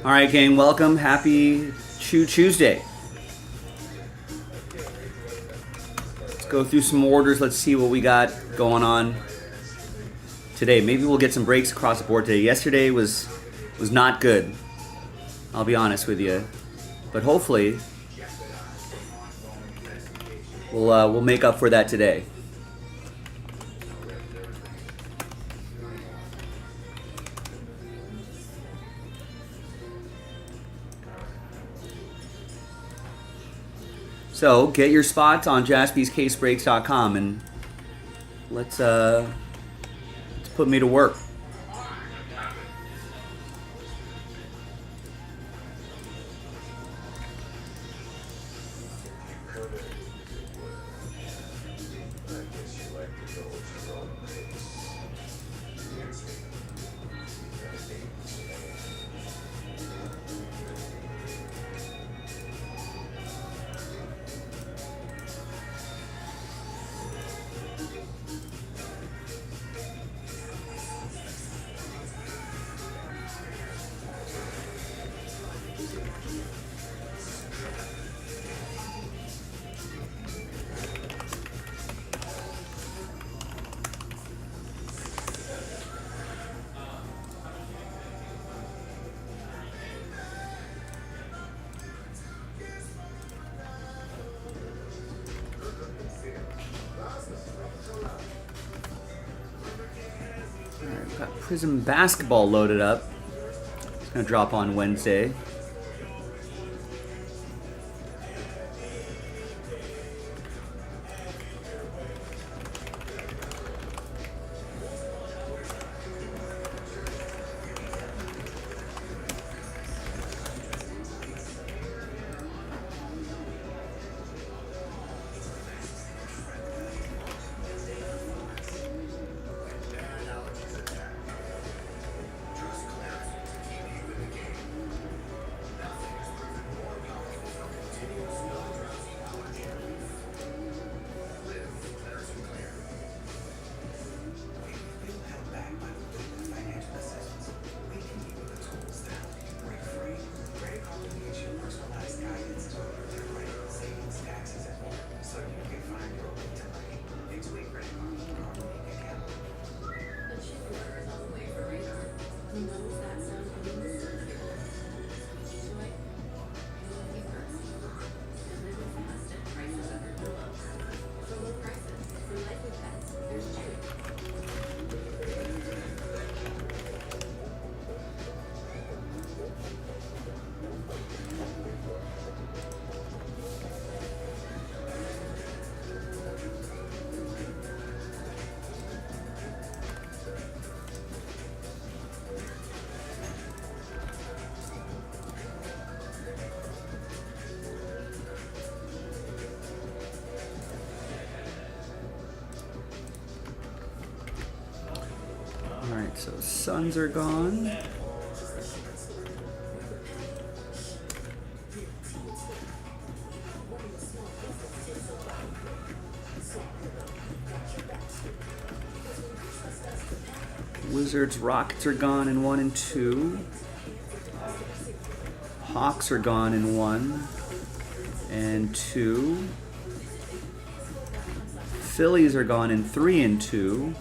All right, gang, welcome. Happy Choo-Chooosday. Let's go through some orders. Let's see what we got going on today. Maybe we'll get some breaks across the board today. Yesterday was not good. I'll be honest with you, but hopefully we'll make up for that today. So get your spots on jaspyscasebreaks.com and let's put me to work. Got Prism Basketball loaded up. It's going to drop on Wednesday. Alright, so Suns are gone. Wizards, Rockets are gone in 1 and 2. Hawks are gone in 1 and 2. Phillies are gone in 3 and 2.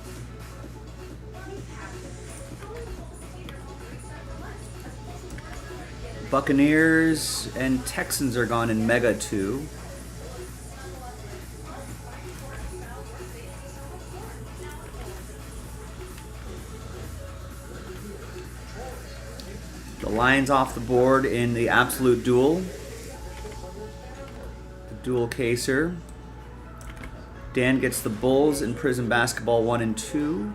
Buccaneers and Texans are gone in Mega 2. The Lions off the board in the Absolute Duel. The Dual Caser. Dan gets the Bulls in Prism Basketball 1 and 2.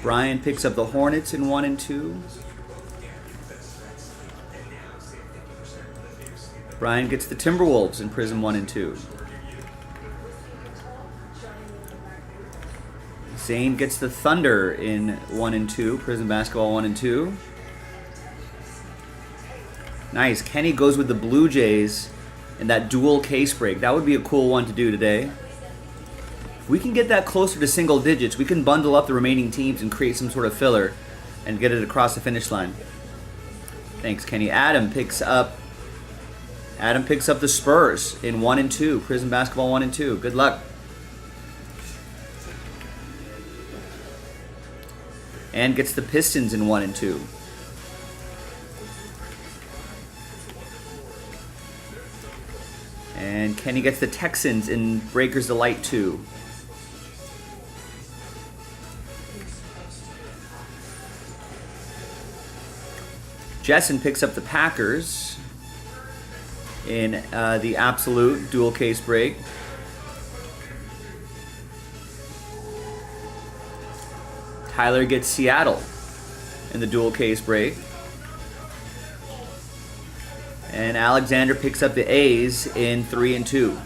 Brian picks up the Hornets in 1 and 2. Brian gets the Timberwolves in Prism 1 and 2. Zane gets the Thunder in 1 and 2. Prism Basketball 1 and 2. Nice. Kenny goes with the Blue Jays in that dual case break. That would be a cool one to do today. we can get that closer to single digits, we can bundle up the remaining teams and create some sort of filler and get it across the finish line. Thanks, Kenny. Adam picks up the Spurs in 1 and 2. Prism Basketball 1 and 2. Good luck. And gets the Pistons in 1 and 2. And Kenny gets the Texans in Breakers Delight 2. Jessen picks up the Packers in the Absolute dual case break. Tyler gets Seattle in the dual case break. And Alexander picks up the A's in 3 and 2.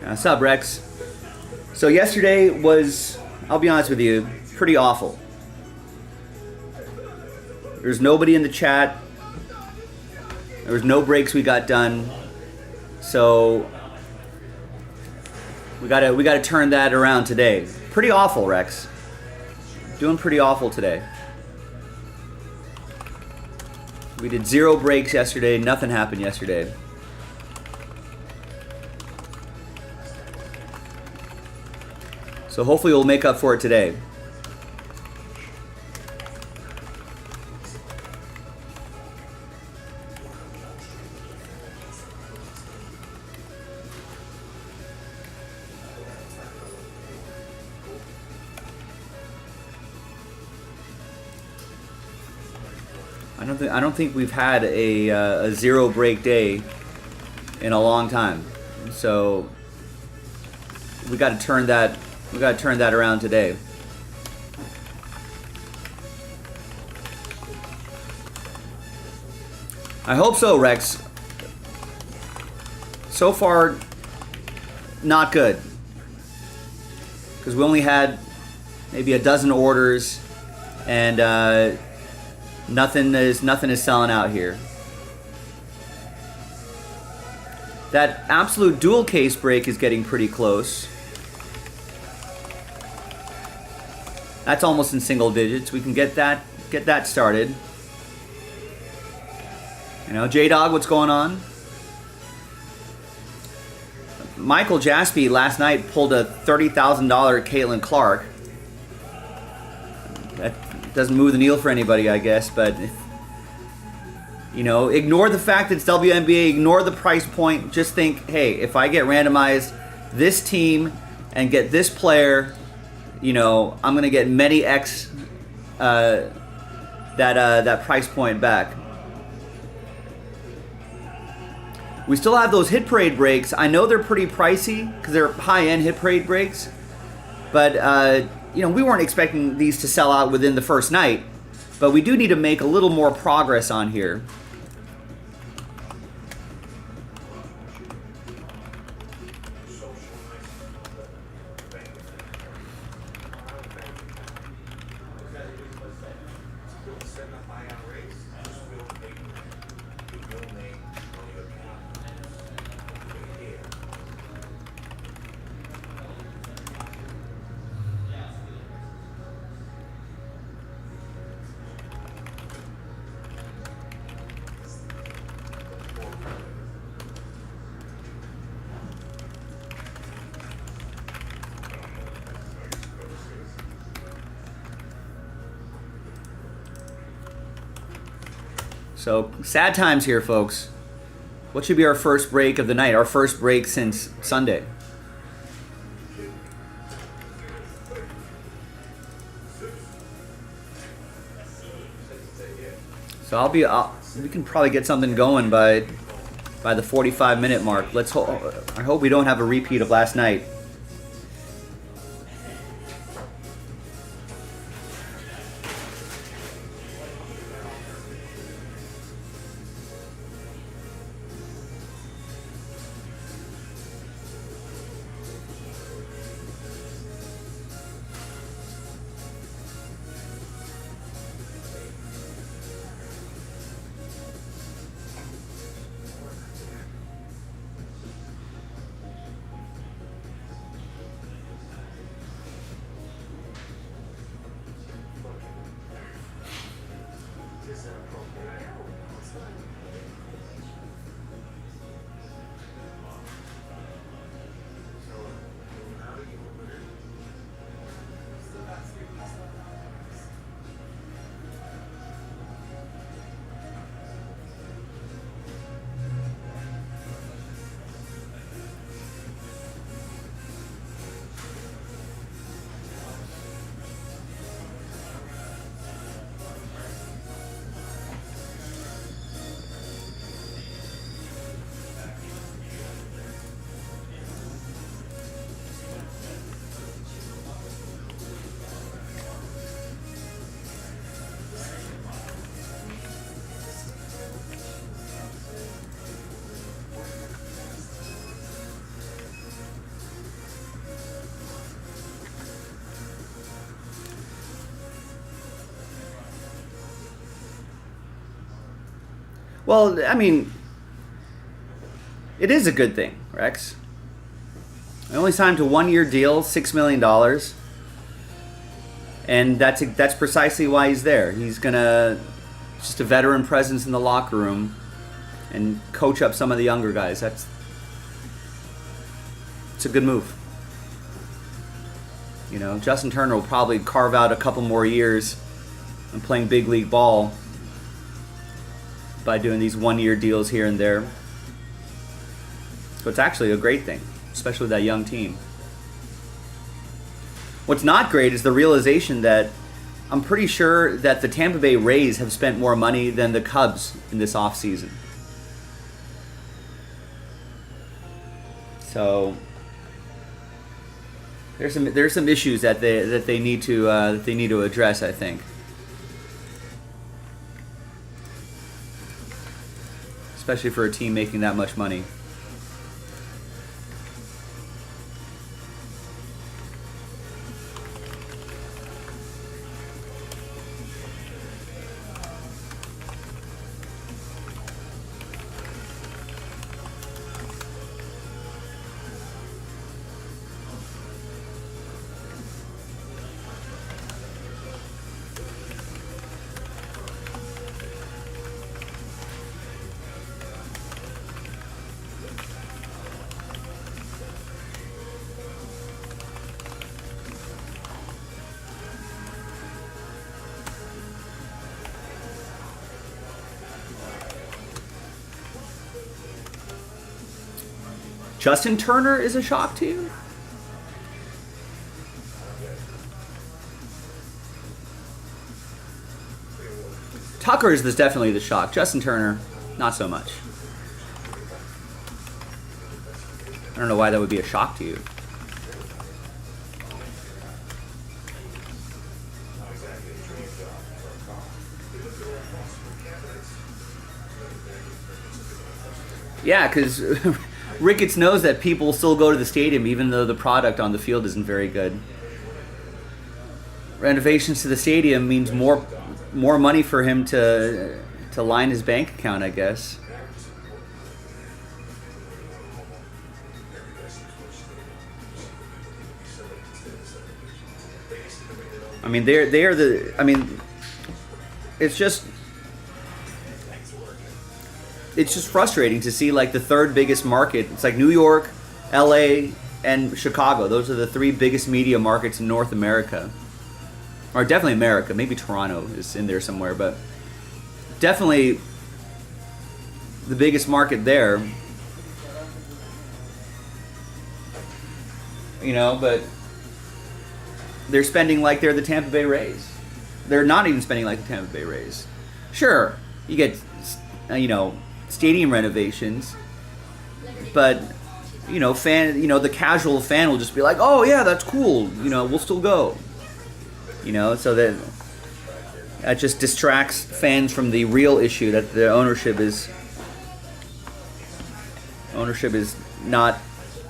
What's up, Rex? So yesterday was, I'll be honest with you, pretty awful. There's nobody in the chat. There was no breaks we got done. So we gotta turn that around today. Pretty awful, Rex. Doing pretty awful today. We did 0 breaks yesterday. Nothing happened yesterday. So hopefully we'll make up for it today. I don't think we've had a 0 break day in a long time. So we got to turn that. We got to turn that around today. I hope so, Rex. So far, not good. Because we only had maybe a dozen orders, and nothing is selling out here. That Absolute dual case break is getting pretty close. That's almost in single digits. We can get that started. You know, J-Dog, what's going on? Michael Jaspy last night pulled a $30,000 Caitlin Clark. That doesn't move the needle for anybody, I guess, but you know, ignore the fact that it's WNBA, ignore the price point. Just think, hey, if I get randomized this team and get this player, you know, I'm gonna get many X that price point back. We still have those Hit Parade breaks. I know they're pretty pricey because they're high-end Hit Parade breaks, but you know, we weren't expecting these to sell out within the first night. But we do need to make a little more progress on here. So, sad times here, folks. What should be our first break of the night? Our first break since Sunday. So we can probably get something going by the 45-minute mark. I hope we don't have a repeat of last night. Well, I mean, it is a good thing, Rex. I only signed a 1-year deal, $6 million, and that's precisely why he's there. He's gonna just a veteran presence in the locker room and coach up some of the younger guys. It's a good move. You know, Justin Turner will probably carve out a couple more years and playing big league ball by doing these 1-year deals here and there. So it's actually a great thing, especially with that young team. What's not great is the realization that I'm pretty sure that the Tampa Bay Rays have spent more money than the Cubs in this offseason. So there's some issues that they need to address, I think. Especially for a team making that much money. Justin Turner is a shock to you? Tucker is definitely the shock. Justin Turner, not so much. I don't know why that would be a shock to you. Yeah, because Ricketts knows that people still go to the stadium even though the product on the field isn't very good. Renovations to the stadium means more money for him to line his bank account, I guess. I mean, it's just frustrating to see like the third biggest market. It's like New York, LA, and Chicago. Those are the three biggest media markets in North America. Or definitely America. Maybe Toronto is in there somewhere, but definitely the biggest market there. You know, but they're spending like they're the Tampa Bay Rays. They're not even spending like the Tampa Bay Rays. Sure, you get, stadium renovations, but the casual fan will just be like, oh yeah, that's cool, we'll still go, so that just distracts fans from the real issue, that the ownership is not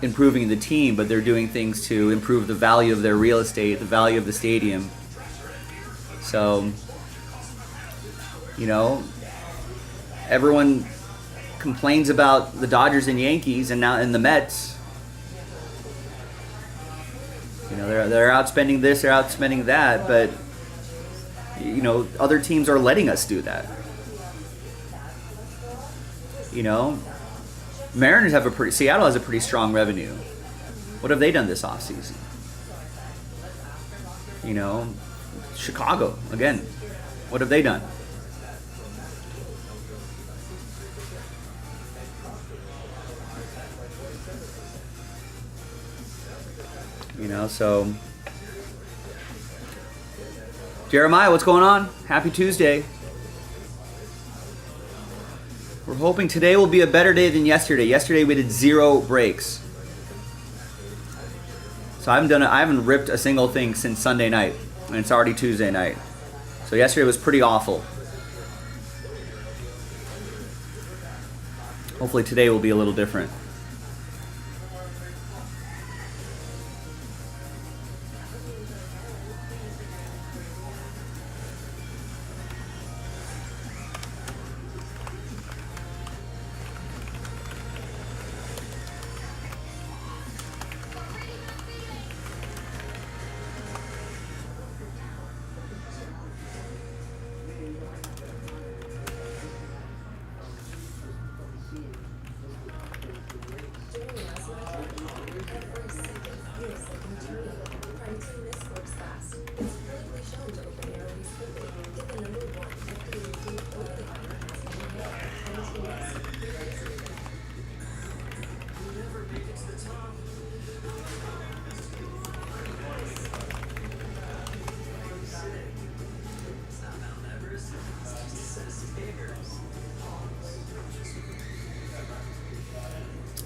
improving the team, but they're doing things to improve the value of their real estate, the value of the stadium. So everyone complains about the Dodgers and Yankees and the Mets. They're outspending this, they're outspending that, but other teams are letting us do that. You know, Mariners have Seattle has a pretty strong revenue. What have they done this offseason? You know, Chicago, again, what have they done? You know, so Jeremiah, what's going on? Happy Tuesday. We're hoping today will be a better day than yesterday. Yesterday we did 0 breaks. So I haven't ripped a single thing since Sunday night, and it's already Tuesday night. So yesterday was pretty awful. Hopefully today will be a little different.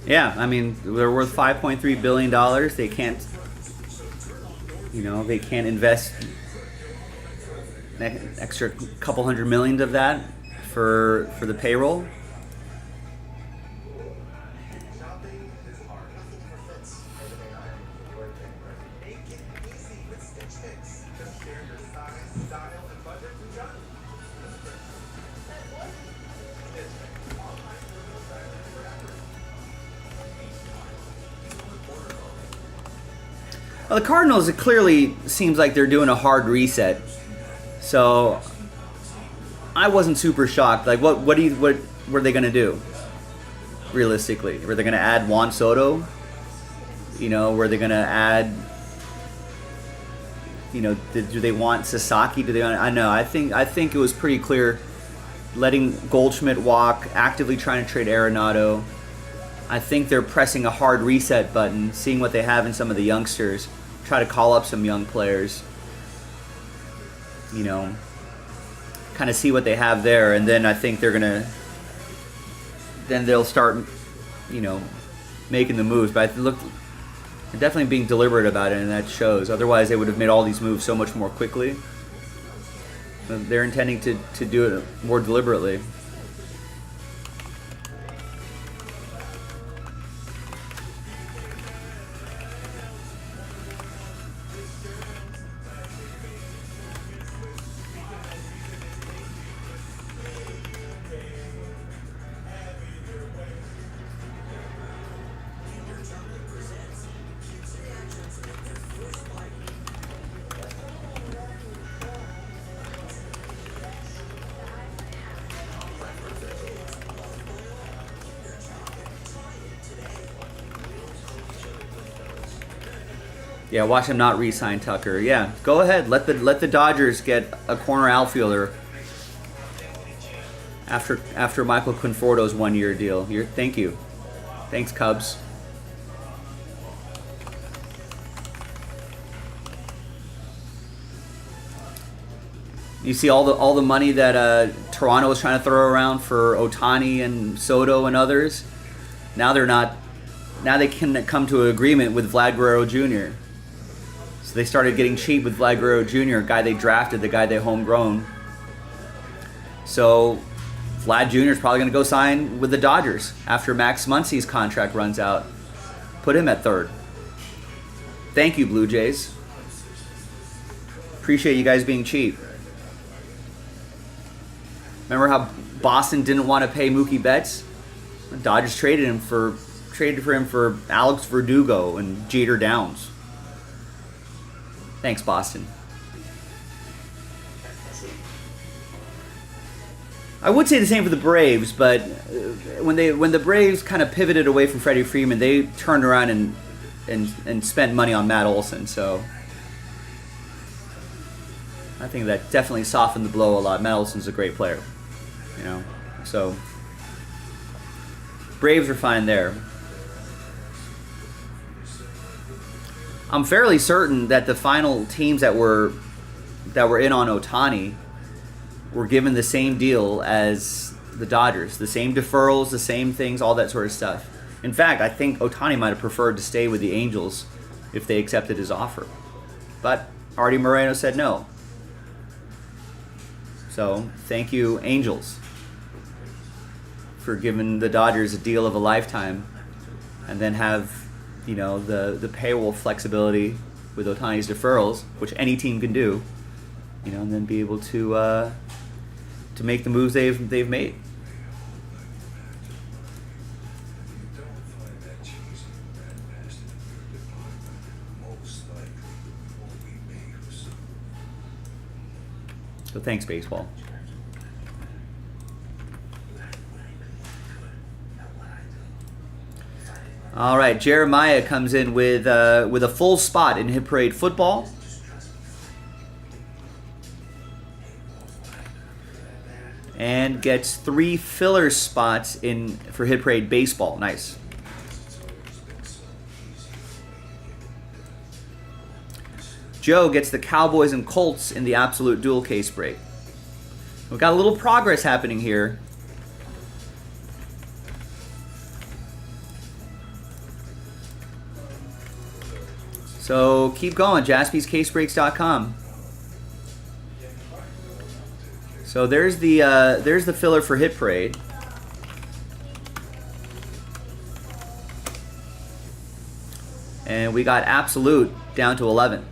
Yeah, I mean, they're worth $5.3 billion. They can't, they can't invest an extra couple hundred million of that for the payroll. Well, the Cardinals, it clearly seems like they're doing a hard reset. So I wasn't super shocked. Like, what were they going to do? Realistically, were they going to add Juan Soto? Were they going to add? Do they want Sasaki? I know. I think it was pretty clear. Letting Goldschmidt walk, actively trying to trade Arenado. I think they're pressing a hard reset button, seeing what they have in some of the youngsters. Try to call up some young players. Kind of see what they have there, and then I think then they'll start, making the moves. But they're definitely being deliberate about it, and that shows. Otherwise, they would have made all these moves so much more quickly. But they're intending to do it more deliberately. Yeah, watch him not re-sign Tucker. Yeah, go ahead. Let the Dodgers get a corner outfielder after Michael Conforto's 1-year deal. Thank you. Thanks, Cubs. You see all the money that Toronto was trying to throw around for Ohtani and Soto and others. Now they're not. Now they can come to an agreement with Vlad Guerrero Jr. So they started getting cheap with Vlad Guerrero Jr., a guy they drafted, the guy they homegrown. So Vlad Jr. is probably going to go sign with the Dodgers after Max Muncy's contract runs out. Put him at third. Thank you, Blue Jays. Appreciate you guys being cheap. Remember how Boston didn't want to pay Mookie Betts? The Dodgers traded for him for Alex Verdugo and Jeter Downs. Thanks, Boston. I would say the same for the Braves, but when the Braves kind of pivoted away from Freddie Freeman, they turned around and spent money on Matt Olson. So I think that definitely softened the blow a lot. Matt Olson's a great player, you know. So Braves are fine there. I'm fairly certain that the final teams that were in on Ohtani were given the same deal as the Dodgers, the same deferrals, the same things, all that sort of stuff. In fact, I think Ohtani might have preferred to stay with the Angels if they accepted his offer. But Artie Moreno said no. So, thank you, Angels, for giving the Dodgers a deal of a lifetime and then have, you know, the payroll flexibility with Ohtani's deferrals, which any team can do, you know, and then be able to make the moves they've made. So thanks, baseball. All right, Jeremiah comes in with a full spot in Hit Parade football. And gets 3 filler spots for Hit Parade baseball. Nice. Joe gets the Cowboys and Colts in the absolute dual case break. We've got a little progress happening here. So keep going, jaspyscasebreaks.com. So there's the filler for Hit Parade. And we got absolute down to 11.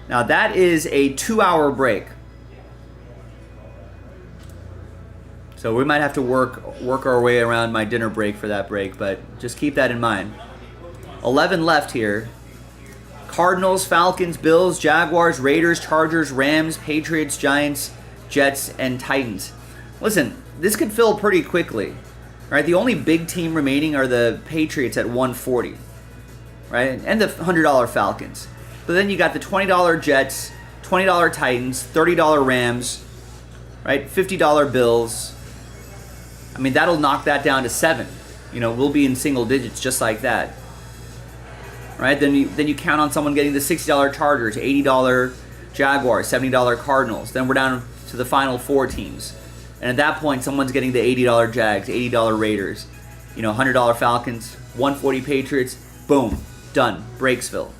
Now that is a 2-hour break. So we might have to work our way around my dinner break for that break, but just keep that in mind. 11 left here. Cardinals, Falcons, Bills, Jaguars, Raiders, Chargers, Rams, Patriots, Giants, Jets, and Titans. Listen, this could fill pretty quickly. Right? The only big team remaining are the Patriots at 140. Right? And the $100 Falcons. But then you got the $20 Jets, $20 Titans, $30 Rams, right? $50 Bills. I mean, that'll knock that down to 7. You know, we'll be in single digits just like that. Right? Then you count on someone getting the $60 Chargers, $80 Jaguars, $70 Cardinals. Then we're down to the final 4 teams. And at that point, someone's getting the $80 Jags, $80 Raiders, you know, $100 Falcons, 140 Patriots. Boom. Done. Breaksville.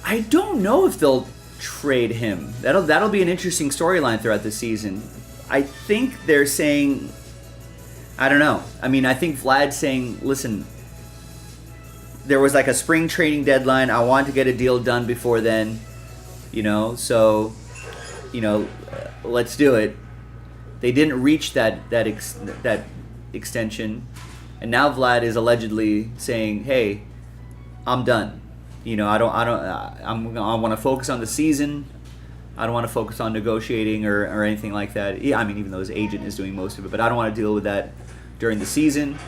I don't know if they'll trade him. That'll be an interesting storyline throughout the season. I think they're saying, I don't know. I mean, I think Vlad's saying, listen, there was like a spring training deadline. I want to get a deal done before then, you know, so, you know, let's do it. They didn't reach that extension, and now Vlad is allegedly saying, hey, I'm done. You know, I want to focus on the season. I don't want to focus on negotiating or anything like that. Yeah, I mean, even though his agent is doing most of it, but I don't want to deal with that during the season.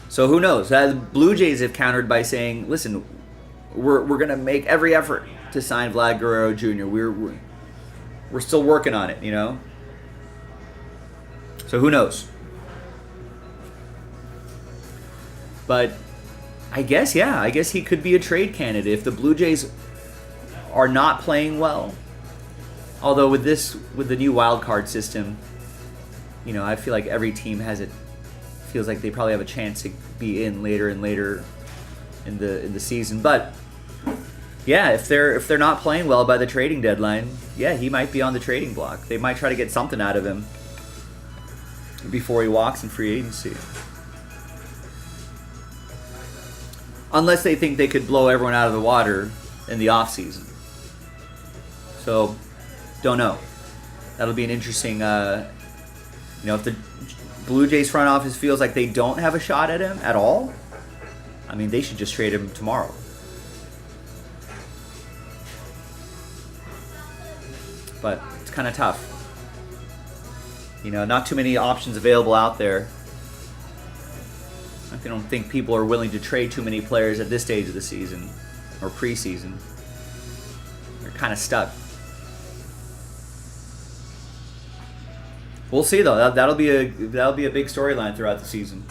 So who knows? The Blue Jays have countered by saying, listen, we're going to make every effort to sign Vlad Guerrero Jr. We're still working on it, you know? So who knows? But I guess he could be a trade candidate if the Blue Jays are not playing well. Although with the new wild card system, you know, I feel like every team feels like they probably have a chance to be in later and later in the season. But yeah, if they're not playing well by the trading deadline, yeah, he might be on the trading block. They might try to get something out of him before he walks in free agency. Unless they think they could blow everyone out of the water in the offseason. So, don't know. That'll be an interesting. If the Blue Jays front office feels like they don't have a shot at him at all, I mean, they should just trade him tomorrow. But it's kind of tough. Not too many options available out there. I don't think people are willing to trade too many players at this stage of the season or preseason. They're kind of stuck. We'll see though. That'll be a big storyline throughout the season.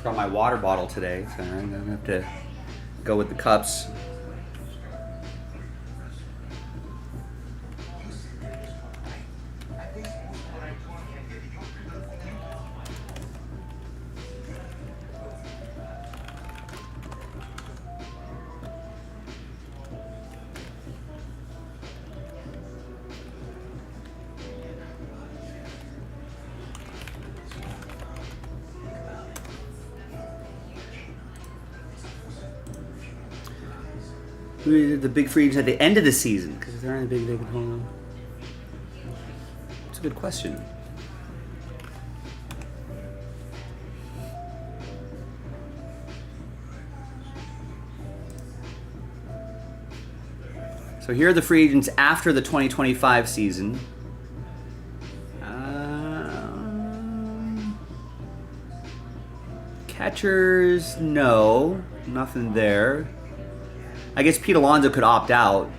Forgot my water bottle today, so I'm gonna have to go with the cups. We did the big free agents at the end of the season because there aren't big hold on. It's a good question. So here are the free agents after the 2025 season. Catchers, no. Nothing there. I guess Pete Alonso could opt out.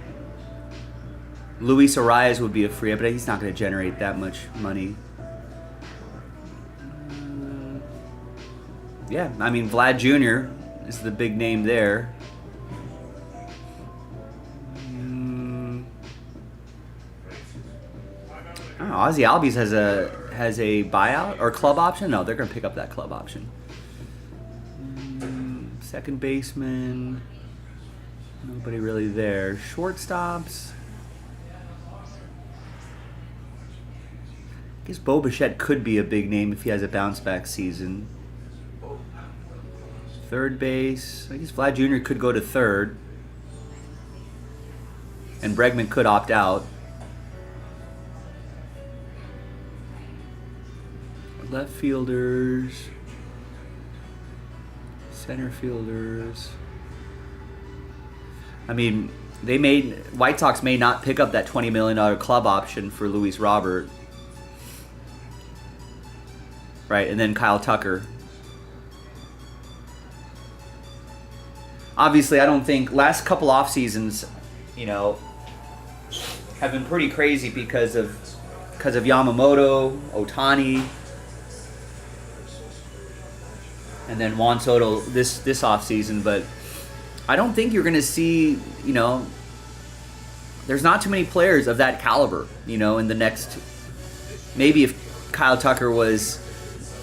Luis Arias would be a free, but he's not going to generate that much money. Yeah, I mean, Vlad Jr. is the big name there. I don't know, Ozzy Albies has a buyout or club option? No, they're going to pick up that club option. Second baseman, nobody really there. Shortstops, I guess Bo Bichette could be a big name if he has a bounce back season. Third base, I guess Vlad Jr. could go to third. And Bregman could opt out. Left fielders, center fielders. I mean, White Sox may not pick up that $20 million club option for Luis Robert. Right, and then Kyle Tucker. Obviously, I don't think last couple off seasons, have been pretty crazy because of Yamamoto, Ohtani, and then Juan Soto this off season. But I don't think you're going to see, there's not too many players of that caliber, in the next. Maybe if Kyle Tucker was,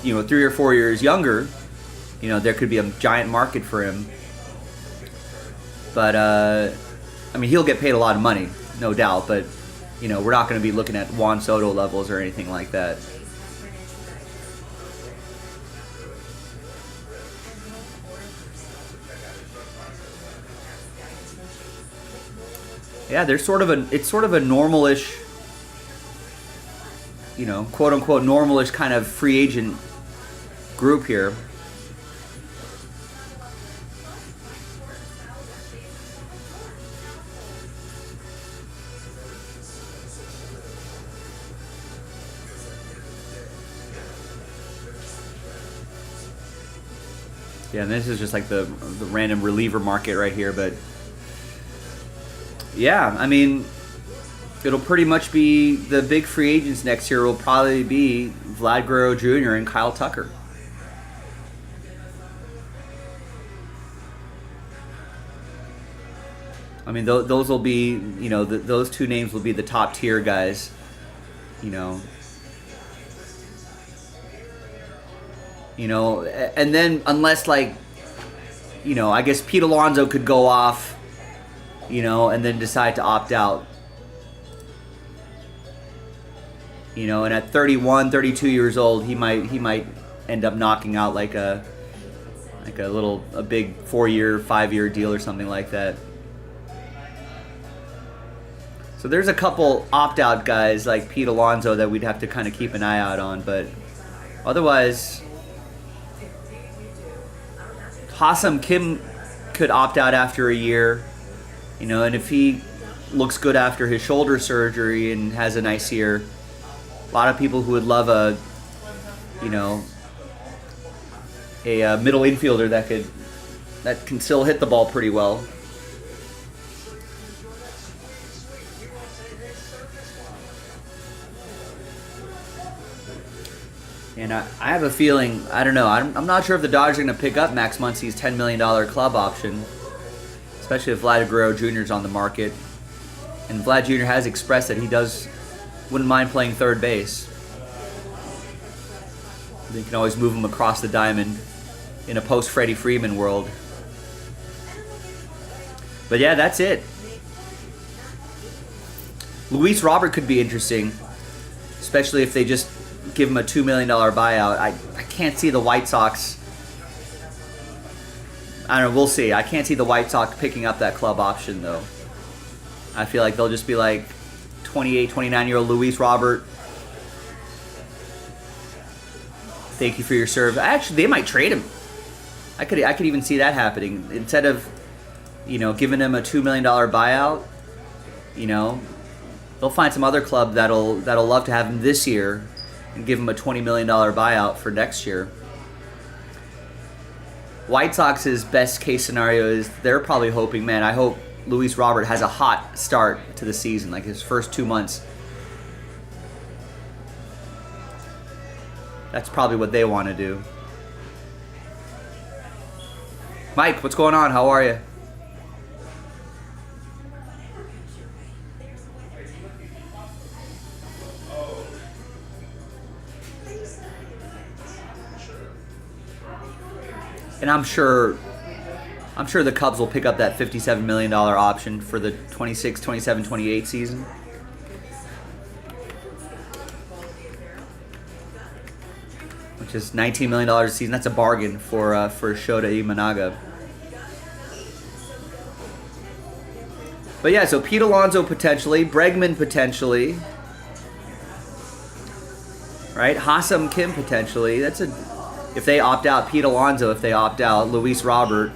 3 or 4 years younger, there could be a giant market for him. But, he'll get paid a lot of money, no doubt. But, we're not going to be looking at Juan Soto levels or anything like that. Yeah, it's sort of a normalish, quote unquote normalish kind of free agent group here. Yeah, and this is just like the random reliever market right here, but yeah, it'll pretty much be the big free agents next year will probably be Vlad Guerrero Jr. and Kyle Tucker. Those will be, those two names will be the top tier guys, and then unless I guess Pete Alonso could go off, and then decide to opt out. And at 31, 32 years old, he might end up knocking out like a big 4-year, 5-year deal or something like that. So there's a couple opt-out guys like Pete Alonso that we'd have to kind of keep an eye out on, but otherwise, Ha-Seong Kim could opt out after a year, and if he looks good after his shoulder surgery and has a nice year, a lot of people who would love a middle infielder that can still hit the ball pretty well. And I have a feeling, I don't know, I'm not sure if the Dodgers are going to pick up Max Muncy's $10 million club option, especially if Vlad Guerrero Jr. is on the market. And Vlad Jr. has expressed that he wouldn't mind playing third base. They can always move him across the diamond in a post-Freddie Freeman world. But yeah, that's it. Luis Robert could be interesting, especially if they just give him a $2 million buyout. I can't see the White Sox. I don't know, we'll see. I can't see the White Sox picking up that club option, though. I feel like they'll just be like 28, 29-year-old Luis Robert. Thank you for your service. Actually, they might trade him. I could even see that happening. Instead of, giving him a $2 million buyout, they'll find some other club that'll love to have him this year and give him a $20 million buyout for next year. White Sox's best case scenario is they're probably hoping, man, I hope Luis Robert has a hot start to the season, like his first 2 months. That's probably what they want to do. Mike, what's going on? How are you? And I'm sure the Cubs will pick up that $57 million option for the 26, 27, 28 season. Which is $19 million a season. That's a bargain for Shota Imanaga. But yeah, so Pete Alonso potentially, Bregman potentially, right? Ha-Seong Kim potentially. That's if they opt out. Pete Alonso if they opt out. Luis Robert.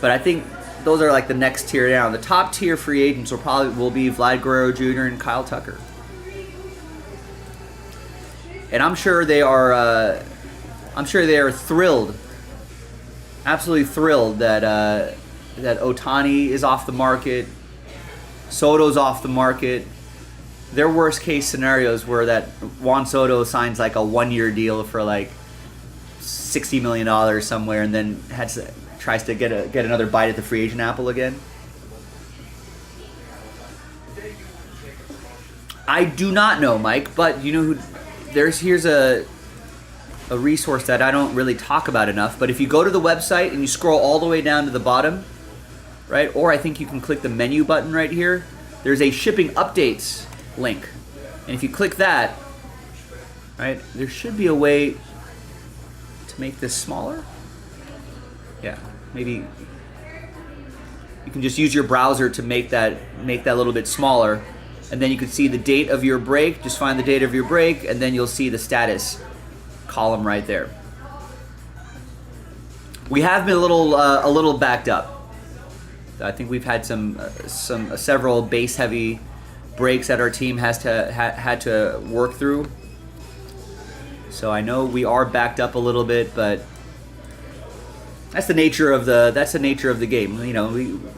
But I think those are like the next tier down. The top tier free agents will be Vlad Guerrero Jr. and Kyle Tucker. And I'm sure they are. I'm sure they are thrilled, absolutely thrilled that Ohtani is off the market, Soto's off the market. Their worst case scenarios were that Juan Soto signs like a 1-year deal for like $60 million somewhere, and then tries to get another bite at the free agent apple again. I do not know, Mike, but you know who. Here's a resource that I don't really talk about enough, but if you go to the website and you scroll all the way down to the bottom, right, or I think you can click the menu button right here, there's a shipping updates link. And if you click that, right, there should be a way to make this smaller. Yeah, maybe you can just use your browser to make that a little bit smaller. And then you can see the date of your break. Just find the date of your break, and then you'll see the status column right there. We have been a little backed up. I think we've had several base heavy breaks that our team had to work through. So I know we are backed up a little bit, but that's the nature of the game. You know,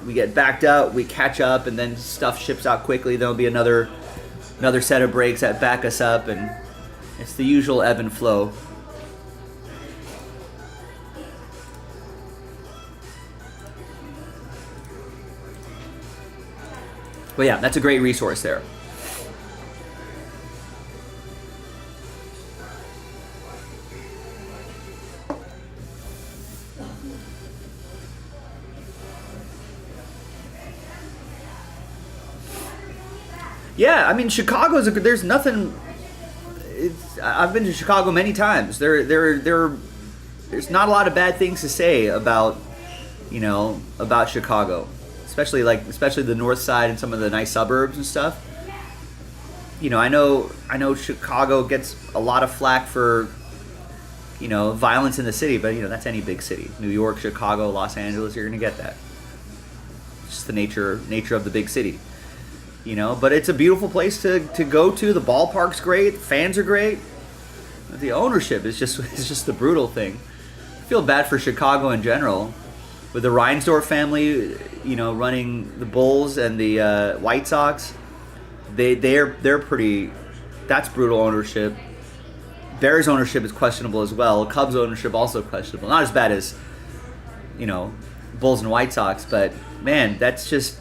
we get backed up, we catch up, and then stuff ships out quickly. There'll be another set of breaks that back us up, and it's the usual ebb and flow. But yeah, that's a great resource there. Yeah, I mean, there's nothing. I've been to Chicago many times. There's not a lot of bad things to say about Chicago, especially the north side and some of the nice suburbs and stuff. You know, I know Chicago gets a lot of flack for, violence in the city, but that's any big city. New York, Chicago, Los Angeles, you're gonna get that. It's just the nature of the big city. But it's a beautiful place to go to. The ballpark's great. The fans are great. The ownership is just the brutal thing. I feel bad for Chicago in general, with the Reinsdorf family, running the Bulls and the White Sox. They're pretty. That's brutal ownership. Bears ownership is questionable as well. Cubs ownership also questionable. Not as bad as Bulls and White Sox, but man, that's just.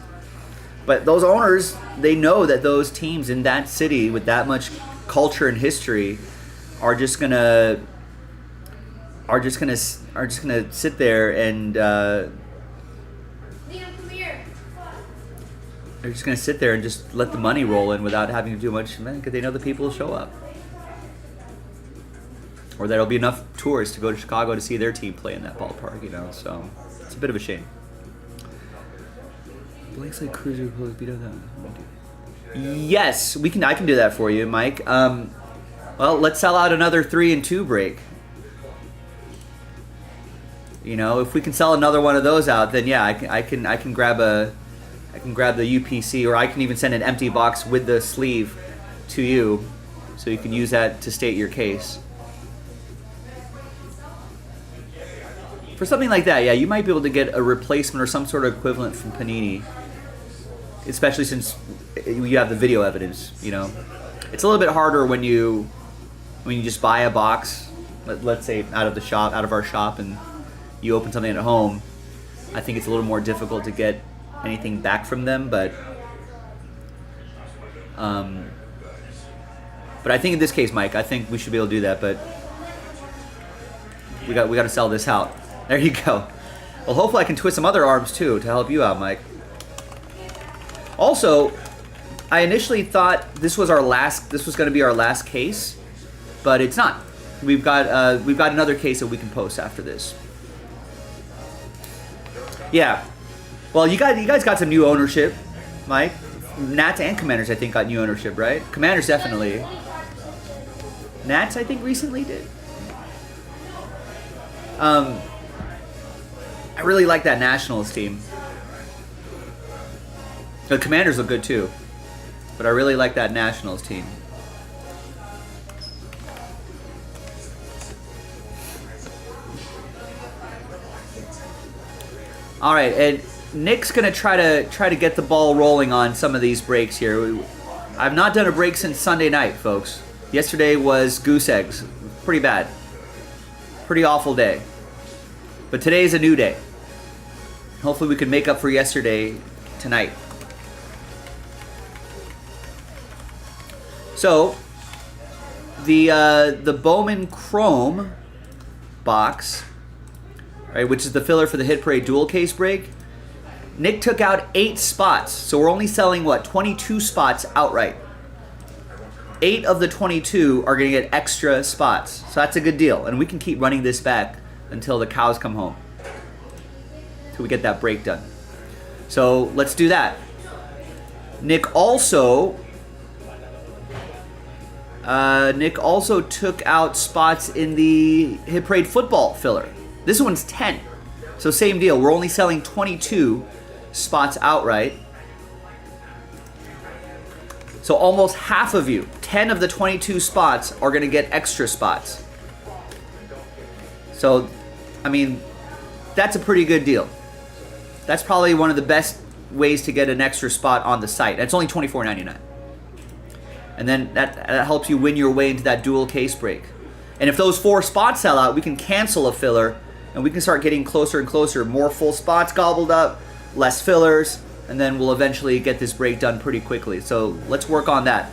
But those owners, they know that those teams in that city with that much culture and history are just gonna sit there and they're just gonna sit there and just let the money roll in without having to do much, because they know the people will show up, or there'll be enough tourists to go to Chicago to see their team play in that ballpark. So it's a bit of a shame. Blakesley Cruiser beat up that. Yes, I can do that for you, Mike. Well, let's sell out another 3-2 break. If we can sell another one of those out, then yeah, I can grab the UPC, or I can even send an empty box with the sleeve to you, so you can use that to state your case. For something like that, yeah, you might be able to get a replacement or some sort of equivalent from Panini. Especially since you have the video evidence, you know. It's a little bit harder when you just buy a box, let's say out of our shop, and you open something at home. I think it's a little more difficult to get anything back from them, but I think in this case, Mike, I think we should be able to do that, but we got to sell this out. There you go. Well, hopefully I can twist some other arms too to help you out, Mike. Also, I initially thought this was going to be our last case, but it's not. We've got another case that we can post after this. Yeah. Well, you guys got some new ownership, Mike. Nats and Commanders, I think, got new ownership, right? Commanders definitely. Nats, I think, recently did. I really like that Nationals team. The Commanders look good too, but I really like that Nationals team. All right, and Nick's gonna try to get the ball rolling on some of these breaks here. I've not done a break since Sunday night, folks. Yesterday was goose eggs, pretty bad, pretty awful day. But today's a new day. Hopefully, we can make up for yesterday tonight. So, the Bowman Chrome box, right, which is the filler for the Hit Parade dual case break, Nick took out 8 spots. So we're only selling, 22 spots outright. 8 of the 22 are going to get extra spots. So that's a good deal. And we can keep running this back until the cows come home. Until we get that break done. So let's do that. Nick also took out spots in the Hit Parade football filler. This one's 10. So same deal. We're only selling 22 spots outright. So almost half of you, 10 of the 22 spots, are going to get extra spots. So, I mean, that's a pretty good deal. That's probably one of the best ways to get an extra spot on the site. It's only $24.99. And then that helps you win your way into that dual case break. And if those 4 spots sell out, we can cancel a filler, and we can start getting closer and closer. More full spots gobbled up, less fillers, and then we'll eventually get this break done pretty quickly. So let's work on that.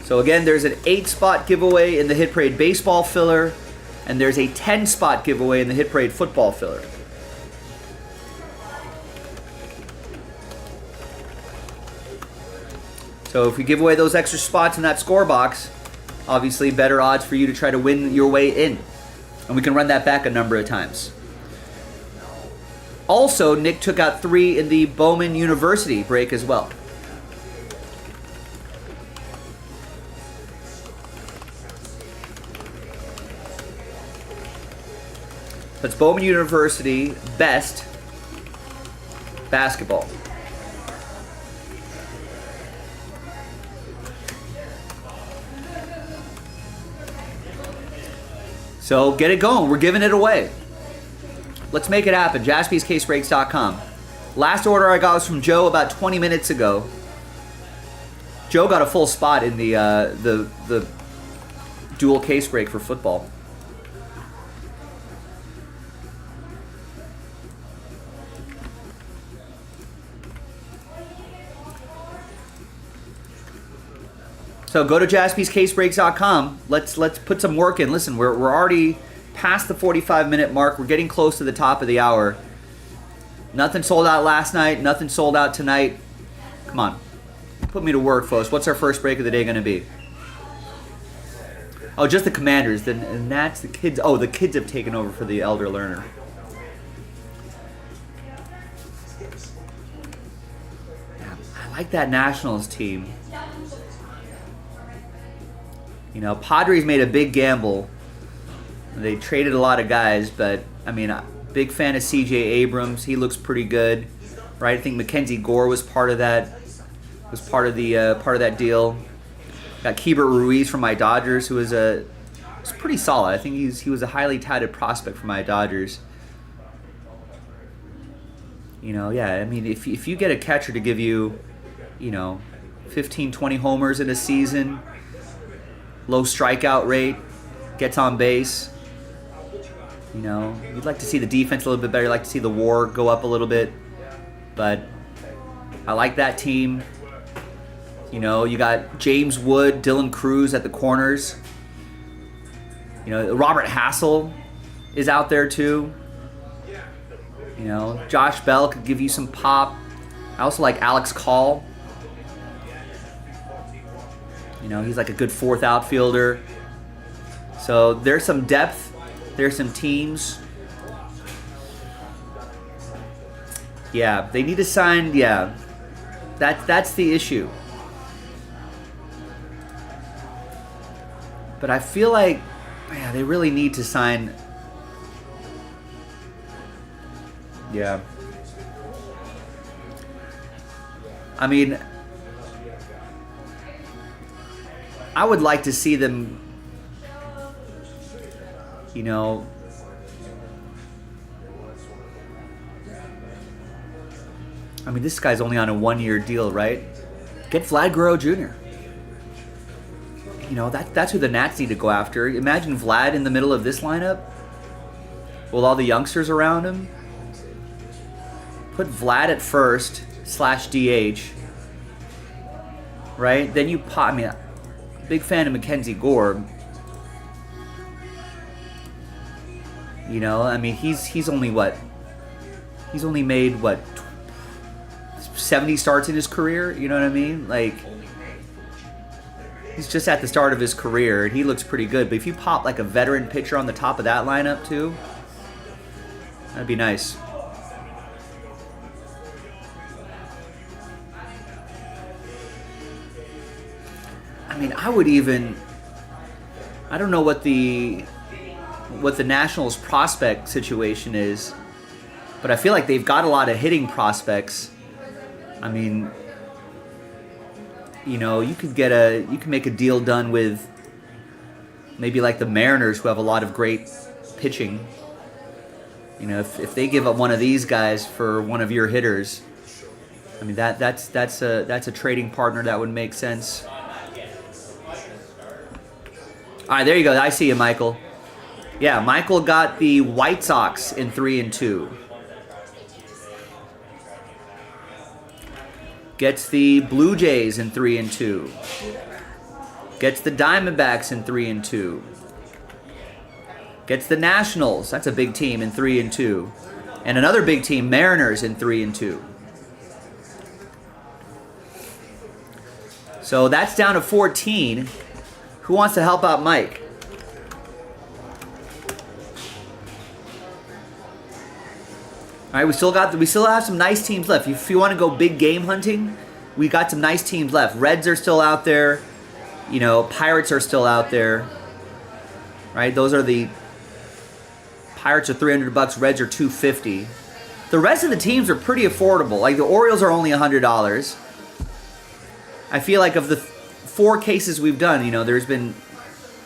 So again, there's an 8-spot giveaway in the Hit Parade baseball filler, and there's a 10-spot giveaway in the Hit Parade football filler. So if we give away those extra spots in that score box, obviously better odds for you to try to win your way in. And we can run that back a number of times. Also, Nick took out 3 in the Bowman University break as well. That's Bowman University Best Basketball. So get it going. We're giving it away. Let's make it happen. JaspysCaseBreaks.com. Last order I got was from Joe about 20 minutes ago. Joe got a full spot in the dual case break for football. So go to JaspysCaseBreaks.com. Let's put some work in. Listen, we're already past the 45-minute mark. We're getting close to the top of the hour. Nothing sold out last night. Nothing sold out tonight. Come on. Put me to work, folks. What's our first break of the day going to be? Oh, just the Commanders. And that's the kids. Oh, the kids have taken over for the elder learner. Yeah, I like that Nationals team. You know, Padres made a big gamble. They traded a lot of guys, but, I mean, big fan of C.J. Abrams. He looks pretty good, right? I think Mackenzie Gore was part of that was part of that deal. Got Keibert Ruiz from my Dodgers, who was pretty solid. I think he was a highly touted prospect for my Dodgers. Yeah. I mean, if you get a catcher to give you, 15, 20 homers in a season, low strikeout rate, gets on base. You'd like to see the defense a little bit better. You'd like to see the WAR go up a little bit. But I like that team. You got James Wood, Dylan Cruz at the corners. Robert Hassel is out there too. Josh Bell could give you some pop. I also like Alex Call. He's like a good fourth outfielder. So there's some depth. There's some teams. Yeah, they need to sign. Yeah, that's the issue. But I feel like, they really need to sign. Yeah. I mean, I would like to see them, I mean, this guy's only on a 1-year deal, right? Get Vlad Guerrero Jr. That's who the Nats need to go after. Imagine Vlad in the middle of this lineup with all the youngsters around him. Put Vlad at first / DH, right? Then you pop. I mean, big fan of Mackenzie Gore. I mean, he's only what? He's only made 70 starts in his career. You know what I mean? Like, he's just at the start of his career, and he looks pretty good. But if you pop like a veteran pitcher on the top of that lineup too, that'd be nice. I mean, I don't know what the Nationals prospect situation is, but I feel like they've got a lot of hitting prospects. I mean, you could make a deal done with maybe like the Mariners, who have a lot of great pitching. If they give up one of these guys for one of your hitters, I mean that's a trading partner that would make sense. All right, there you go. I see you, Michael. Yeah, Michael got the White Sox in 3-2. Gets the Blue Jays in 3-2. Gets the Diamondbacks in 3-2. Gets the Nationals, that's a big team, in 3-2. And another big team, Mariners, in 3-2. So that's down to 14. Who wants to help out Mike? All right, we still have some nice teams left. If you want to go big game hunting, we got some nice teams left. Reds are still out there. Pirates are still out there. Right? Those are the Pirates are $300, Reds are $250. The rest of the teams are pretty affordable. Like the Orioles are only $100. I feel like of the 4 cases we've done, there's been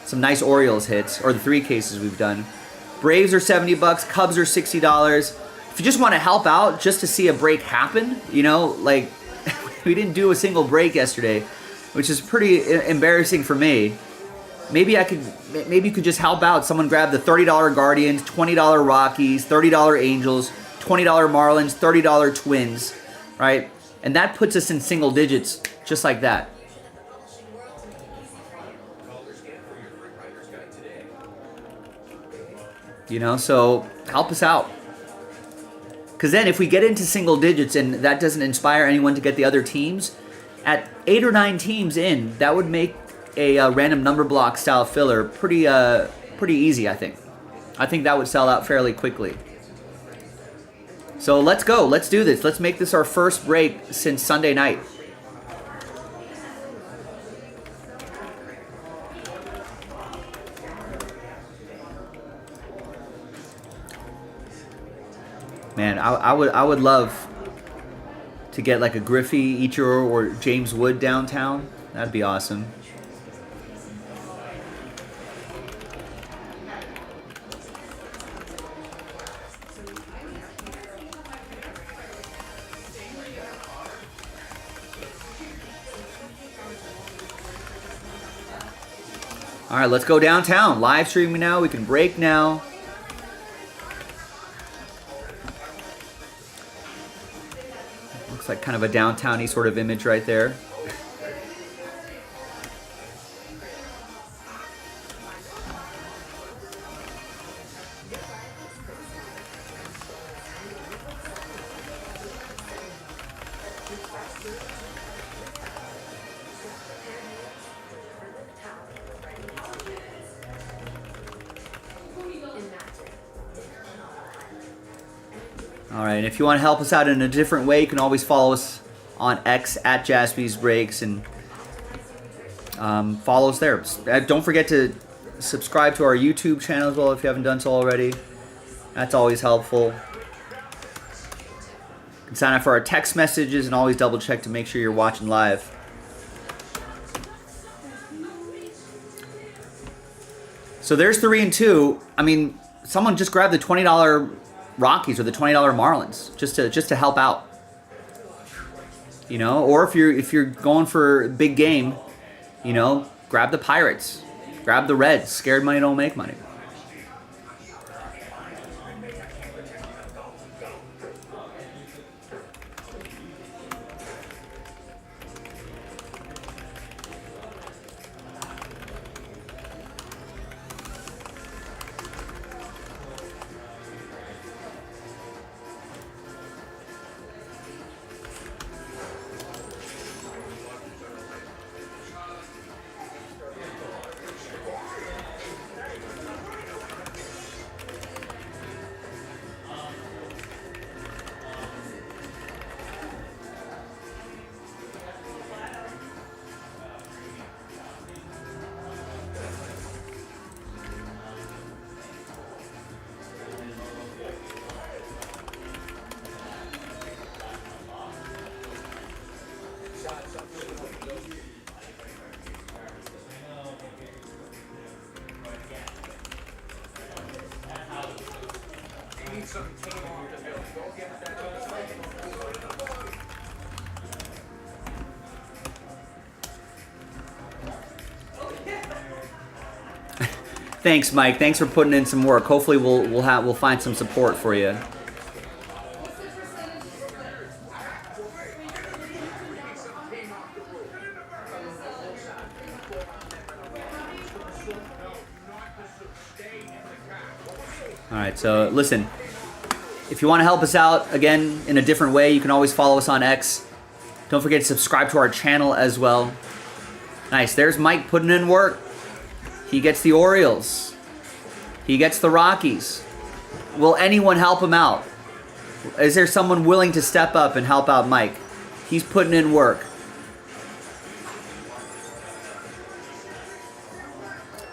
some nice Orioles hits, or the 3 cases we've done. Braves are $70, Cubs are $60. If you just want to help out, just to see a break happen, like we didn't do a single break yesterday, which is pretty embarrassing for me. Maybe you could just help out. Someone grab the $30 Guardians, $20 Rockies, $30 Angels, $20 Marlins, $30 Twins, right? And that puts us in single digits, just like that. So help us out. Because then if we get into single digits and that doesn't inspire anyone to get the other teams, at 8 or 9 teams in, that would make a random number block style filler pretty easy, I think. I think that would sell out fairly quickly. So let's go. Let's do this. Let's make this our first break since Sunday night. Man, I would love to get like a Griffey, Ichiro, or James Wood downtown. That'd be awesome. All right, let's go downtown. Live streaming now. We can break now. Looks like kind of a downtown-y sort of image right there. All right, and if you want to help us out in a different way, you can always follow us on X at Jaspy's Breaks and follow us there. Don't forget to subscribe to our YouTube channel as well if you haven't done so already. That's always helpful. You can sign up for our text messages and always double check to make sure you're watching live. So there's 3 and 2. I mean, someone just grabbed the $20 Rockies or the $20 Marlins just to help out, you know. Or if you're going for big game, you know, grab the Pirates, grab the Reds. Scared money don't make money. Thanks, Mike. Thanks for putting in some work. Hopefully, we'll find some support for you. All right. So listen, if you want to help us out again in a different way, you can always follow us on X. Don't forget to subscribe to our channel as well. Nice. There's Mike putting in work. He gets the Orioles. He gets the Rockies. Will anyone help him out? Is there someone willing to step up and help out Mike? He's putting in work.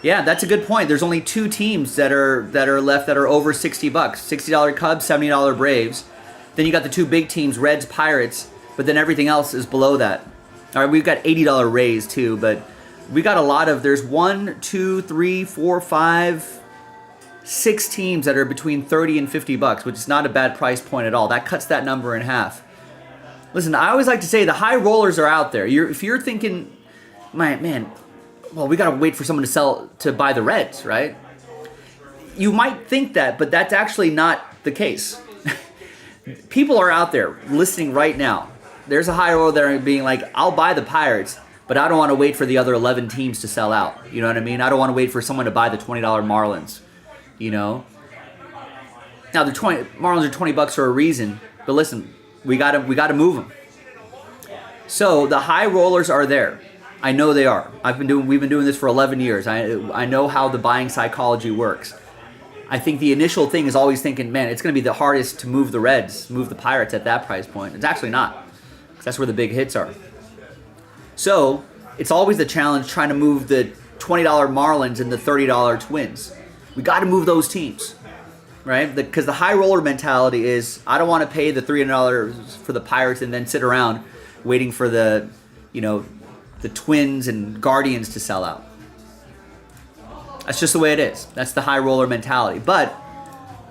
Yeah, that's a good point. There's only 2 teams that are left that are over $60. $60 Cubs, $70 Braves. Then you got the 2 big teams, Reds, Pirates, but then everything else is below that. All right, we've got $80 Rays too, but we got a lot of, there's 1, 2, 3, 4, 5, 6 teams that are between $30 and $50, which is not a bad price point at all. That cuts that number in half. Listen, I always like to say the high rollers are out there. If you're thinking, man, well, we got to wait for someone to buy the Reds, right? You might think that, but that's actually not the case. People are out there listening right now. There's a high roller there being like, I'll buy the Pirates, but I don't want to wait for the other 11 teams to sell out. You know what I mean? I don't want to wait for someone to buy the $20 Marlins, you know? Now, the Marlins are $20 for a reason, but listen, we got to move them. So the high rollers are there. I know they are. We've been doing this for 11 years. I know how the buying psychology works. I think the initial thing is always thinking, man, it's going to be the hardest to move the Reds, move the Pirates at that price point. It's actually not. That's where the big hits are. So it's always the challenge trying to move the $20 Marlins and the $30 Twins. We got to move those teams. right? Because the high roller mentality is, I don't want to pay the $300 for the Pirates and then sit around waiting for the, the Twins and Guardians to sell out. That's just the way it is. That's the high roller mentality. But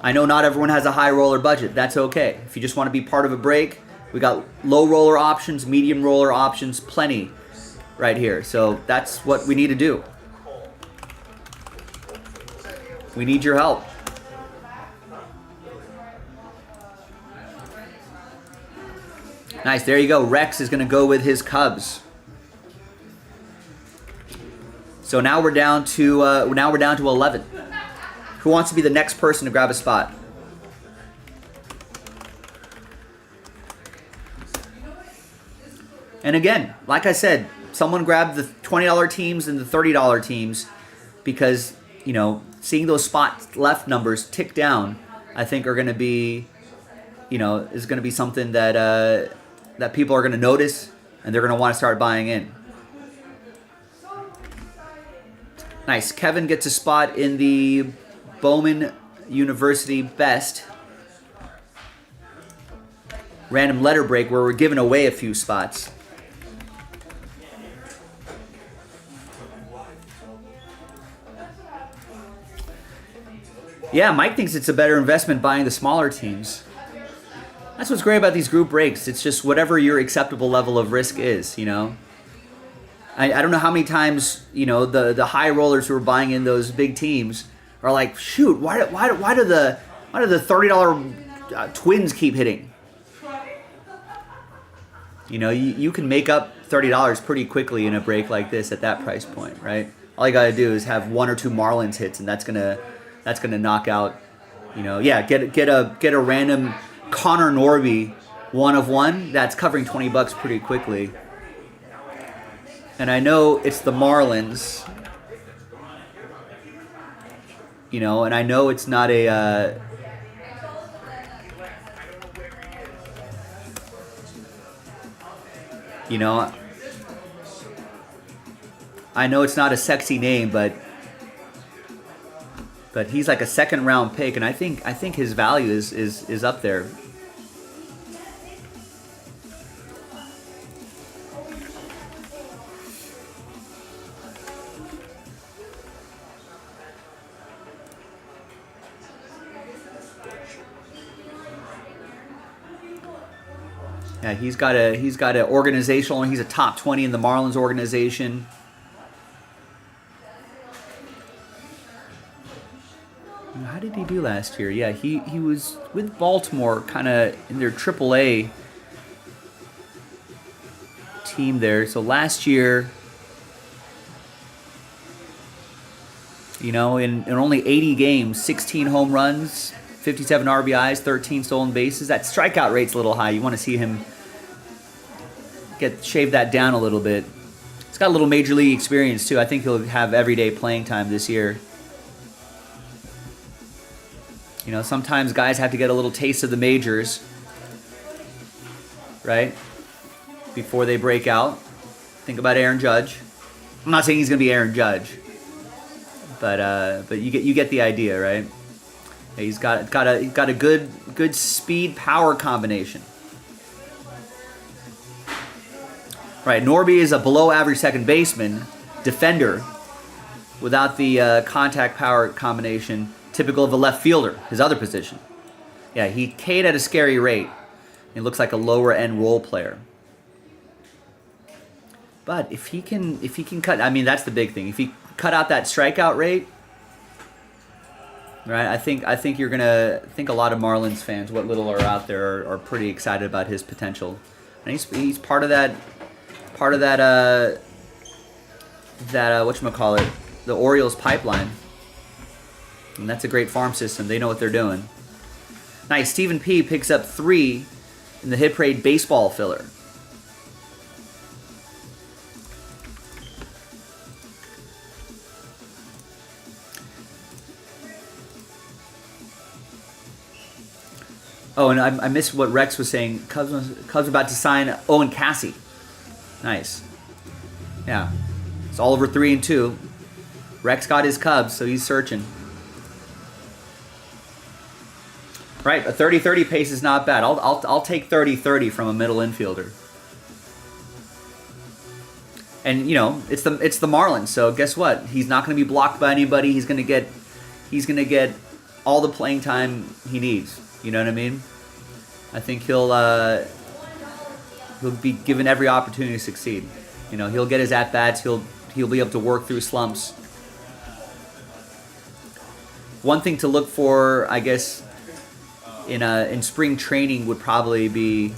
I know not everyone has a high roller budget. That's okay. If you just want to be part of a break, we got low roller options, medium roller options, plenty right here. So that's what we need to do. We need your help. Nice. There you go. Rex is going to go with his Cubs. So now we're down to 11. Who wants to be the next person to grab a spot? And again, like I said, someone grabbed the $20 teams and the $30 teams because, seeing those spot left numbers tick down, I think are going to be, is going to be something that that people are going to notice and they're going to want to start buying in. Nice. Kevin gets a spot in the Bowman University Best random letter break where we're giving away a few spots. Yeah, Mike thinks it's a better investment buying the smaller teams. That's what's great about these group breaks. It's just whatever your acceptable level of risk is, I don't know how many times, the high rollers who are buying in those big teams are like, shoot, why do the $30 Twins keep hitting? You can make up $30 pretty quickly in a break like this at that price point, right? All you gotta do is have one or two Marlins hits, and that's gonna knock out, get a random Connor Norby 1 of 1. That's covering $20 pretty quickly. And I know it's the Marlins, and I know it's not a. I know it's not a sexy name, but he's like a second round pick, and I think his value is up there. Yeah, he's got a organizational. He's a top 20 in the Marlins organization. How did he do last year? Yeah, he was with Baltimore, kind of in their AAA team there. So last year, in only 80 games, 16 home runs, 57 RBIs, 13 stolen bases. That strikeout rate's a little high. You want to see him shave that down a little bit. He's got a little major league experience too. I think he'll have everyday playing time this year. Sometimes guys have to get a little taste of the majors, right? Before they break out. Think about Aaron Judge. I'm not saying he's going to be Aaron Judge, but you get the idea, right? He's got a good speed power combination. Right, Norby is a below average second baseman, defender, without the contact power combination typical of a left fielder, his other position. Yeah, he K'd at a scary rate. He looks like a lower end role player. But if he can cut, that's the big thing. If he cut out that strikeout rate, right? I think you're gonna think a lot of Marlins fans, what little are out there, are pretty excited about his potential, and he's part of that whatchamacallit, the Orioles pipeline, and that's a great farm system. They know what they're doing. Nice. Stephen P picks up 3 in the Hit Parade baseball filler. Oh, and I missed what Rex was saying. Cubs are about to sign Owen Cassie. Nice. Yeah. It's all over 3-2. Rex got his Cubs, so he's searching. Right, a 30-30 pace is not bad. I'll take 30-30 from a middle infielder. And you know, it's the Marlins, so guess what? He's not going to be blocked by anybody. He's going to get all the playing time he needs. You know what I mean? I think he'll be given every opportunity to succeed. You know, he'll get his at bats. He'll be able to work through slumps. One thing to look for, I guess, in spring training would probably be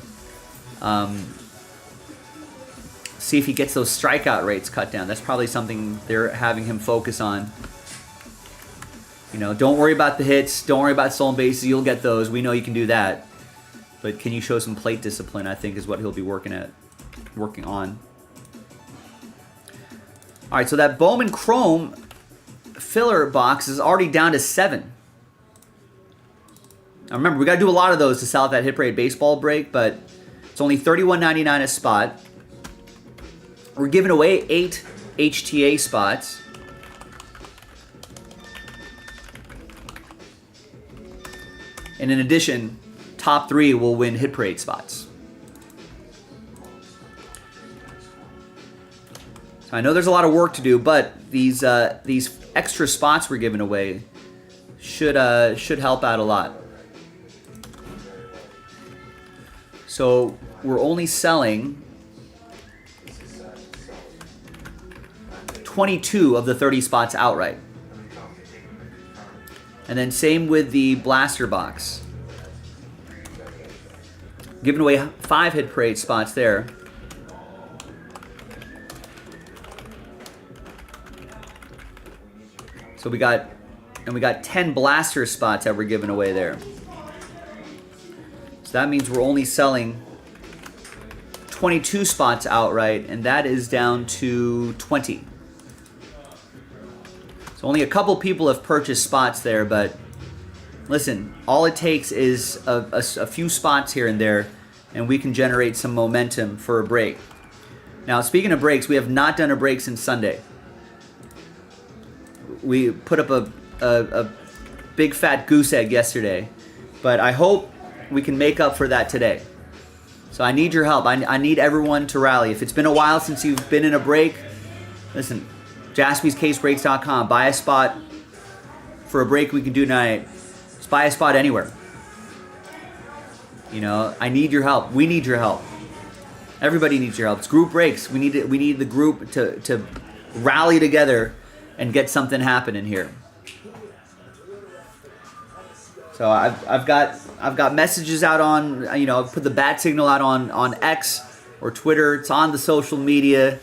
see if he gets those strikeout rates cut down. That's probably something they're having him focus on. You know, don't worry about the hits. Don't worry about stolen bases. You'll get those. We know you can do that. But can you show some plate discipline, I think, is what he'll be working on. All right, so that Bowman Chrome filler box is already down to 7. Now remember, we got to do a lot of those to sell out that Hit Parade baseball break, but it's only $31.99 a spot. We're giving away 8 HTA spots. And in addition, top 3 will win Hit Parade spots. So I know there's a lot of work to do, but these extra spots we're giving away should help out a lot. So we're only selling 22 of the 30 spots outright. And then same with the blaster box. Giving away 5 Hit Parade spots there. So we got 10 blaster spots that we're giving away there. So that means we're only selling 22 spots outright, and that is down to 20. So only a couple people have purchased spots there, but listen, all it takes is a few spots here and there, and we can generate some momentum for a break. Now, speaking of breaks, we have not done a break since Sunday. We put up a big fat goose egg yesterday, but I hope we can make up for that today. So I need your help. I need everyone to rally. If it's been a while since you've been in a break, listen, JaspysCaseBreaks.com. Buy a spot for a break we can do tonight. Just buy a spot anywhere. You know, I need your help. We need your help. Everybody needs your help. It's group breaks. We need the group to rally together and get something happening here. So I've got messages out on, you know, I've put the bat signal out on X or Twitter. It's on the social media.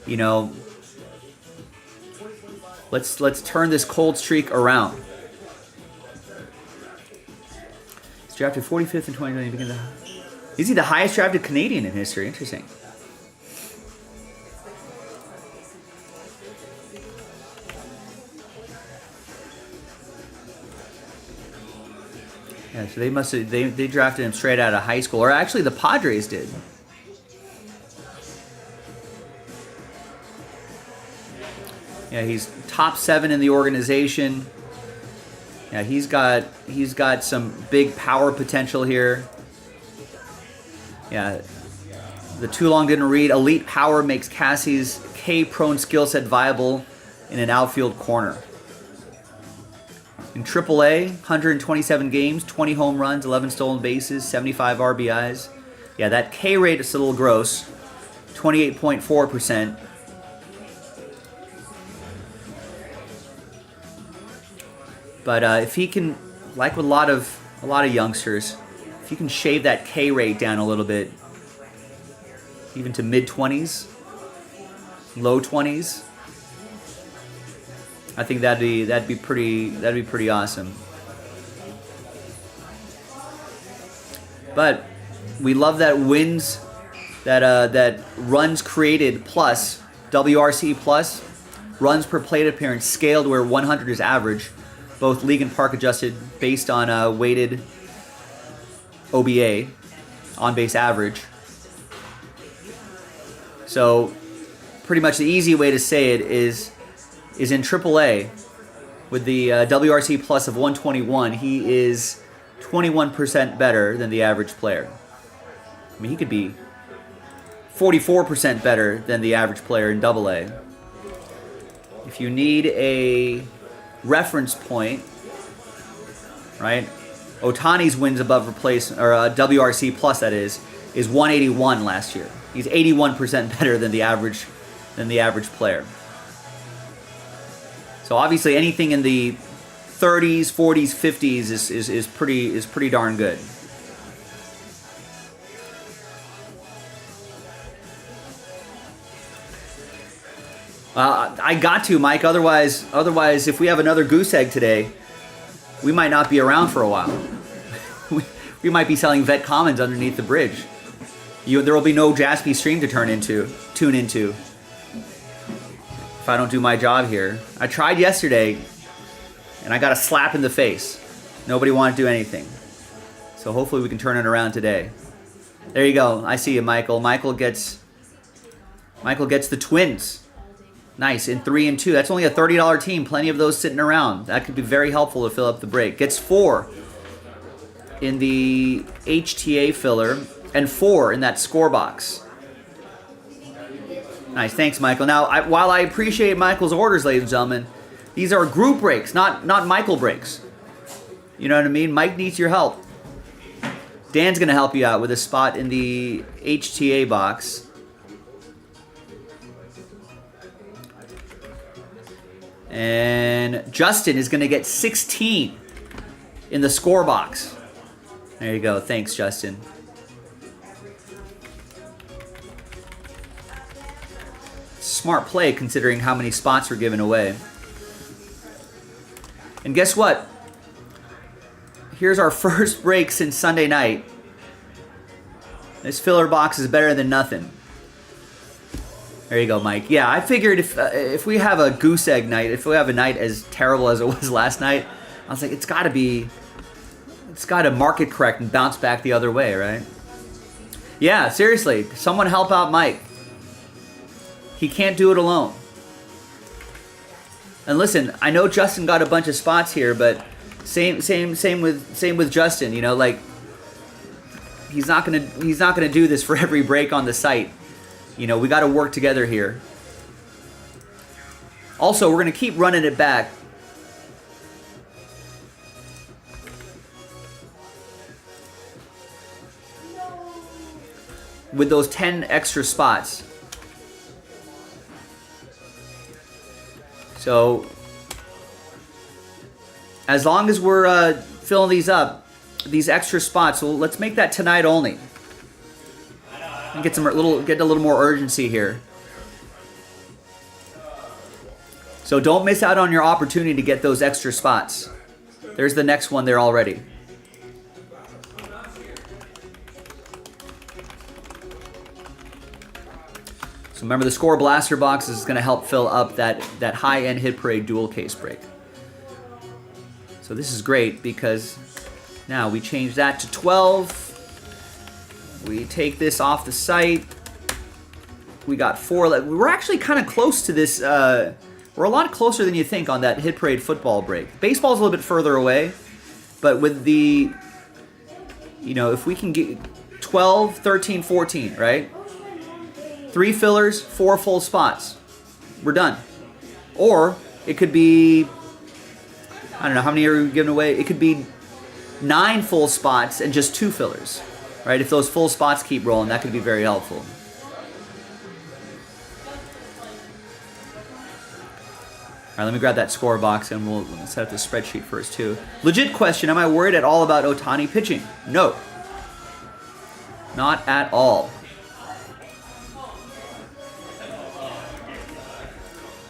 You know, let's turn this cold streak around. He's drafted 45th in 2020. Is he the highest drafted Canadian in history? Interesting. Yeah, so they drafted him straight out of high school, or actually the Padres did. Yeah, he's top 7 in the organization. Yeah, he's got some big power potential here. Yeah, the too long didn't read. Elite power makes Cassie's K-prone skill set viable in an outfield corner. In AAA, 127 games, 20 home runs, 11 stolen bases, 75 RBIs. Yeah, that K rate is a little gross, 28.4%. But if he can, like with a lot of youngsters, if you can shave that K rate down a little bit, even to mid-20s, low 20s, I think that'd be pretty awesome. But we love that wins, that runs created plus, WRC plus, runs per plate appearance scaled where 100 is average, both league and park adjusted based on weighted OBA, on base average. So pretty much the easy way to say it is in AAA with the WRC plus of 121, he is 21% better than the average player. I mean, he could be 44% better than the average player in AA. If you need a reference point, right? Otani's wins above replacement, or WRC plus, that is 181 last year. He's 81% better than the average player. So obviously, anything in the 30s, 40s, 50s is pretty darn good. I got to, Mike. Otherwise, if we have another goose egg today, we might not be around for a while. we might be selling vet commons underneath the bridge. There will be no Jaspy stream to tune into. If I don't do my job here. I tried yesterday, and I got a slap in the face. Nobody wanted to do anything. So hopefully we can turn it around today. There you go. I see you, Michael. Michael gets the Twins. Nice, in 3 and 2. That's only a $30 team. Plenty of those sitting around. That could be very helpful to fill up the break. Gets 4 in the HTA filler and 4 in that score box. Nice, thanks, Michael. Now, while I appreciate Michael's orders, ladies and gentlemen, these are group breaks, not Michael breaks. You know what I mean? Mike needs your help. Dan's going to help you out with a spot in the HTA box. And Justin is going to get 16 in the score box. There you go. Thanks, Justin. Smart play considering how many spots were given away. And guess what? Here's our first break since Sunday night. This filler box is better than nothing. There you go, Mike. Yeah, I figured if we have a goose egg night, if we have a night as terrible as it was last night, I was like, it's got to market correct and bounce back the other way, right? Yeah, seriously, someone help out Mike. He can't do it alone. And listen, I know Justin got a bunch of spots here, but same with Justin. You know, like he's not gonna do this for every break on the site. You know, we got to work together here. Also, we're going to keep running it back. With those 10 extra spots. So, as long as we're filling these up, these extra spots, well, let's make that tonight only. And get a little more urgency here. So don't miss out on your opportunity to get those extra spots. There's the next one there already. So remember, the Score Blaster box is going to help fill up that high-end Hit Parade dual case break. So this is great because now we change that to 12. We take this off the site. We got 4. We're actually kind of close to this. We're a lot closer than you think on that Hit Parade football break. Baseball's a little bit further away, but with the, if we can get 12, 13, 14, right? 3 fillers, 4 full spots. We're done. Or it could be, I don't know, how many are we giving away? It could be 9 full spots and just 2 fillers. Right, if those full spots keep rolling, that could be very helpful. All right, let me grab that score box and we'll set up the spreadsheet first too. Legit question, am I worried at all about Otani pitching? No. Not at all.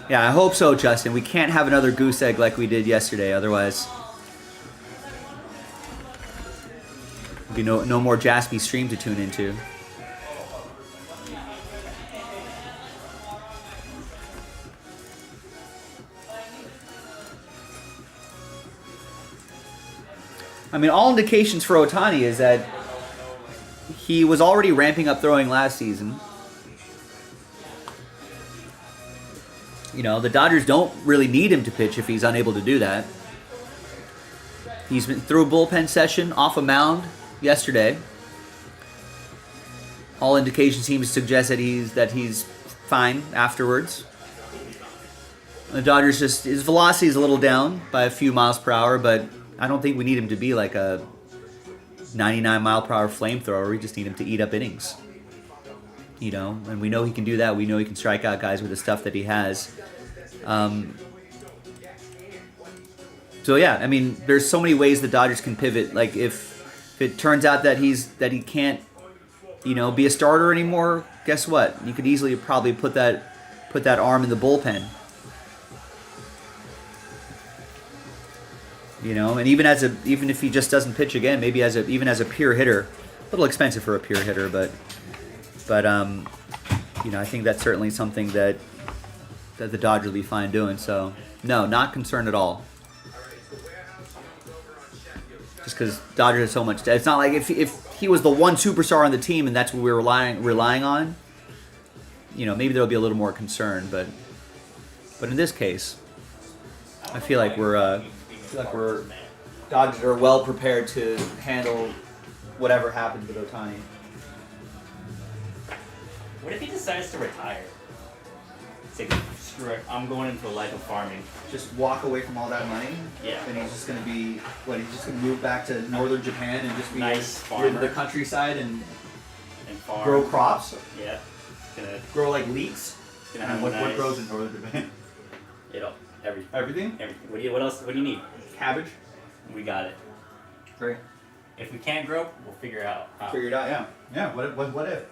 Yeah, I hope so, Justin. We can't have another goose egg like we did yesterday, otherwise be no more Jaspy stream to tune into. I mean, all indications for Otani is that he was already ramping up throwing last season. The Dodgers don't really need him to pitch if he's unable to do that. He's been through a bullpen session off a mound yesterday. All indications seem to suggest that he's fine afterwards. The Dodgers his velocity is a little down by a few miles per hour, but I don't think we need him to be like a 99 mile per hour flamethrower. We just need him to eat up innings. And we know he can do that. We know he can strike out guys with the stuff that he has. So yeah, I mean, there's so many ways the Dodgers can pivot. Like if it turns out that he can't, be a starter anymore, guess what? You could easily probably put that arm in the bullpen. And even if he just doesn't pitch again, maybe even as a pure hitter, a little expensive for a pure hitter, but I think that's certainly something that the Dodgers will be fine doing. So no, not concerned at all. Just because Dodgers have so much. It's not like if he was the one superstar on the team and that's what we were relying on. Maybe there'll be a little more concern, but in this case, I feel like we're Dodgers are well prepared to handle whatever happens with Ohtani. What if he decides to retire? Say, screw it, I'm going into a life of farming. Just walk away from all that money? Yeah. And he's just going to be, he's just going to move back to northern Japan and just be nice farmer. Live in the countryside and farm. Grow crops? Yeah. Grow like leeks? What grows in northern Japan? Everything? Everything. What else? What do you need? Cabbage? We got it. Great. If we can't grow, we'll figure it out. Figure it out, yeah. Yeah, what if?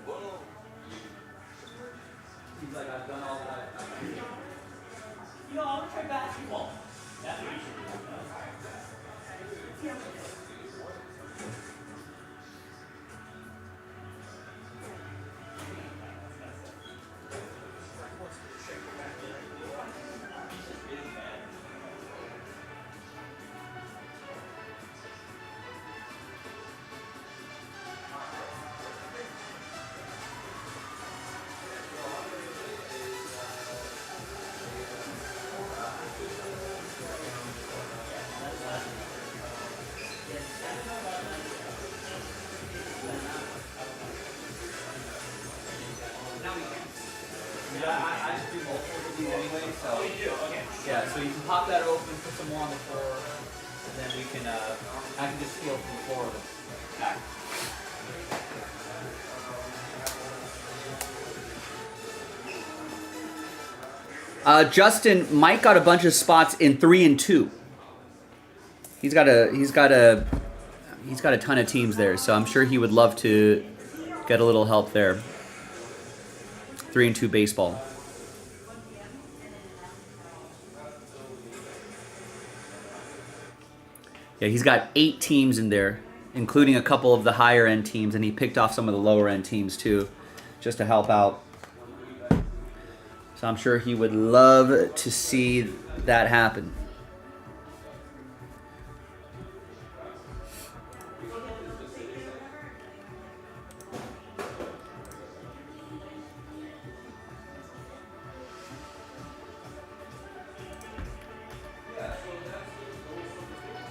He's like, I've done all that. I want to try basketball. That's what you should do. I just do multiple of these anyway, so. Oh, you do? Okay. Yeah, so you can pop that open, put some more on the floor, and then we can, I can just peel from the floor of it. Back. Justin, Mike got a bunch of spots in 3 and 2. He's got a ton of teams there, so I'm sure he would love to get a little help there. 3 and 2 baseball. Yeah, he's got 8 teams in there, including a couple of the higher end teams, and he picked off some of the lower end teams too, just to help out. So I'm sure he would love to see that happen.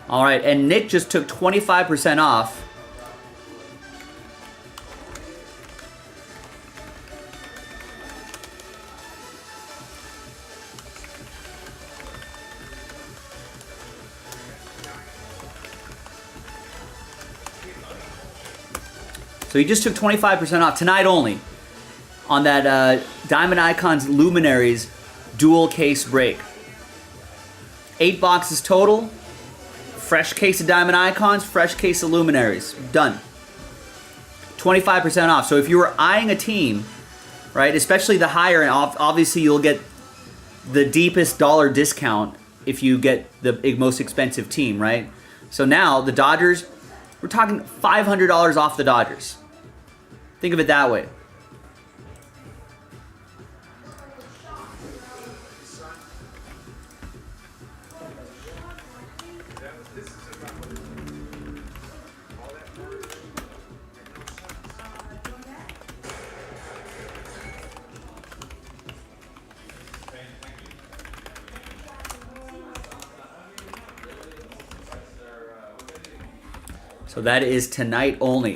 All right, and Nick just took 25% off. So he just took 25% off tonight only on that Diamond Icons Luminaries dual case break. 8 boxes total. Fresh case of Diamond Icons, fresh case of Luminaries. Done. 25% off. So if you were eyeing a team, right, especially the higher, and obviously you'll get the deepest dollar discount if you get the most expensive team, right? So now the Dodgers, we're talking $500 off the Dodgers. Think of it that way. So that is tonight only.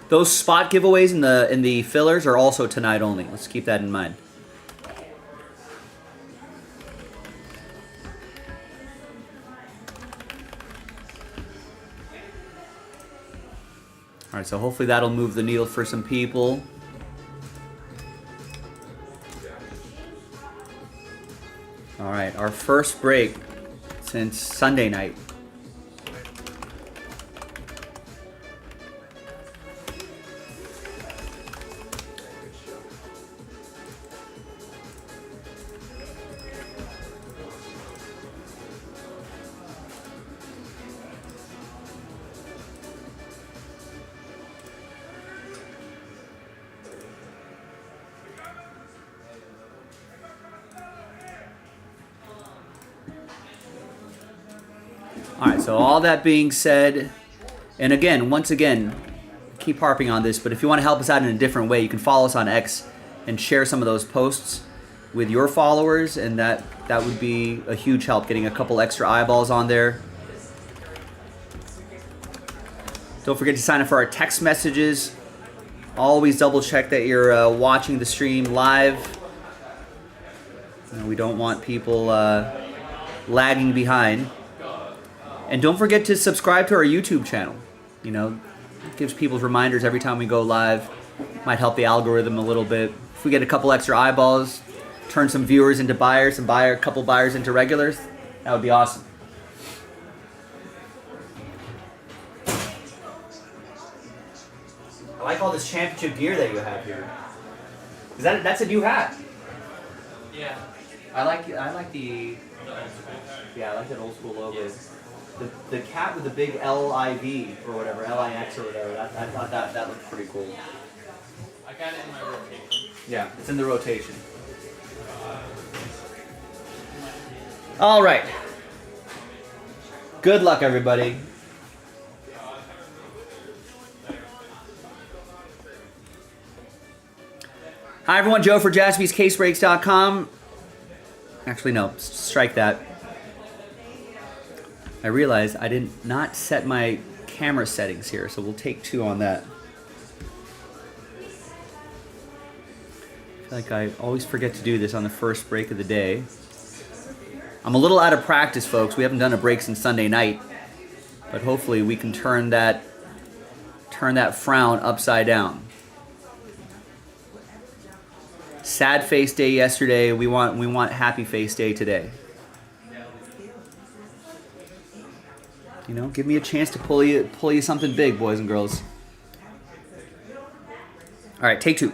Those spot giveaways in the fillers are also tonight only. Let's keep that in mind. All right, so hopefully that'll move the needle for some people. All right, our first break since Sunday night. All right, so all that being said, and again, once again, keep harping on this, but if you want to help us out in a different way, you can follow us on X and share some of those posts with your followers, and that would be a huge help, getting a couple extra eyeballs on there. Don't forget to sign up for our text messages. Always double check that you're watching the stream live. You know, we don't want people lagging behind. And don't forget to subscribe to our YouTube channel. You know, it gives people reminders every time we go live. Might help the algorithm a little bit. If we get a couple extra eyeballs, turn some viewers into buyers and a couple buyers into regulars, that would be awesome. I like all this championship gear that you have here. That's a new hat. Yeah. I like the I like that old school logo. Yes. The cat with the big LIV or whatever, LIX or whatever. I thought that looked pretty cool. I got it in my rotation. Yeah, it's in the rotation. All right. Good luck, everybody. Hi, everyone. Joe for JaspysCaseBreaks.com. Actually, no. Strike that. I realized I did not set my camera settings here, so we'll take 2 on that. I feel like I always forget to do this on the first break of the day. I'm a little out of practice, folks. We haven't done a break since Sunday night, but hopefully we can turn that frown upside down. Sad face day yesterday. We want happy face day today. You know, give me a chance to pull you something big, boys and girls. All right, take 2.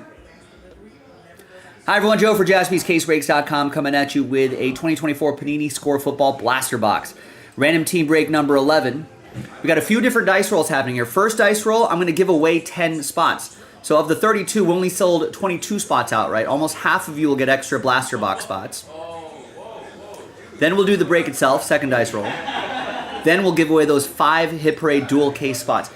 Hi, everyone. Joe for JaspysCaseBreaks.com coming at you with a 2024 Panini Score Football Blaster Box. Random team break number 11. We got a few different dice rolls happening here. First dice roll, I'm going to give away 10 spots. So of the 32, we only sold 22 spots outright. Almost half of you will get extra Blaster Box spots. Then we'll do the break itself, second dice roll. Then we'll give away those 5 Hit Parade dual case spots.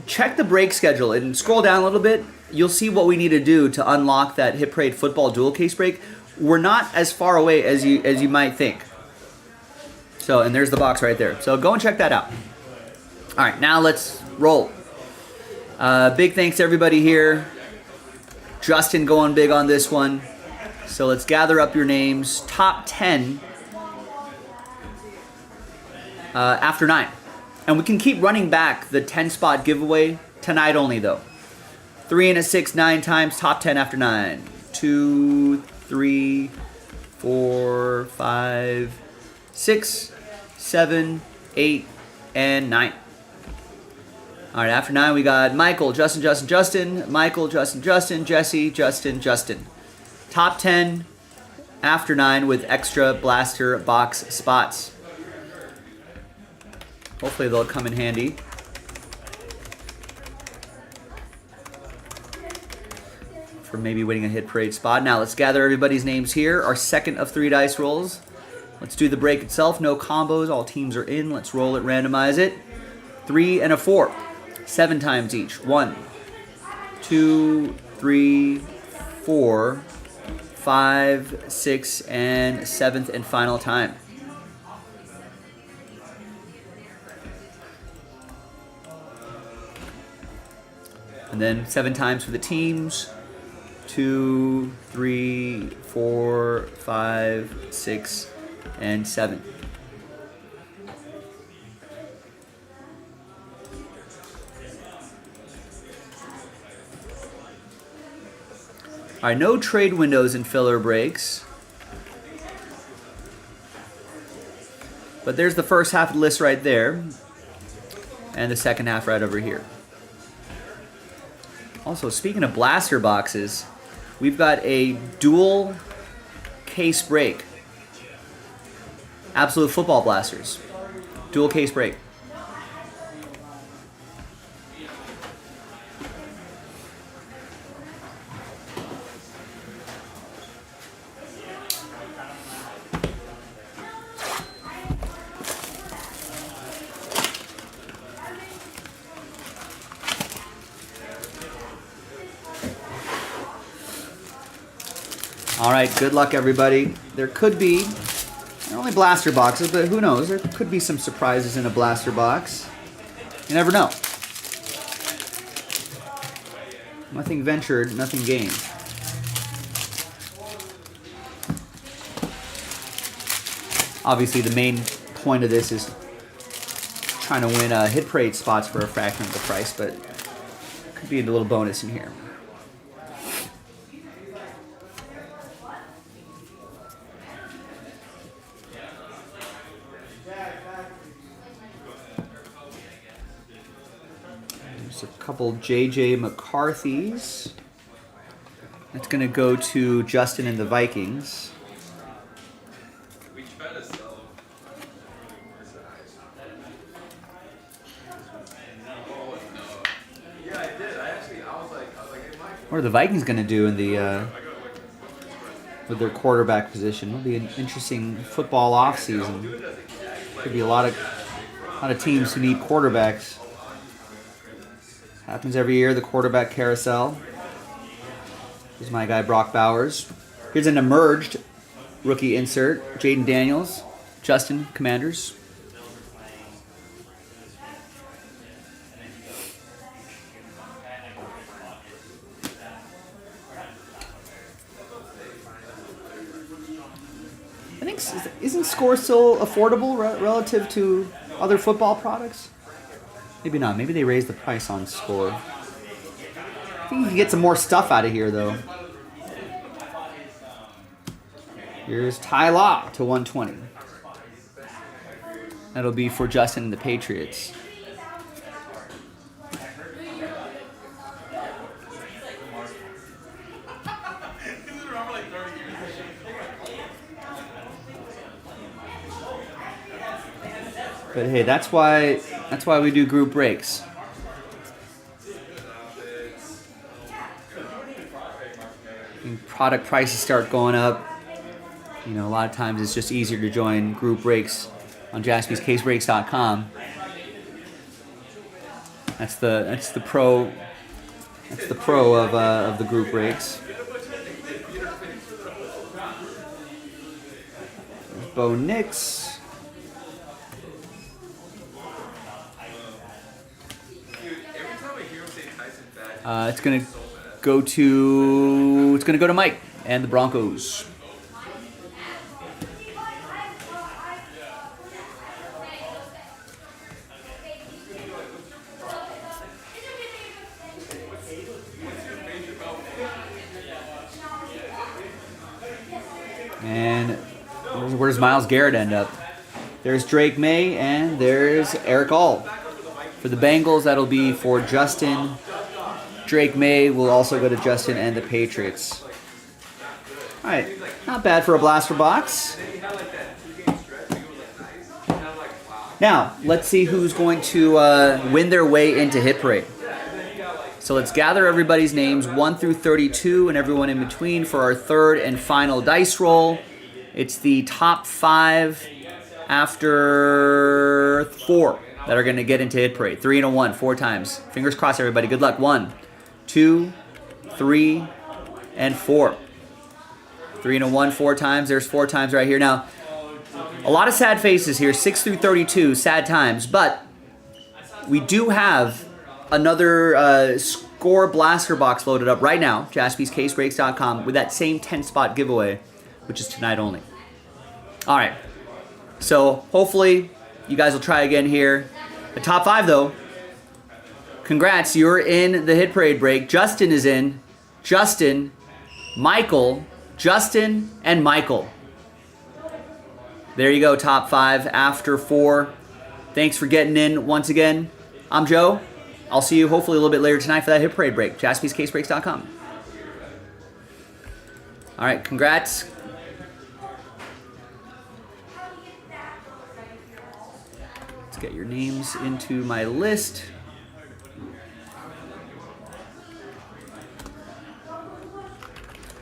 Check the break schedule and scroll down a little bit. You'll see what we need to do to unlock that Hit Parade football dual case break. We're not as far away as you might think. So, and there's the box right there. So go and check that out. All right, now let's roll. Big thanks to everybody here. Justin going big on this one. So let's gather up your names. Top 10 after 9. And we can keep running back the 10 spot giveaway tonight only though. 3 and a 6, 9 times, top 10 after 9. 2, 3, 4, 5, 6, 7, 8, and 9. All right, after 9 we got Michael, Justin, Michael, Justin, Jesse, Justin. Top 10 after 9 with extra blaster box spots. Hopefully they'll come in handy. For maybe winning a Hit Parade spot. Now let's gather everybody's names here. Our second of 3 dice rolls. Let's do the break itself. No combos. All teams are in. Let's roll it, randomize it. 3 and a 4. 7 times each. 1, 2, 3, 4, 5, 6, and 7th and final time. And then 7 times for the teams. 2, 3, 4, 5, 6, and 7. All right, no trade windows and filler breaks. But there's the first half of the list right there. And the second half right over here. Also, speaking of blaster boxes, we've got a dual case break. Absolute Football Blasters. Dual case break. All right, good luck, everybody. There could be, they're only blaster boxes, but who knows? There could be some surprises in a blaster box. You never know. Nothing ventured, nothing gained. Obviously, the main point of this is trying to win hit parade spots for a fraction of the price, but could be a little bonus in here. There's a couple J.J. McCarthy's. That's going to go to Justin and the Vikings. What are the Vikings going to do in the with their quarterback position? It'll be an interesting football offseason. Could be a lot of teams who need quarterbacks. Happens every year, the quarterback carousel. Here's my guy Brock Bowers. Here's an emerged rookie insert. Jaden Daniels, Justin, Commanders. I think, isn't Score still affordable relative to other football products? Maybe not. Maybe they raised the price on Score. I think you can get some more stuff out of here, though. Here's Ty Law to 120. That'll be for Justin and the Patriots. But hey, that's why we do group breaks. When product prices start going up, you know, a lot of times it's just easier to join group breaks on jaspyscasebreaks.com. That's the pro of the group breaks. There's Bo Nix. It's gonna go to Mike and the Broncos. And where does Myles Garrett end up? There's Drake May and there's Eric All. For the Bengals, that'll be for Justin. Drake May will also go to Justin and the Patriots. All right, not bad for a blaster box. Now, let's see who's going to win their way into Hit Parade. So let's gather everybody's names 1 through 32 and everyone in between for our third and final dice roll. It's the top 5 after 4 that are going to get into Hit Parade. 3 and a 1, 4 times. Fingers crossed, everybody. Good luck. 1, 2, 3, and 4. 3 and a 1, 4 times. There's 4 times right here. Now, a lot of sad faces here. 6 through 32, sad times. But we do have another Score Blaster box loaded up right now. JaspysCaseBreaks.com with that same 10-spot giveaway, which is tonight only. All right. So hopefully you guys will try again here. The top 5, though. Congrats, you're in the Hit Parade break. Justin is in. Justin, Michael, Justin, and Michael. There you go, top 5 after 4. Thanks for getting in once again. I'm Joe. I'll see you hopefully a little bit later tonight for that Hit Parade break. JaspysCaseBreaks.com. All right, congrats. Let's get your names into my list.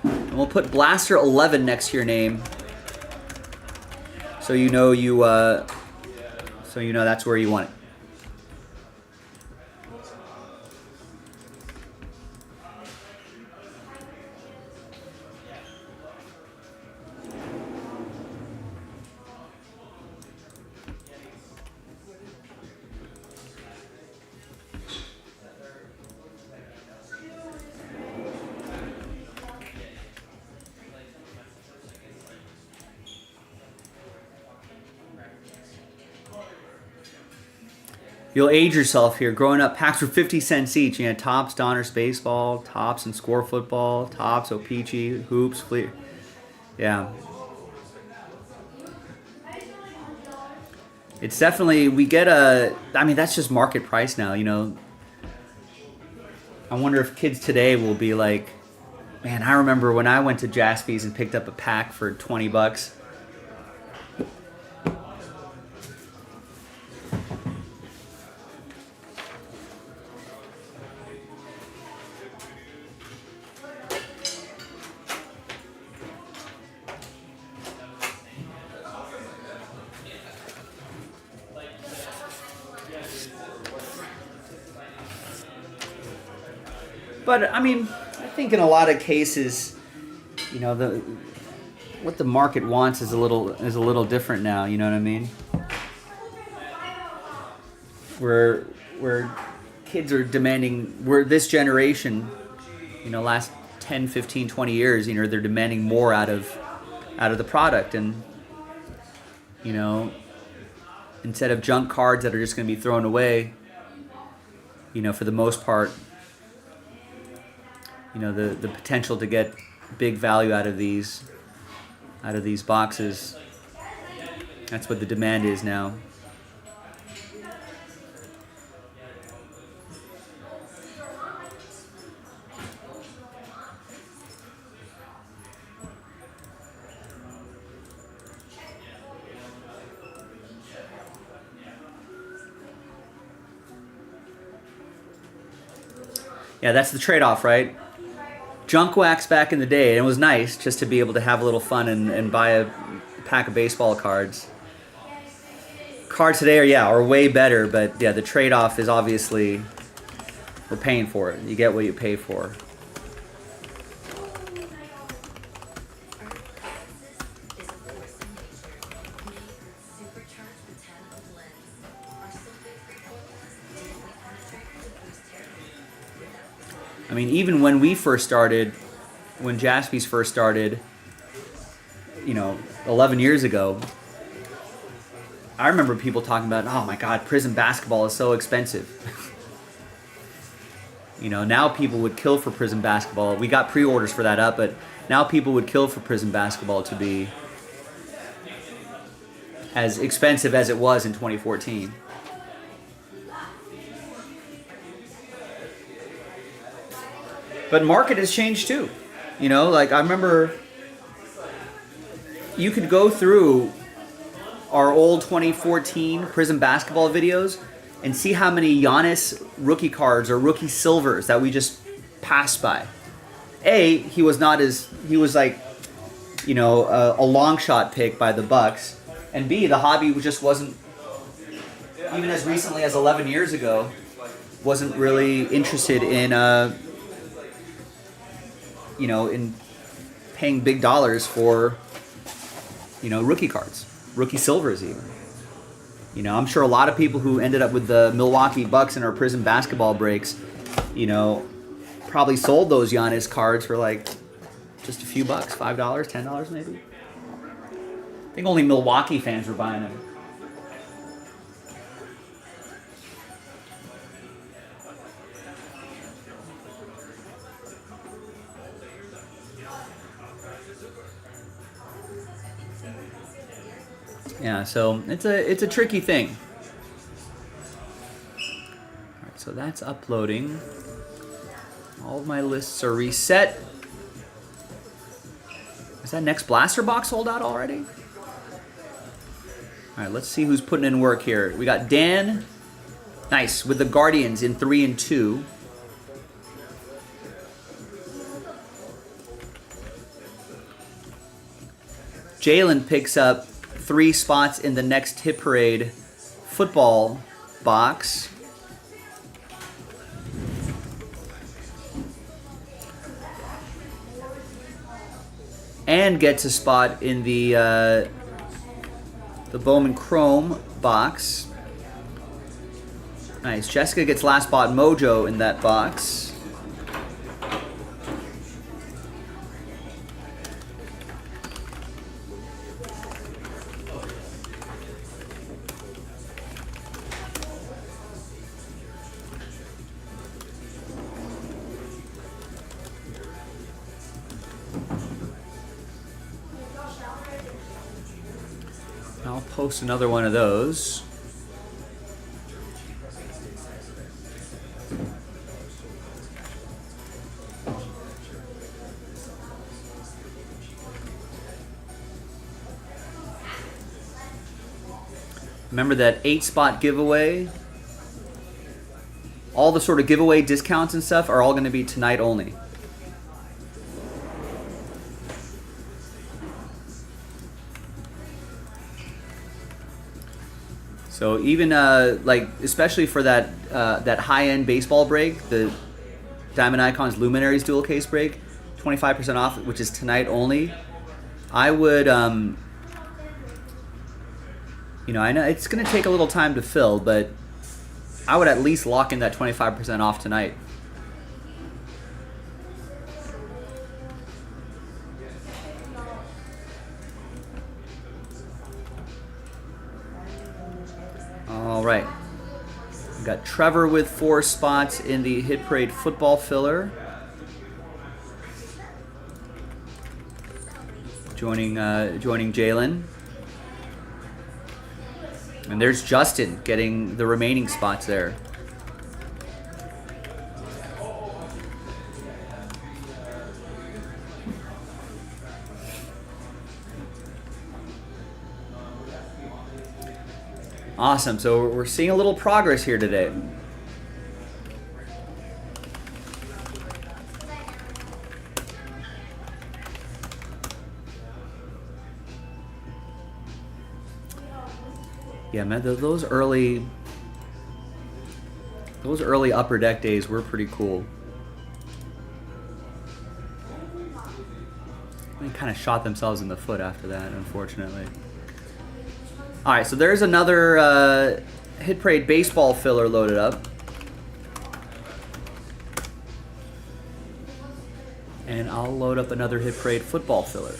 And we'll put Blaster 11 next to your name, so you know that's where you want it. You'll age yourself here. Growing up, packs were 50 cents each. You had Tops, Donruss Baseball, Tops and Score Football, Tops, O-Pee-Chee, Hoops, Fleet. Yeah. It's definitely, we get I mean, that's just market price now, you know. I wonder if kids today will be like, man, I remember when I went to Jaspy's and picked up a pack for 20 bucks. But I mean, I think in a lot of cases, you know, what the market wants is a little different now. You know what I mean? Where kids are demanding, where this generation, you know, last 10, 15, 20 years, you know, they're demanding more out of the product, and you know, instead of junk cards that are just going to be thrown away, you know, for the most part. You know, the potential to get big value out of these boxes. That's what the demand is now. Yeah, that's the trade-off, right? Junk wax back in the day, and it was nice just to be able to have a little fun and buy a pack of baseball cards. Cards today are way better, but yeah, the trade-off is obviously we're paying for it. You get what you pay for. I mean, even when we first started, when Jaspys first started, you know, 11 years ago, I remember people talking about, oh my God, Prism basketball is so expensive. You know, now people would kill for Prism basketball. We got pre-orders for that up, but now people would kill for Prism basketball to be as expensive as it was in 2014. But market has changed too. You know, like I remember you could go through our old 2014 Prism basketball videos and see how many Giannis rookie cards or rookie silvers that we just passed by. He was like you know, a long shot pick by the Bucks, and B, the hobby just wasn't, even as recently as 11 years ago, wasn't really interested in, you know, in paying big dollars for, you know, rookie cards, rookie silvers even. You know, I'm sure a lot of people who ended up with the Milwaukee Bucks in our Prism basketball breaks, you know, probably sold those Giannis cards for like just a few bucks, $5, $10 maybe. I think only Milwaukee fans were buying them. Yeah, so it's a tricky thing. All right, so that's uploading. All of my lists are reset. Is that next blaster box sold out already? All right, let's see who's putting in work here. We got Dan, nice, with the Guardians in 3 and 2. Jalen picks up 3 spots in the next Hit Parade football box. And gets a spot in the Bowman Chrome box. Nice. Jessica gets last spot mojo in that box. I'll post another one of those. Remember that 8-spot giveaway? All the sort of giveaway discounts and stuff are all going to be tonight only. So even like especially for that that high-end baseball break, the Diamond Icons Luminaries dual case break, 25% off, which is tonight only. I would, you know, I know it's going to take a little time to fill, but I would at least lock in that 25% off tonight. All right. We've got Trevor with 4 spots in the Hit Parade football filler. Joining Jalen. And there's Justin getting the remaining spots there. Awesome. So we're seeing a little progress here today. Yeah, man, those early upper deck days were pretty cool. They kind of shot themselves in the foot after that, unfortunately. All right, so there's another Hit Parade baseball filler loaded up. And I'll load up another Hit Parade football filler.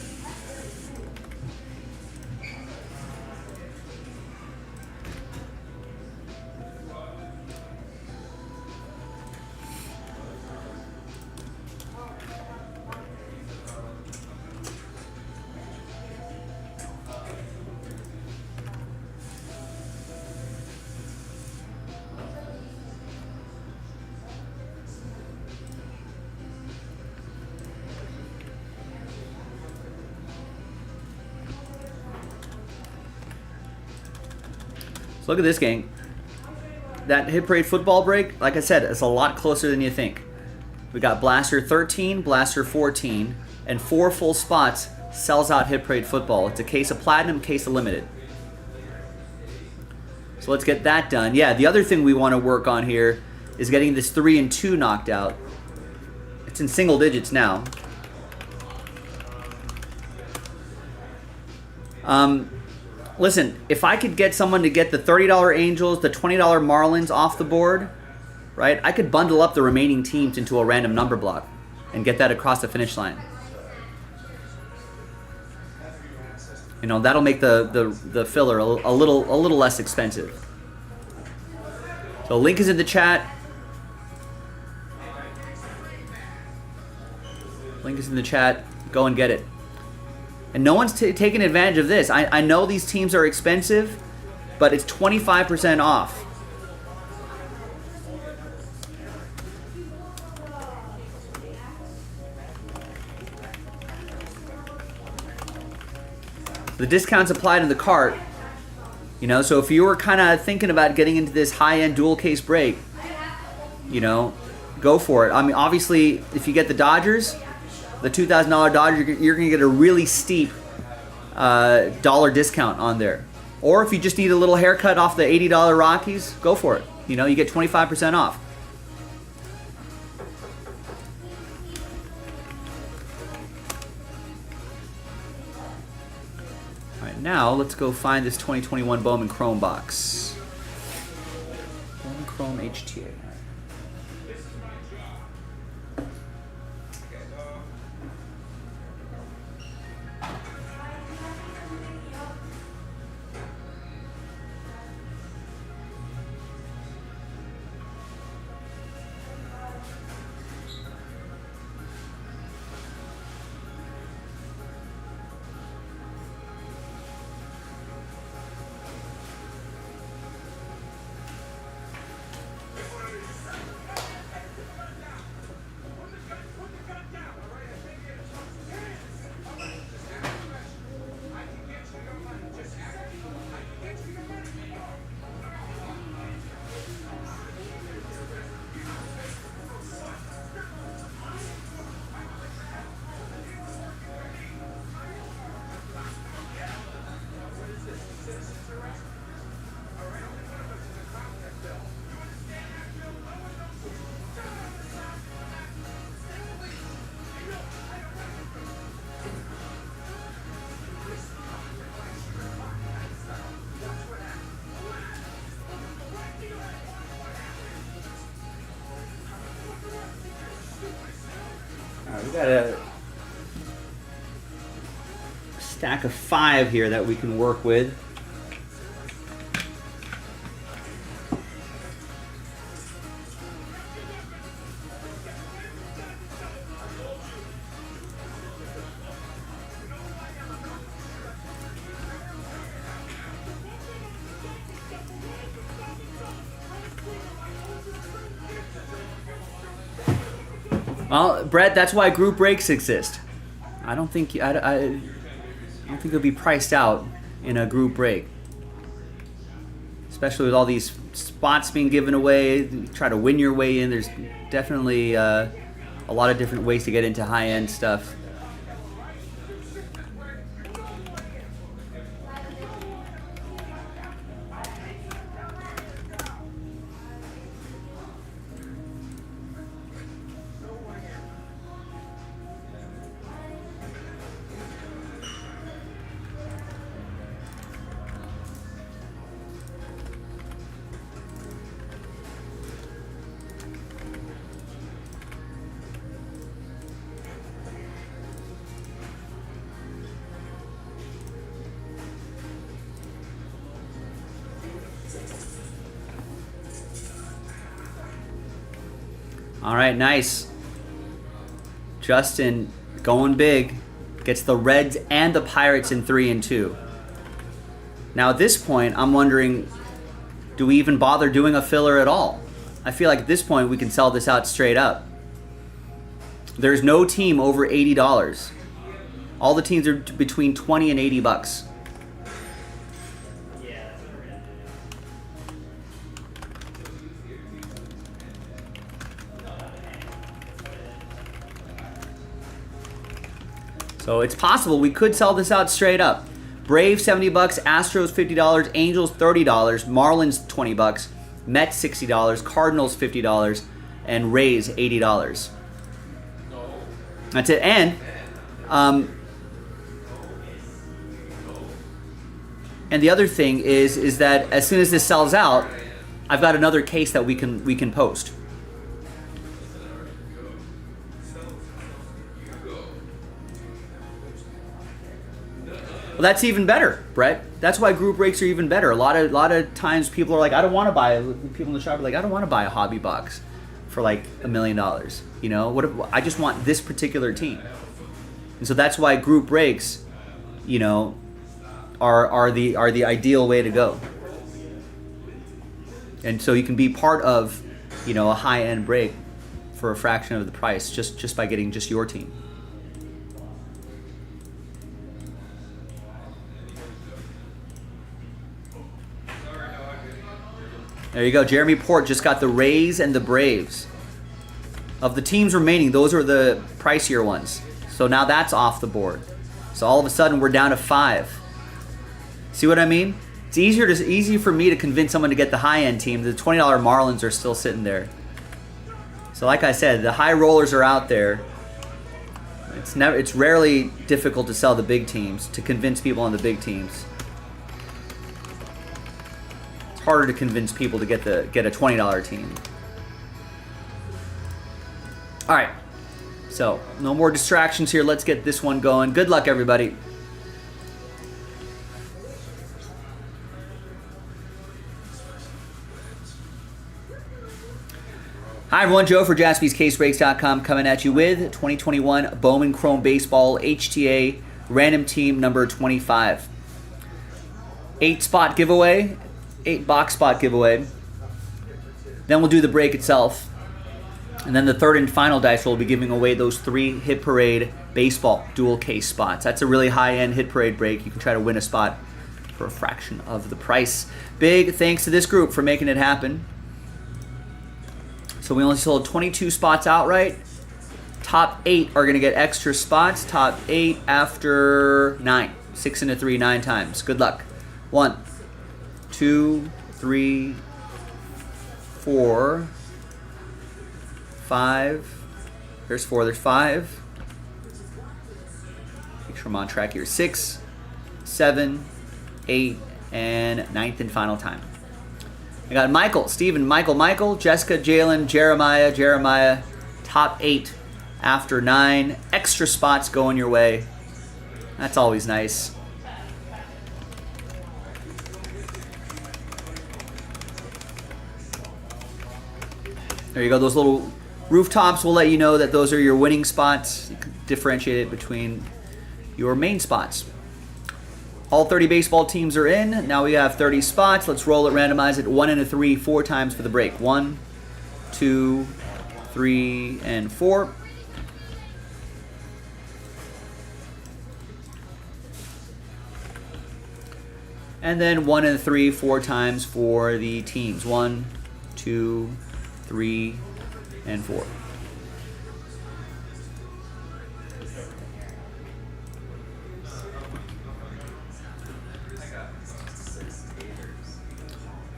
Look at this, gang. That Hit Parade football break, like I said, it's a lot closer than you think. We got Blaster 13, Blaster 14, and 4 full spots Sells out Hit Parade football. It's a case of platinum, case of limited. So let's get that done. Yeah, the other thing we want to work on here is getting this 3 and 2 knocked out. It's in single digits now. Listen, if I could get someone to get the $30 Angels, the $20 Marlins off the board, right, I could bundle up the remaining teams into a random number block and get that across the finish line. You know, that'll make the filler a little less expensive. So link is in the chat. Link is in the chat. Go and get it. And no one's taking advantage of this. I know these teams are expensive, but it's 25% off. The discount's applied in the cart. You know, so if you were kind of thinking about getting into this high-end dual case break, you know, go for it. I mean, obviously, if you get the Dodgers, the $2,000 Dodger, you're going to get a really steep dollar discount on there. Or if you just need a little haircut off the $80 Rockies, go for it. You know, you get 25% off. All right, now let's go find this 2021 Bowman Chrome box. Bowman Chrome HTA. We got a stack of 5 here that we can work with. Well, Brett, that's why group breaks exist. I don't think it'll be priced out in a group break, especially with all these spots being given away. You try to win your way in. There's definitely a lot of different ways to get into high-end stuff. All right, nice. Justin going big. Gets the Reds and the Pirates in 3 and 2. Now at this point, I'm wondering, do we even bother doing a filler at all? I feel like at this point we can sell this out straight up. There's no team over $80. All the teams are between 20 and 80 bucks. So it's possible we could sell this out straight up. Braves $70, Astros $50, Angels $30, Marlins $20, Mets $60, Cardinals $50, and Rays $80. That's it. And the other thing is that as soon as this sells out, I've got another case that we can post. Well, that's even better, Brett. That's why group breaks are even better. A lot of times people are like, I don't want to buy. People in the shop are like, I don't want to buy a hobby box for like $1 million. You know, what if I just want this particular team? And so that's why group breaks, you know, are the ideal way to go. And so you can be part of, you know, a high end break for a fraction of the price just by getting just your team. There you go. Jeremy Port just got the Rays and the Braves. Of the teams remaining, those are the pricier ones. So now that's off the board. So all of a sudden we're down to 5. See what I mean? It's easy for me to convince someone to get the high-end team. The $20 Marlins are still sitting there. So like I said, the high rollers are out there. It's rarely difficult to sell the big teams, to convince people on the big teams. Harder to convince people to get a $20 team. All right, so no more distractions here. Let's get this one going. Good luck, everybody. Hi everyone, Joe for JaspysCaseBreaks.com coming at you with 2021 Bowman Chrome Baseball HTA Random Team number 25. 8-spot giveaway. 8-box spot giveaway. Then we'll do the break itself. And then the third and final dice roll will be giving away those 3 Hit Parade baseball dual case spots. That's a really high-end Hit Parade break. You can try to win a spot for a fraction of the price. Big thanks to this group for making it happen. So we only sold 22 spots outright. Top 8 are going to get extra spots. Top 8 after 9. 6 and a 3, 9 times. Good luck. 1, 2, 3, 4, 5. There's 4. There's 5. Make sure I'm on track here. 6, 7, 8, and 9th and final time. I got Michael, Steven, Michael, Jessica, Jalen, Jeremiah. Top 8 after 9. Extra spots going your way. That's always nice. There you go. Those little rooftops will let you know that those are your winning spots. You can differentiate it between your main spots. All 30 baseball teams are in. Now we have 30 spots. Let's roll it, randomize it. 1 and a 3, 4 times for the break. 1, 2, 3, and 4. And then 1 and a 3, 4 times for the teams. 1, 2, 3, and 4.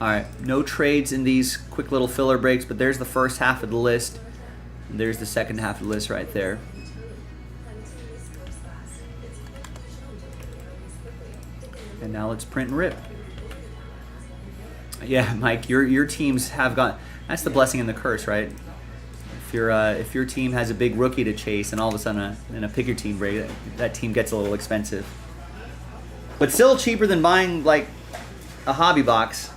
All right, no trades in these quick little filler breaks, but there's the first half of the list. And there's the second half of the list right there. And now let's print and rip. Yeah, Mike, your teams have gone. That's the blessing and the curse, right? If your team has a big rookie to chase, and all of a sudden in a pick your team break, that team gets a little expensive. But still cheaper than buying like a hobby box.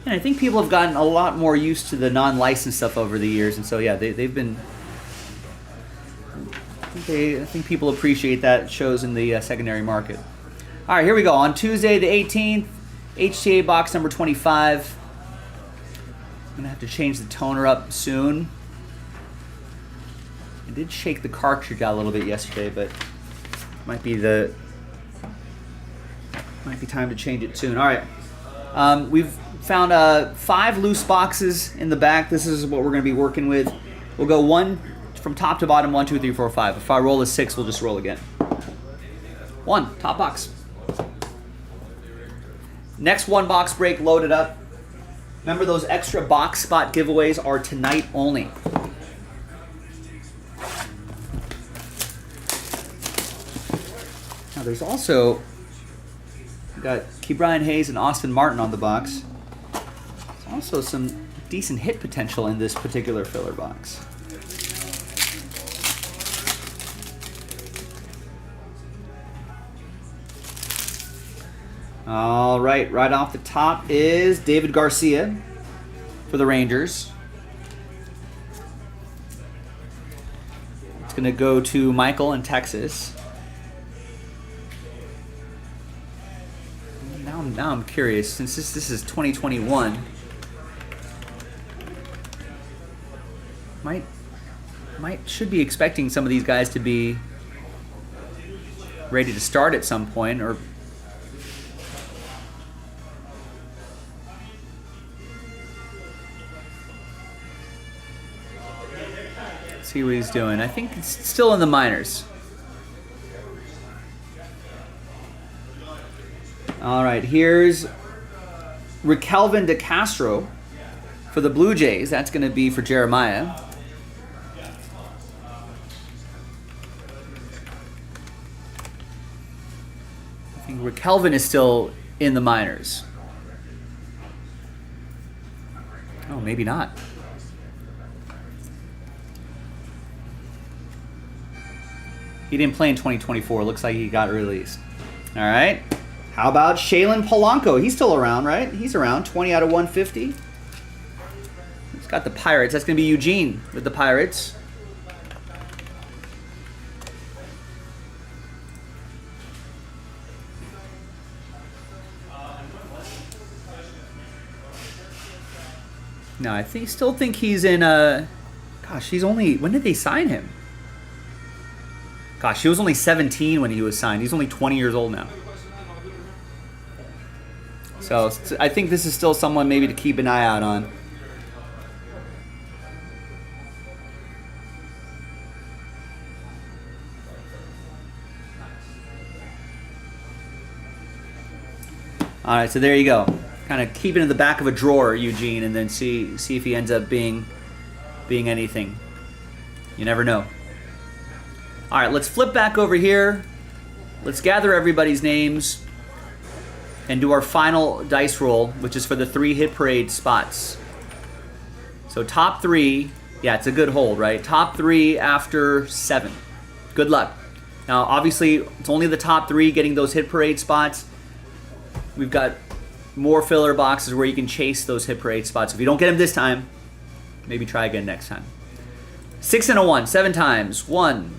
And I think people have gotten a lot more used to the non-licensed stuff over the years, and so yeah, they've been. I think people appreciate that. It shows in the secondary market. All right, here we go. On Tuesday the 18th, HTA box number 25. I'm gonna have to change the toner up soon. I did shake the cartridge out a little bit yesterday, but might be time to change it soon. All right, we've found 5 loose boxes in the back. This is what we're going to be working with. We'll go one from top to bottom, 1, 2, 3, 4, 5. If I roll a 6, we'll just roll again. 1, top box. Next one box break loaded up. Remember, those extra box spot giveaways are tonight only. Now there's also, we got Ke'Bryan Hayes and Austin Martin on the box. There's also some decent hit potential in this particular filler box. All right, right off the top is David Garcia for the Rangers. It's going to go to Michael in Texas. Now I'm curious, since this is 2021, should be expecting some of these guys to be ready to start at some point, or see what he's doing. I think it's still in the minors. All right, here's Raquelvin De Castro for the Blue Jays. That's going to be for Jeremiah. I think Raquelvin is still in the minors. Oh, maybe not. He didn't play in 2024. Looks like he got released. All right. How about Shaylen Polanco? He's still around, right? He's around. 20 out of 150. He's got the Pirates. That's going to be Eugene with the Pirates. No, I still think he's in gosh, he's only, when did they sign him? Gosh, he was only 17 when he was signed. He's only 20 years old now. So I think this is still someone maybe to keep an eye out on. All right, so there you go. Kind of keep it in the back of a drawer, Eugene, and then see if he ends up being anything. You never know. All right, let's flip back over here. Let's gather everybody's names and do our final dice roll, which is for the 3 hit parade spots. So top 3, yeah, it's a good hold, right? Top 3 after 7. Good luck. Now, obviously, it's only the top 3 getting those hit parade spots. We've got more filler boxes where you can chase those hit parade spots. If you don't get them this time, maybe try again next time. 6 and a 1, 7 times. 1,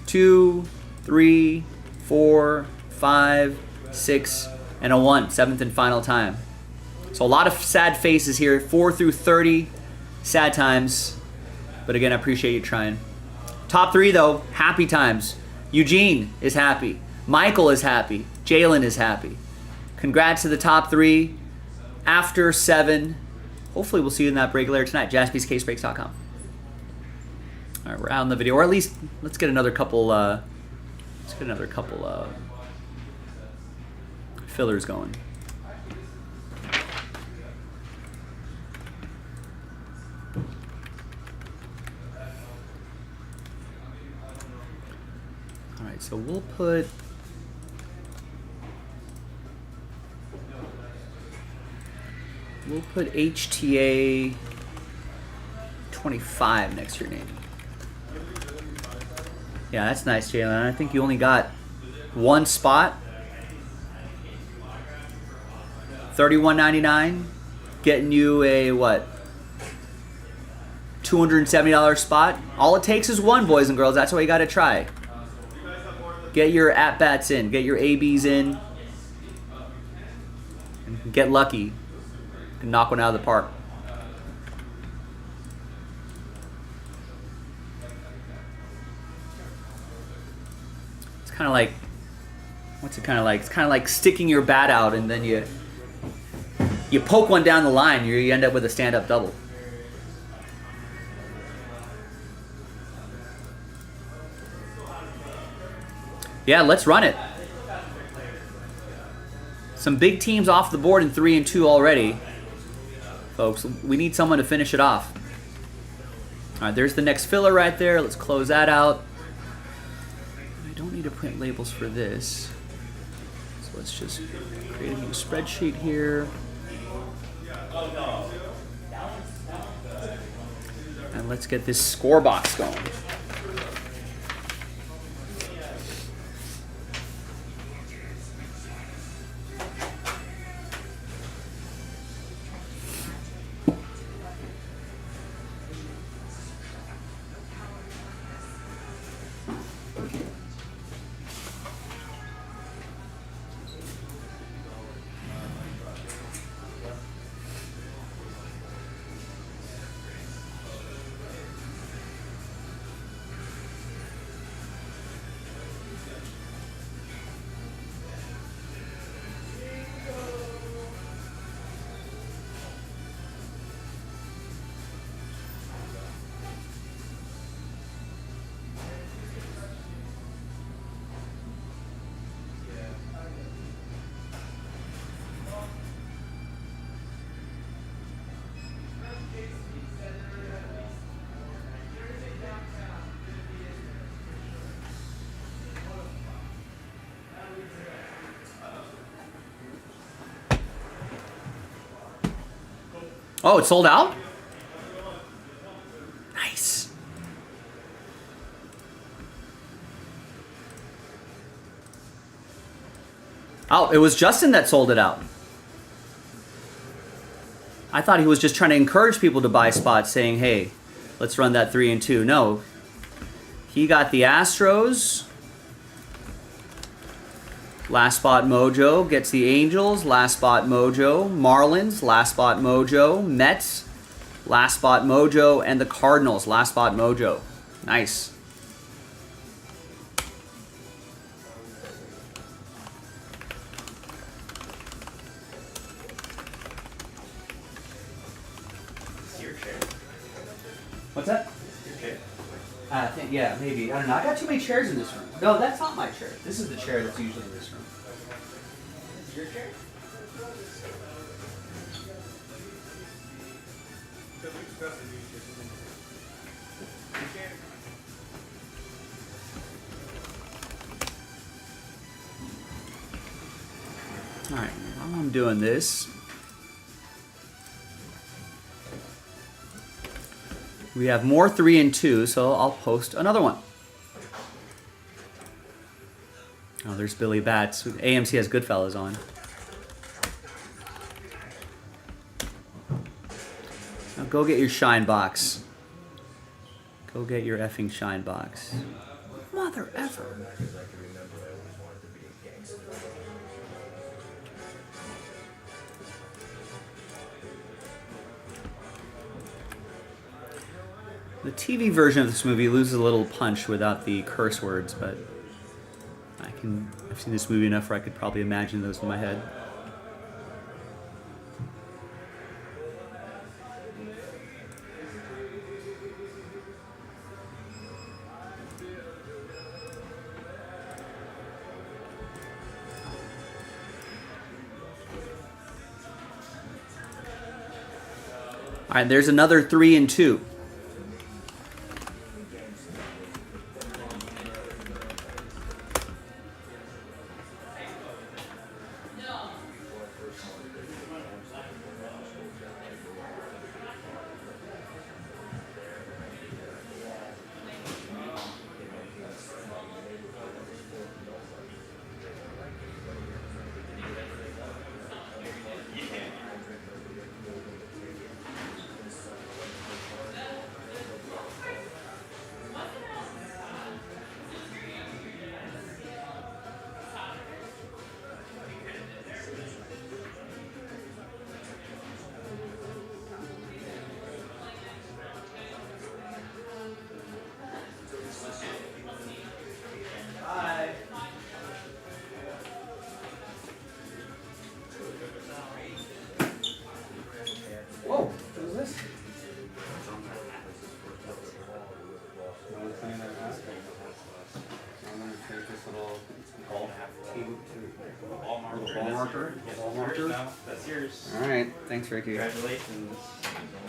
2, 3, 4, 5, 6, and a 1. 7th and final time. So a lot of sad faces here. 4 through 30, sad times. But again, I appreciate you trying. Top 3 though, happy times. Eugene is happy. Michael is happy. Jalen is happy. Congrats to the top 3 after 7. Hopefully we'll see you in that break later tonight. JaspysCaseBreaks.com. All right, we're out in the video, or at least let's get another couple. Fillers going. All right, so we'll put. We'll put HTA 25 next to your name. Yeah, that's nice, Jalen. I think you only got 1 spot. $31.99, getting you a what? $270 spot. All it takes is 1, boys and girls. That's why you got to try. Get your at-bats in. Get your ABs in. And get lucky. You can knock one out of the park. It's kind of like, what's it kind of like? It's kind of like sticking your bat out and then you poke one down the line. You end up with a stand-up double. Yeah, let's run it. Some big teams off the board in 3 and 2 already. Folks, we need someone to finish it off. All right, there's the next filler right there. Let's close that out. I don't need to print labels for this. So let's just create a new spreadsheet here. And let's get this score box going. Oh, it's sold out? Nice. Oh, it was Justin that sold it out. I thought he was just trying to encourage people to buy spots, saying, hey, let's run that 3 and 2. No. He got the Astros. Last spot Mojo gets the Angels. Last spot Mojo. Marlins. Last spot Mojo. Mets. Last spot Mojo. And the Cardinals. Last spot Mojo. Nice. Your chair. What's that? Your chair. I think, yeah, maybe. I don't know. I got too many chairs in this room. No, that's not my chair. This is the chair that's usually in this room. This is your chair? All right, while I'm doing this, we have more 3 and 2, so I'll post another one. Oh, there's Billy Bats. AMC has Goodfellas on. Now go get your shine box. Go get your effing shine box. Mother effer. The TV version of this movie loses a little punch without the curse words, but I've seen this movie enough where I could probably imagine those in my head. All right, there's another 3 and 2. Whoa, what is this? I'm going to take this little Ball marker. Little ball marker. Ball marker. No, that's yours. All right. Thanks, Ricky. Congratulations.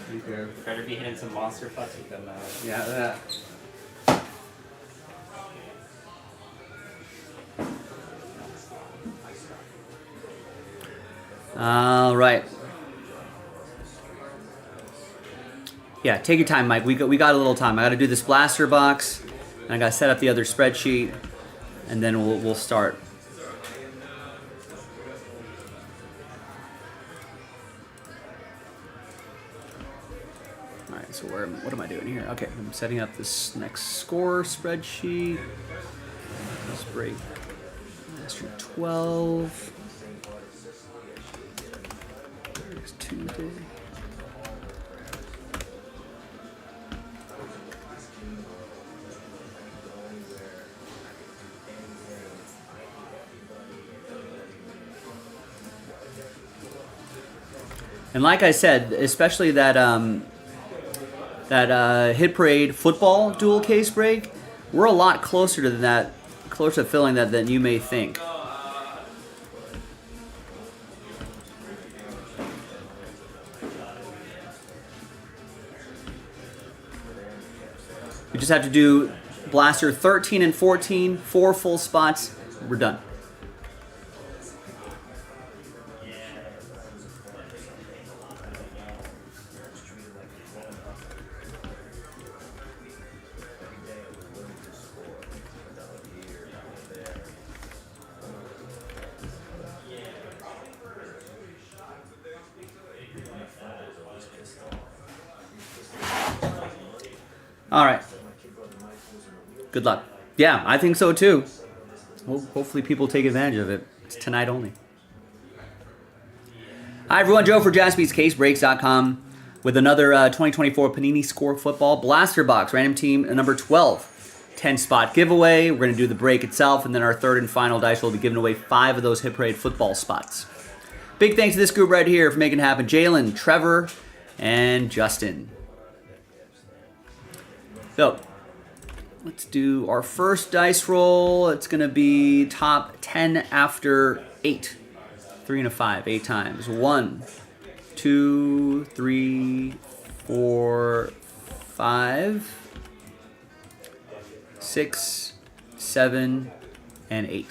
Thank you. Better be hitting some monster putts with them now. Yeah, that. All right. Yeah, take your time, Mike. We got a little time. I got to do this blaster box, and I got to set up the other spreadsheet, and then we'll start. All right. So what am I doing here? Okay, I'm setting up this next score spreadsheet. Let's break master 12. There's Tuesday. And like I said, especially that Hit Parade football dual case break, we're a lot closer to that, closer to filling that than you may think. We just have to do blaster 13 and 14, 4 full spots. We're done. All right. Good luck. Yeah, I think so too. Well, hopefully people take advantage of it. It's tonight only. Hi everyone, Joe for JaspysCaseBreaks.com with another 2024 Panini Score Football Blaster Box, random team number 12. 10-spot giveaway. We're going to do the break itself, and then our third and final dice will be giving away 5 of those Hit Parade football spots. Big thanks to this group right here for making it happen. Jalen, Trevor, and Justin. So, let's do our first dice roll. It's going to be top 10 after 8. 3 and a 5, 8 times. 1, 2, 3, 4, 5, 6, 7, and 8.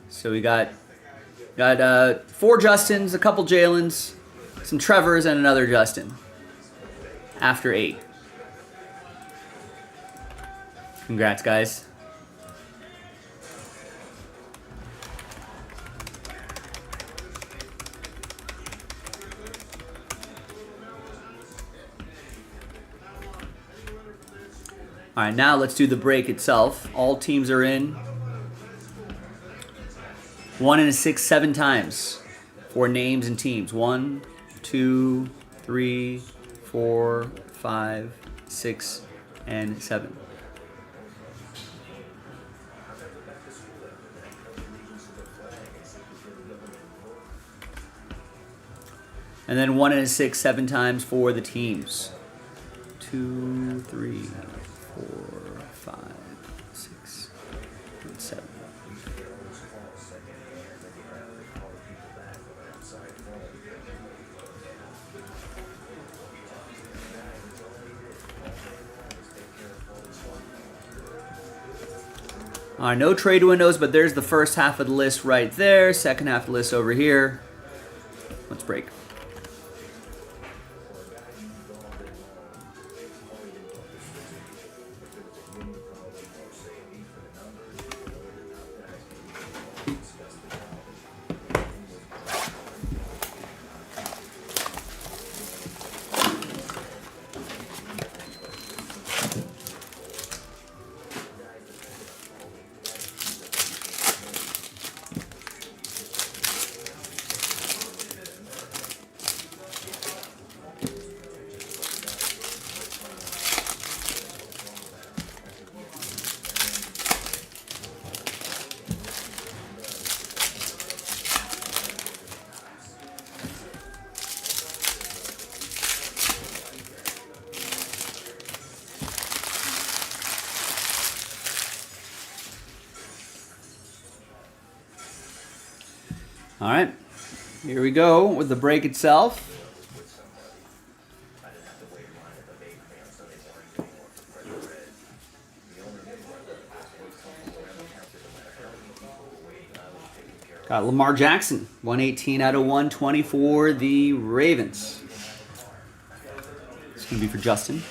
So we got 4 Justins, a couple Jalen's, some Trevors, and another Justin after 8. Congrats, guys. All right, now let's do the break itself. All teams are in. 1 and a 6, 7 times for names and teams. 1, 2, 3, 4, 5, 6, and 7. And then 1 and a 6, 7 times for the teams. 2, 3, 4, 5, 6, and 7. All right, no trade windows, but there's the first half of the list right there. Second half of the list over here. Let's break. All right, here we go with the break itself. Got Lamar Jackson, 118 out of 120 for the Ravens. It's going to be for Justin.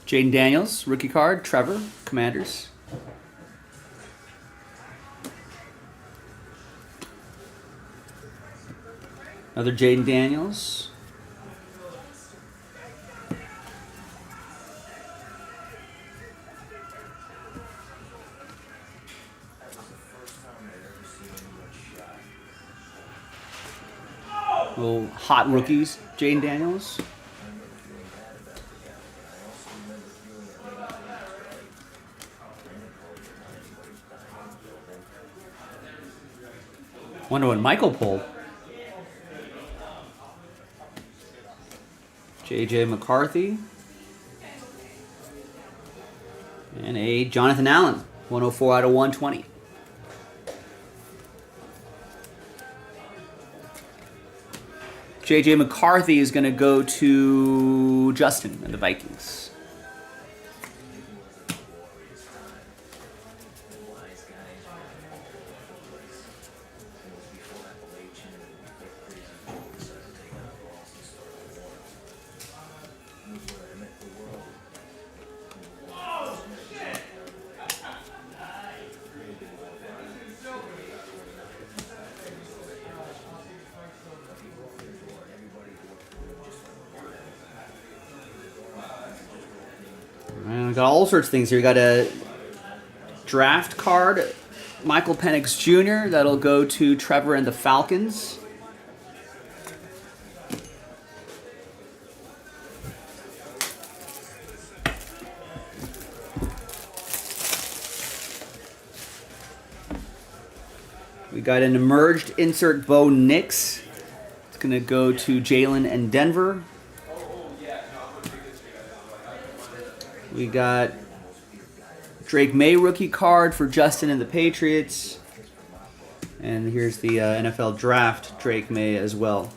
Jaden Daniels, rookie card. Trevor, Commanders. Another Jaden Daniels. Little hot rookies, Jaden Daniels. Wonder what Michael pulled. J.J. McCarthy. And a Jonathan Allen, 104 out of 120. J.J. McCarthy is going to go to Justin and the Vikings. We got all sorts of things here. We got a draft card, Michael Penix Jr. That'll go to Trevor and the Falcons. We got an emerged insert Bo Nix. It's going to go to Jalen and Denver. We got Drake May rookie card for Justin and the Patriots. And here's the NFL draft Drake May as well.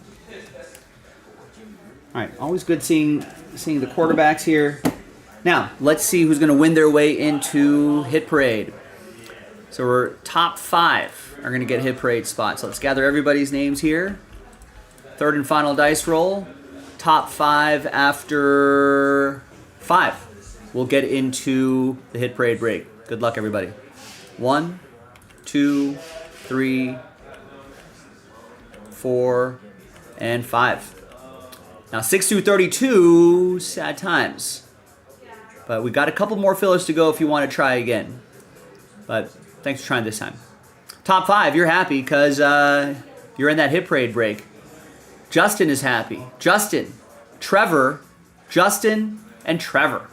All right, always good seeing the quarterbacks here. Now, let's see who's going to win their way into Hit Parade. So we're top 5 are going to get Hit Parade spots. Let's gather everybody's names here. Third and final dice roll. Top 5 after 5. We'll get into the Hit Parade break. Good luck, everybody. 1, 2, 3, 4, and 5. Now 6 through 32, sad times. But we got a couple more fillers to go if you want to try again. But thanks for trying this time. Top 5, you're happy because you're in that Hit Parade break. Justin is happy. Justin, Trevor, Justin, and Trevor.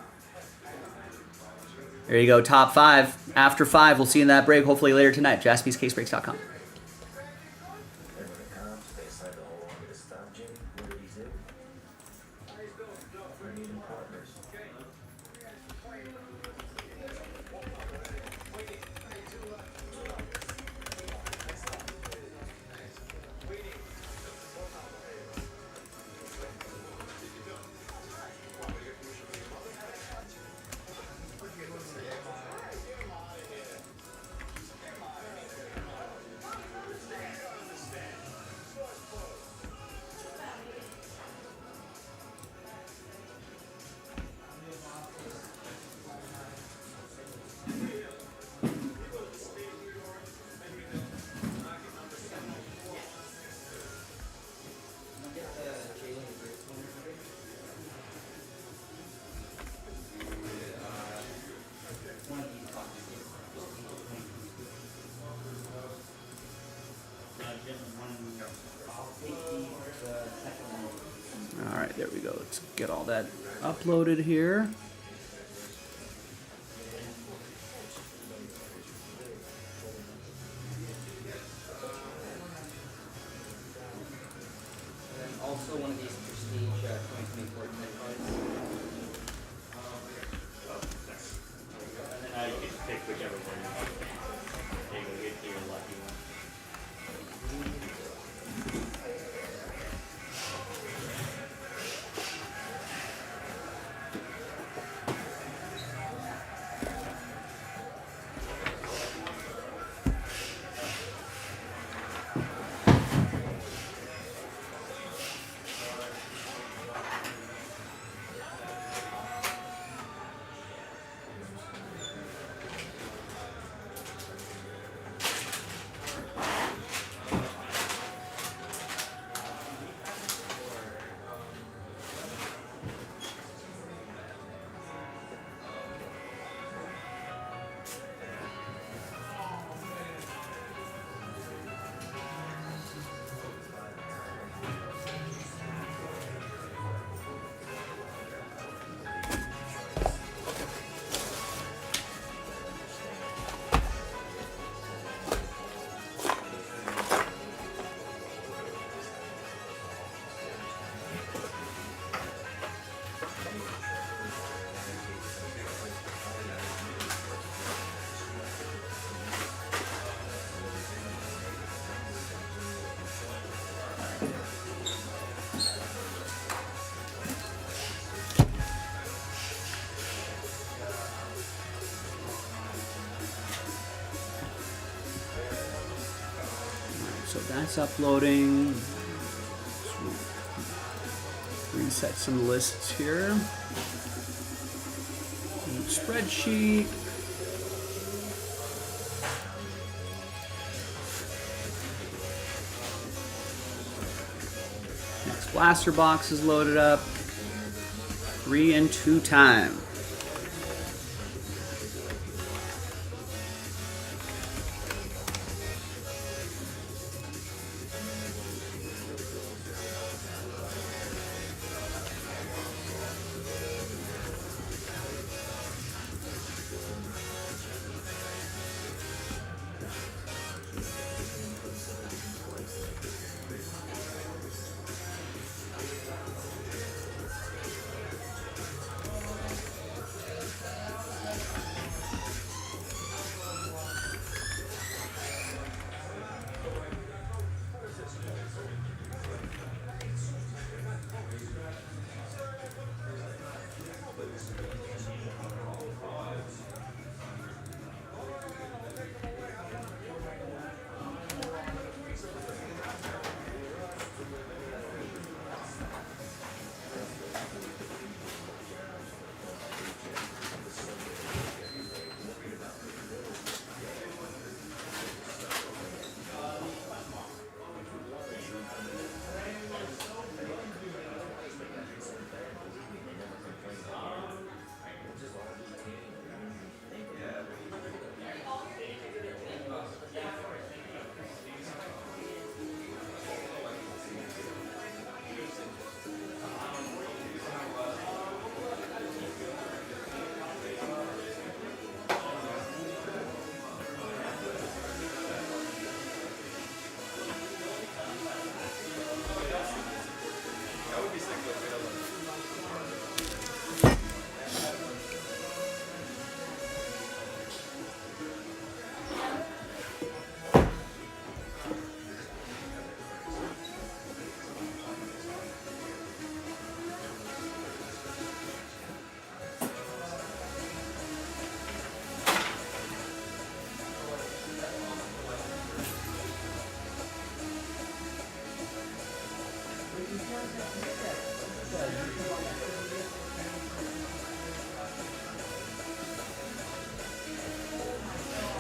There you go, top 5. After 5, we'll see you in that break, hopefully later tonight. JaspysCaseBreaks.com. All right, there we go. Let's get all that uploaded here. There you go, you're a lucky one. So that's uploading. Reset some lists here. New spreadsheet. Next blaster box is loaded up. 3 and 2 time.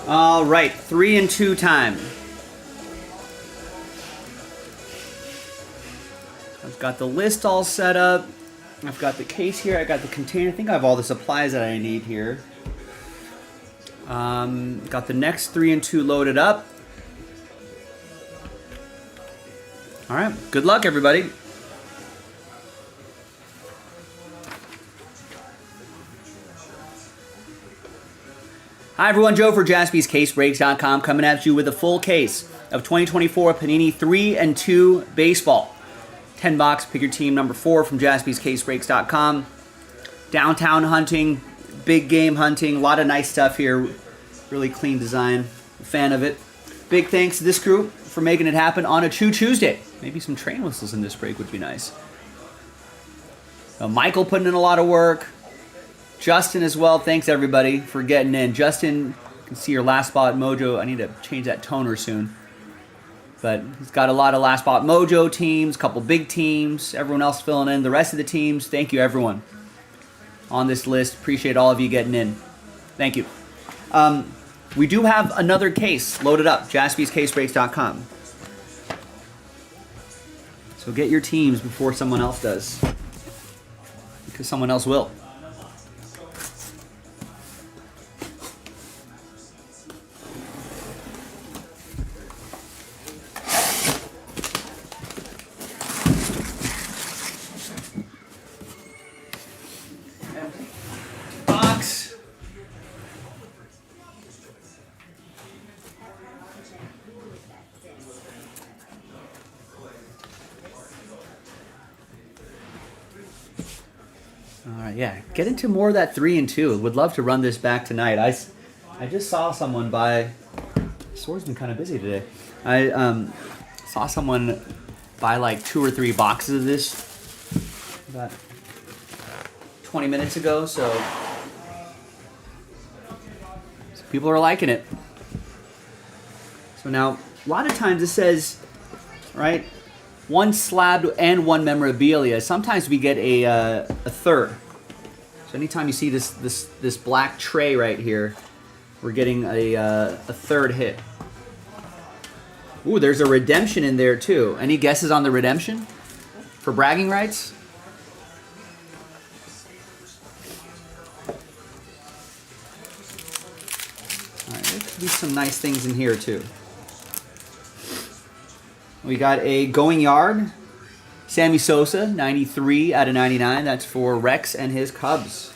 All right, 3 and 2 time. I've got the list all set up. I've got the case here. I got the container. I think I have all the supplies that I need here. Got the next 3 and 2 loaded up. All right, good luck, everybody. Hi everyone, Joe for JaspysCaseBreaks.com coming at you with a full case of 2024 Panini 3 and 2 baseball. 10 box, pick your team number 4 from JaspysCaseBreaks.com. Downtown hunting, big game hunting, a lot of nice stuff here. Really clean design. A fan of it. Big thanks to this group for making it happen on a Choo-Chooosday. Maybe some train whistles in this break would be nice. Michael putting in a lot of work. Justin as well. Thanks everybody for getting in. Justin, you can see your last spot mojo. I need to change that toner soon. But he's got a lot of last spot mojo teams, a couple big teams, everyone else filling in. The rest of the teams, thank you everyone on this list. Appreciate all of you getting in. Thank you. We do have another case loaded up, jaspyscasebreaks.com. So get your teams before someone else does. Because someone else will. Box. All right, yeah. Get into more of that 3 and 2. Would love to run this back tonight. I just saw someone buy. Store's been kind of busy today. I saw someone buy like 2 or 3 boxes of this about 20 minutes ago. So people are liking it. So now a lot of times it says, right, 1 slab and 1 memorabilia. Sometimes we get a third. So anytime you see this black tray right here, we're getting a third hit. Ooh, there's a redemption in there too. Any guesses on the redemption for bragging rights? All right, there could be some nice things in here too. We got a going yard, Sammy Sosa, 93 out of 99. That's for Rex and his Cubs.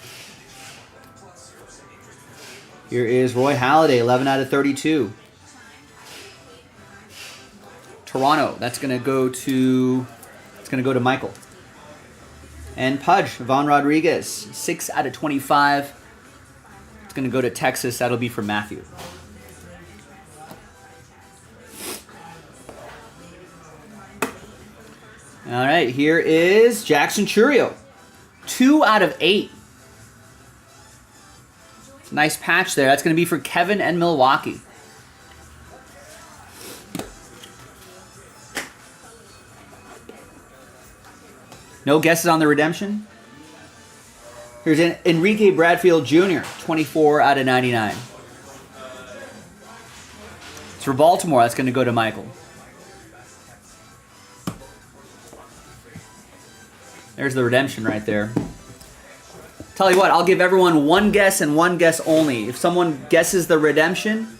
Here is Roy Halladay, 11 out of 32. Toronto, that's going to go to Michael. And Pudge, Von Rodriguez, 6 out of 25. It's going to go to Texas. That'll be for Matthew. All right, here is Jackson Chourio, 2 out of 8. Nice patch there. That's going to be for Kevin and Milwaukee. No guesses on the redemption? Here's Enrique Bradfield Jr., 24 out of 99. It's for Baltimore. That's going to go to Michael. There's the redemption right there. Tell you what, I'll give everyone 1 guess and 1 guess only. If someone guesses the redemption,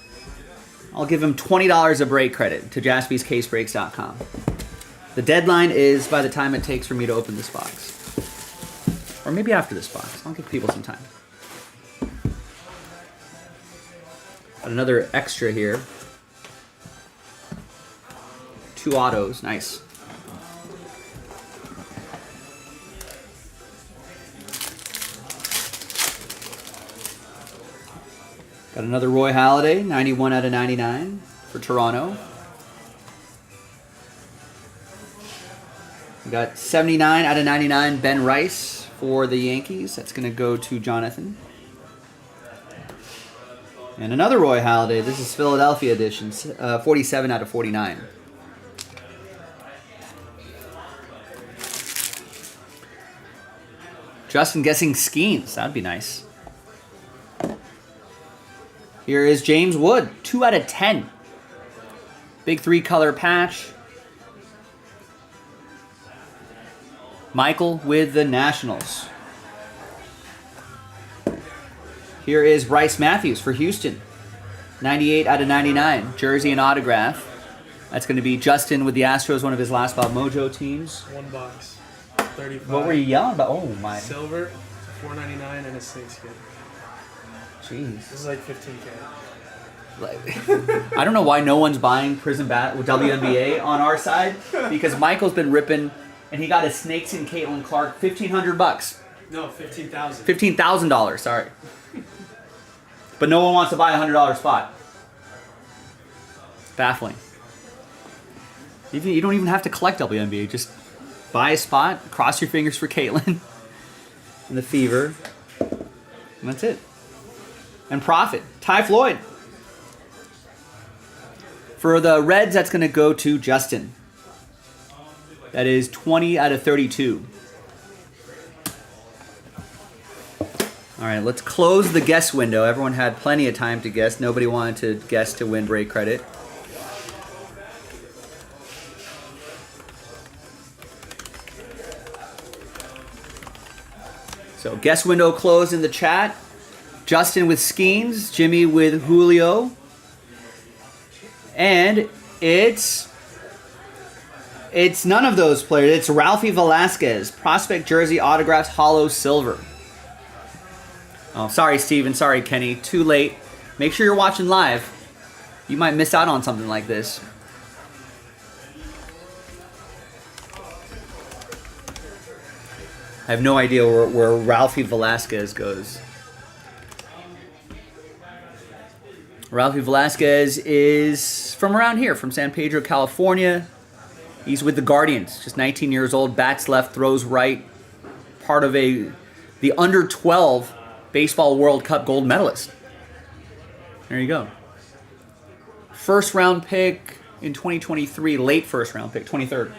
I'll give them $20 of break credit to jaspyscasebreaks.com. The deadline is by the time it takes for me to open this box. Or maybe after this box. I'll give people some time. Got another extra here. 2 autos. Nice. Got another Roy Halladay, 91 out of 99 for Toronto. We got 79 out of 99 Ben Rice for the Yankees. That's going to go to Jonathan. And another Roy Halladay. This is Philadelphia edition, 47 out of 49. Justin guessing Skeens. That'd be nice. Here is James Wood, 2 out of 10. Big 3-color patch. Michael with the Nationals. Here is Bryce Matthews for Houston. 98 out of 99. Jersey and autograph. That's going to be Justin with the Astros, one of his last Bob Mojo teams. 1 box. 35. What were you yelling about? Oh, my. Silver, $4.99, and a snakeskin. Jeez. This is like $15K. I don't know why no one's buying Prison Bat with WNBA on our side, because Michael's been ripping, and he got a Snakes and Caitlin Clark, $1,500. No, $15,000. $15,000, sorry. but no one wants to buy a $100 spot. Baffling. You don't even have to collect WNBA. Just buy a spot, cross your fingers for Caitlin and the Fever, and that's it. And profit. Ty Floyd. For the Reds, that's going to go to Justin. That is 20 out of 32. All right, let's close the guess window. Everyone had plenty of time to guess. Nobody wanted to guess to win break credit. So guess window closed in the chat. Justin with Skeens, Jimmy with Julio. And it's none of those players. It's Ralphie Velasquez, prospect jersey, autographs, hollow silver. Oh, sorry, Steven. Sorry, Kenny. Too late. Make sure you're watching live. You might miss out on something like this. I have no idea where Ralphie Velasquez goes. Ralphie Velasquez is from around here, from San Pedro, California. He's with the Guardians, just 19 years old, bats left, throws right. Part of the under 12 Baseball World Cup gold medalist. There you go. First round pick in 2023, late first round pick, 23rd.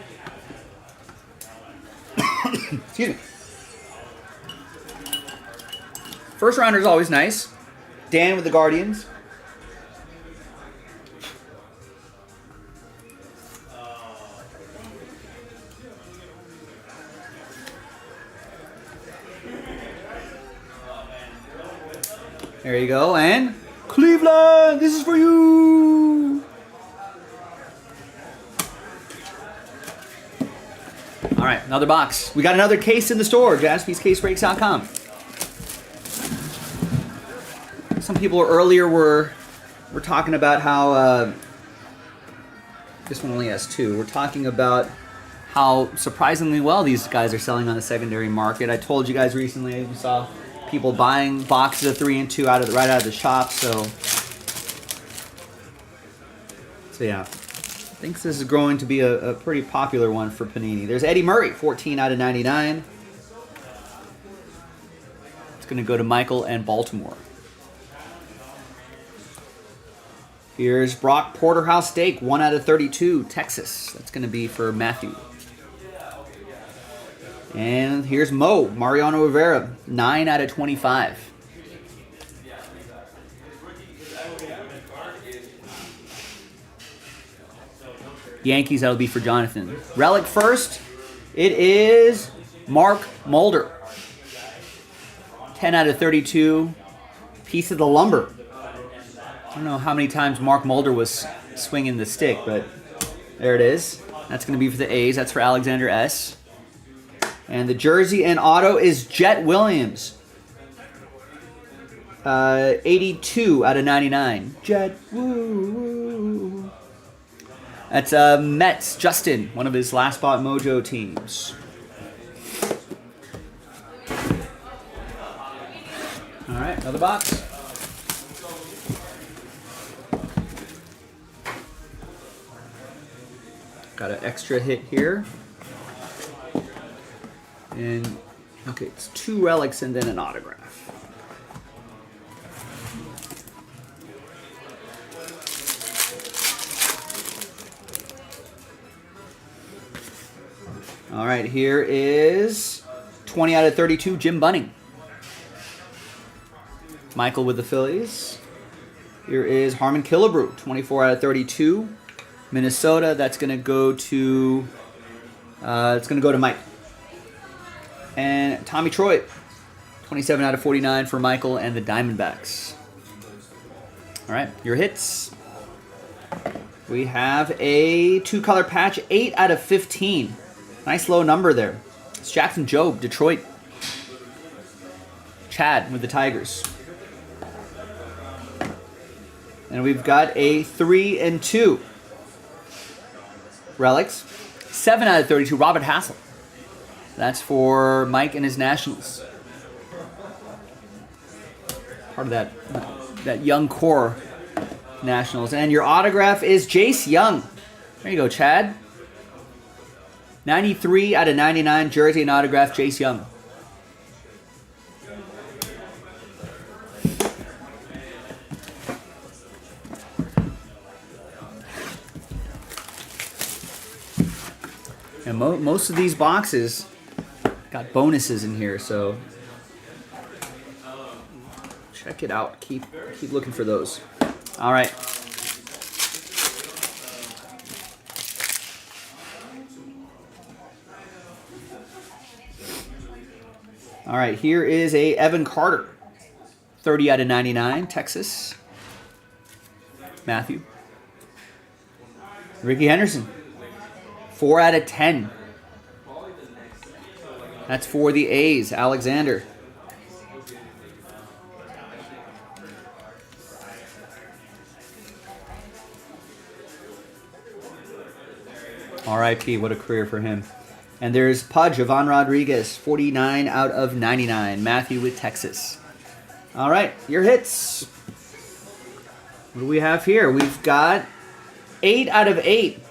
Excuse me. First rounder is always nice. Dan with the Guardians. There you go. And Cleveland, this is for you. All right, another box. We got another case in the store, jaspyscasebreaks.com. Some people earlier were talking about how this one only has two. We're talking about how surprisingly well these guys are selling on the secondary market. I told you guys recently we saw people buying boxes of 3 and 2 right out of the shop. So yeah, I think this is growing to be a pretty popular one for Panini. There's Eddie Murray, 14 out of 99. It's going to go to Michael and Baltimore. Here's Brock Porterhouse Steak, 1 out of 32, Texas. That's going to be for Matthew. And here's Mo, Mariano Rivera, 9 out of 25. Yankees, that'll be for Jonathan. Relic first, it is Mark Mulder. 10 out of 32, piece of the lumber. I don't know how many times Mark Mulder was swinging the stick, but there it is. That's going to be for the A's. That's for Alexander S. And the jersey and auto is Jet Williams. 82 out of 99. Jet, woo, woo. That's Mets, Justin, one of his last spot mojo teams. All right, another box. Got an extra hit here. And, okay, it's 2 relics and then an autograph. All right, here is 20 out of 32, Jim Bunning. Michael with the Phillies. Here is Harmon Killebrew, 24 out of 32. Minnesota, that's going to go to Mike. And Tommy Troy, 27 out of 49 for Michael and the Diamondbacks. All right, your hits. We have a 2-color patch, 8 out of 15. Nice low number there. It's Jackson Jobe, Detroit. Chad with the Tigers. And we've got a 3 and 2. Relics. 7 out of 32, Robert Hassel. That's for Mike and his Nationals. Part of that that young core Nationals. And your autograph is Jace Young. There you go, Chad. 93 out of 99, jersey and autograph, Jace Young. And most of these boxes got bonuses in here, so check it out. Keep looking for those. All right. All right, here is a Evan Carter. 30 out of 99, Texas. Matthew. Ricky Henderson. 4 out of 10. That's for the A's, Alexander. R.I.P. What a career for him. And there's Pudge, Ivan Rodriguez, 49 out of 99. Matthew with Texas. All right, your hits. What do we have here? We've got 8 out of 8.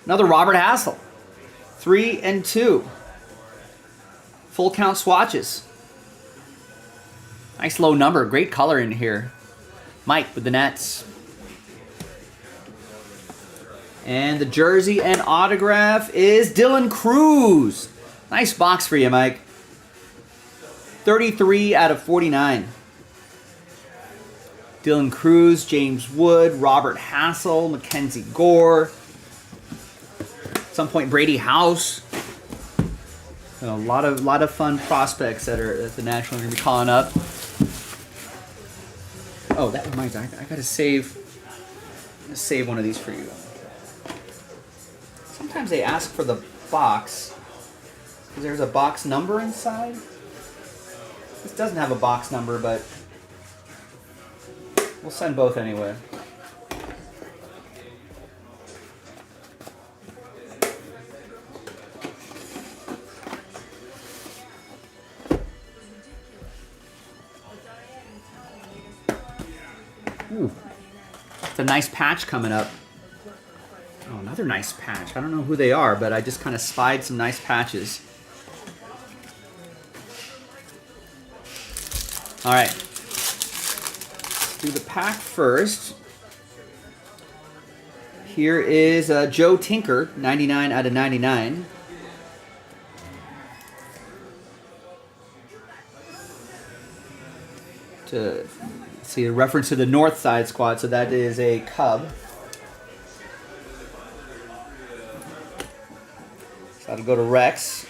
Another Robert Hassel. 3 and 2. Full count swatches. Nice low number. Great color in here. Mike with the Nets. And the jersey and autograph is Dylan Cruz. Nice box for you, Mike. 33 out of 49. Dylan Cruz, James Wood, Robert Hassel, Mackenzie Gore. At some point, Brady House. And a lot of fun prospects that the Nationals are going to be calling up. Oh, that reminds me. I got to save one of these for you. Sometimes they ask for the box because there's a box number inside. This doesn't have a box number, but we'll send both anyway. Ooh, it's a nice patch coming up. Oh, another nice patch. I don't know who they are, but I just kind of spied some nice patches. All right. Let's do the pack first. Here is Joe Tinker, 99 out of 99. To see a reference to the North Side squad, so that is a Cub. So that'll go to Rex.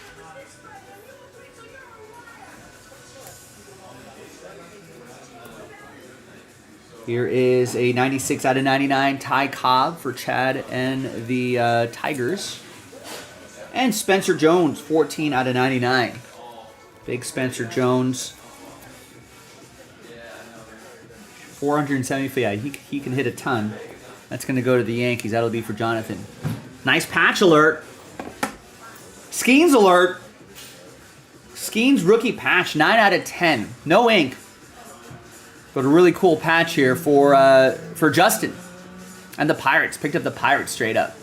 Here is a 96 out of 99 Ty Cobb for Chad and the Tigers. And Spencer Jones, 14 out of 99. Big Spencer Jones. 475. Yeah, he can hit a ton. That's going to go to the Yankees. That'll be for Jonathan. Nice patch alert. Skeens alert. Skeens rookie patch, 9 out of 10. No ink. But a really cool patch here for Justin. And the Pirates. Picked up the Pirates straight up.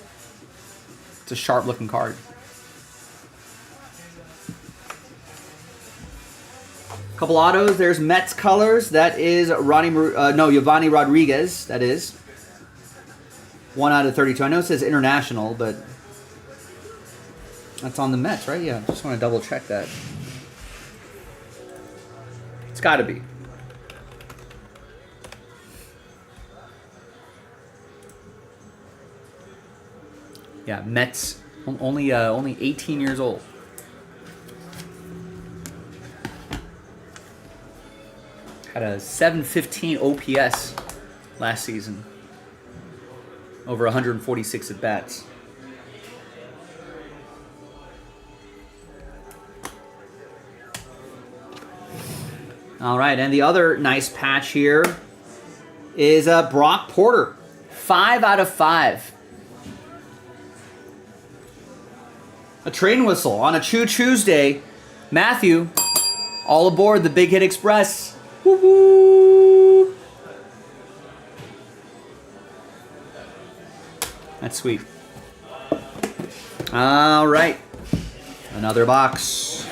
It's a sharp looking card. Couple autos. There's Mets colors. That is Yovani Rodriguez. That is 1 out of 32. I know it says international, but that's on the Mets, right? Yeah, just want to double check that. It's got to be. Yeah, Mets. Only 18 years old. Had a 715 OPS last season. Over 146 at bats. All right, and the other nice patch here is Brock Porter. 5 out of 5. A train whistle on a Choo-Chooosday. Matthew, all aboard the Big Hit Express. Woo-hoo! That's sweet. All right. Another box.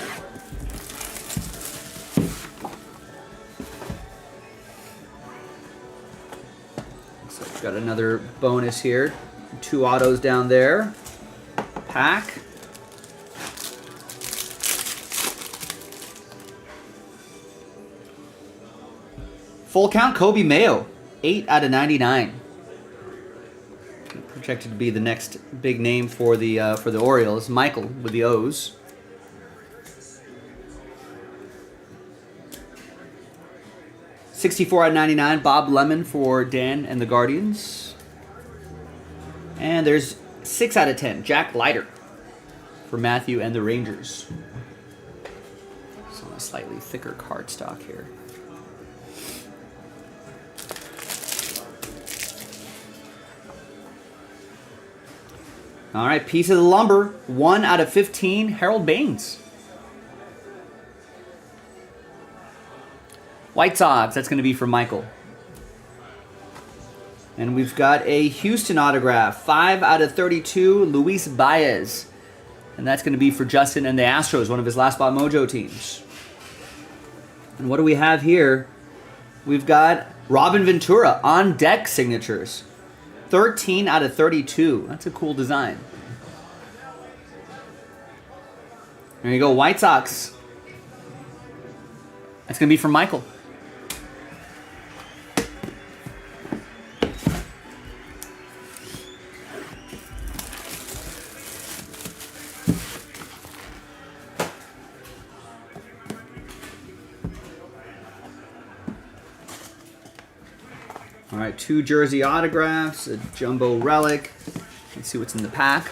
Looks like we've got another bonus here. 2 autos down there. Pack. Full count Kobe Mayo. 8 out of 99. Projected to be the next big name for the Orioles. Michael with the O's. $64 out of 99. Bob Lemon for Dan and the Guardians. And there's 6 out of 10. Jack Leiter for Matthew and the Rangers. It's on a slightly thicker card stock here. All right, piece of the lumber. 1 out of 15, Harold Baines. White Sox, that's going to be for Michael. And we've got a Houston autograph. 5 out of 32, Luis Baez. And that's going to be for Justin and the Astros, one of his last spot mojo teams. And what do we have here? We've got Robin Ventura on deck signatures. 13 out of 32. That's a cool design. There you go, White Sox. That's going to be for Michael. All right, 2 jersey autographs, a jumbo relic. Let's see what's in the pack.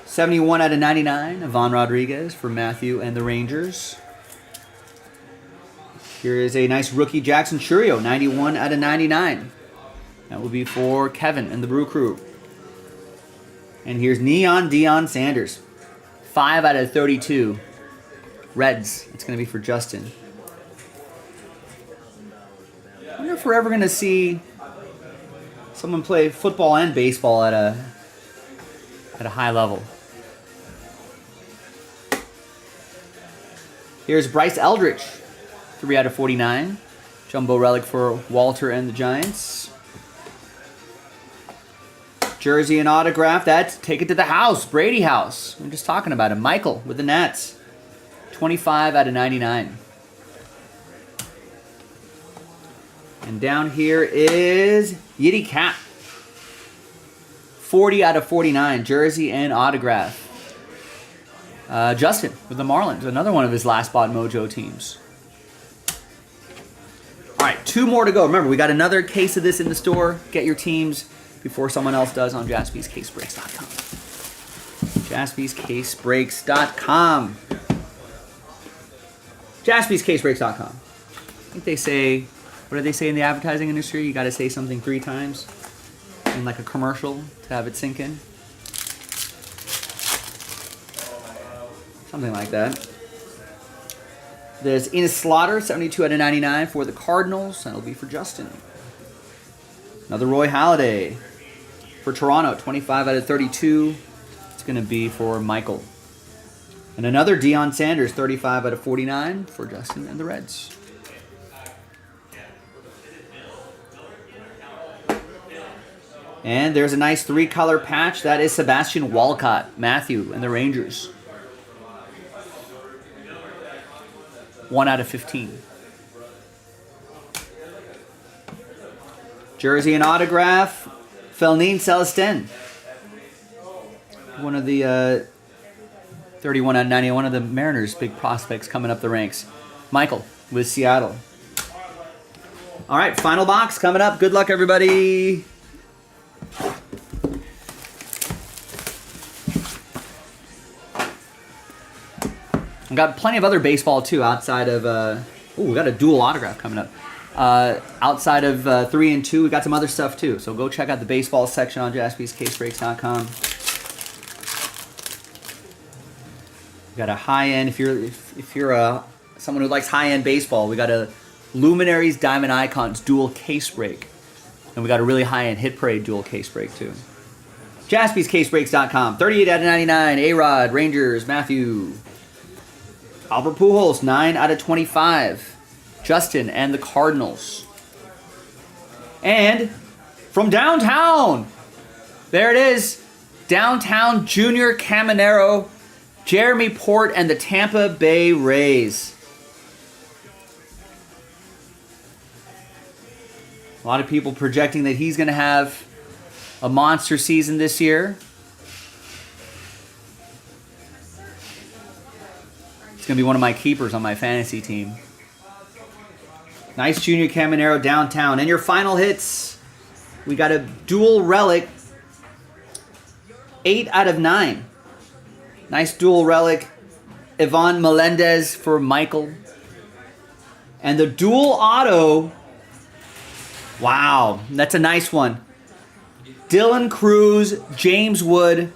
$71 out of 99, Ivan Rodriguez for Matthew and the Rangers. Here is a nice rookie Jackson Churio, 91 out of 99. That will be for Kevin and the Brew Crew. And here's Neon Deion Sanders. 5 out of 32. Reds. It's going to be for Justin. I wonder if we're ever going to see someone play football and baseball at a high level. Here's Bryce Eldridge. 3 out of 49. Jumbo relic for Walter and the Giants. Jersey and autograph. That's take it to the house. Brady House. I'm just talking about him. Michael with the Nats. 25 out of 99. And down here is Yiddy Cap. 40 out of 49. Jersey and autograph. Justin with the Marlins. Another one of his last spot mojo teams. All right, 2 more to go. Remember, we got another case of this in the store. Get your teams before someone else does on jaspyscasebreaks.com. jaspyscasebreaks.com. jaspyscasebreaks.com. I think they say, what do they say in the advertising industry? You got to say something 3 times in like a commercial to have it sink in. Something like that. There's Enos Slaughter, 72 out of 99 for the Cardinals. That'll be for Justin. Another Roy Halladay for Toronto, 25 out of 32. It's going to be for Michael. And another Deion Sanders, 35 out of 49 for Justin and the Reds. And there's a nice 3-color patch. That is Sebastian Walcott, Matthew and the Rangers. 1 out of 15. Jersey and autograph, Felnin Celestin. One of the 31 out of 90, one of the Mariners' big prospects coming up the ranks. Michael with Seattle. All right, final box coming up. Good luck, everybody. I've got plenty of other baseball, too, outside of... we got a dual autograph coming up. Outside of 3 and 2, we got some other stuff, too. So go check out the baseball section on jaspyscasebreaks.com. We got a high-end, if you're a someone who likes high-end baseball, we got a Luminaries Diamond Icons dual case break. And we got a really high-end Hit Parade dual case break, too. JaspysCaseBreaks.com. 38 out of 99. A-Rod, Rangers, Matthew. Albert Pujols, 9 out of 25. Justin and the Cardinals. And from downtown, there it is. Downtown Junior Caminero, Jeremy Port, and the Tampa Bay Rays. A lot of people projecting that he's going to have a monster season this year. It's going to be one of my keepers on my fantasy team. Nice Junior Caminero downtown. And your final hits, we got a dual relic, 8 out of 9. Nice dual relic, Ivan Melendez for Michael. And the dual auto, wow, that's a nice one. Dylan Cruz, James Wood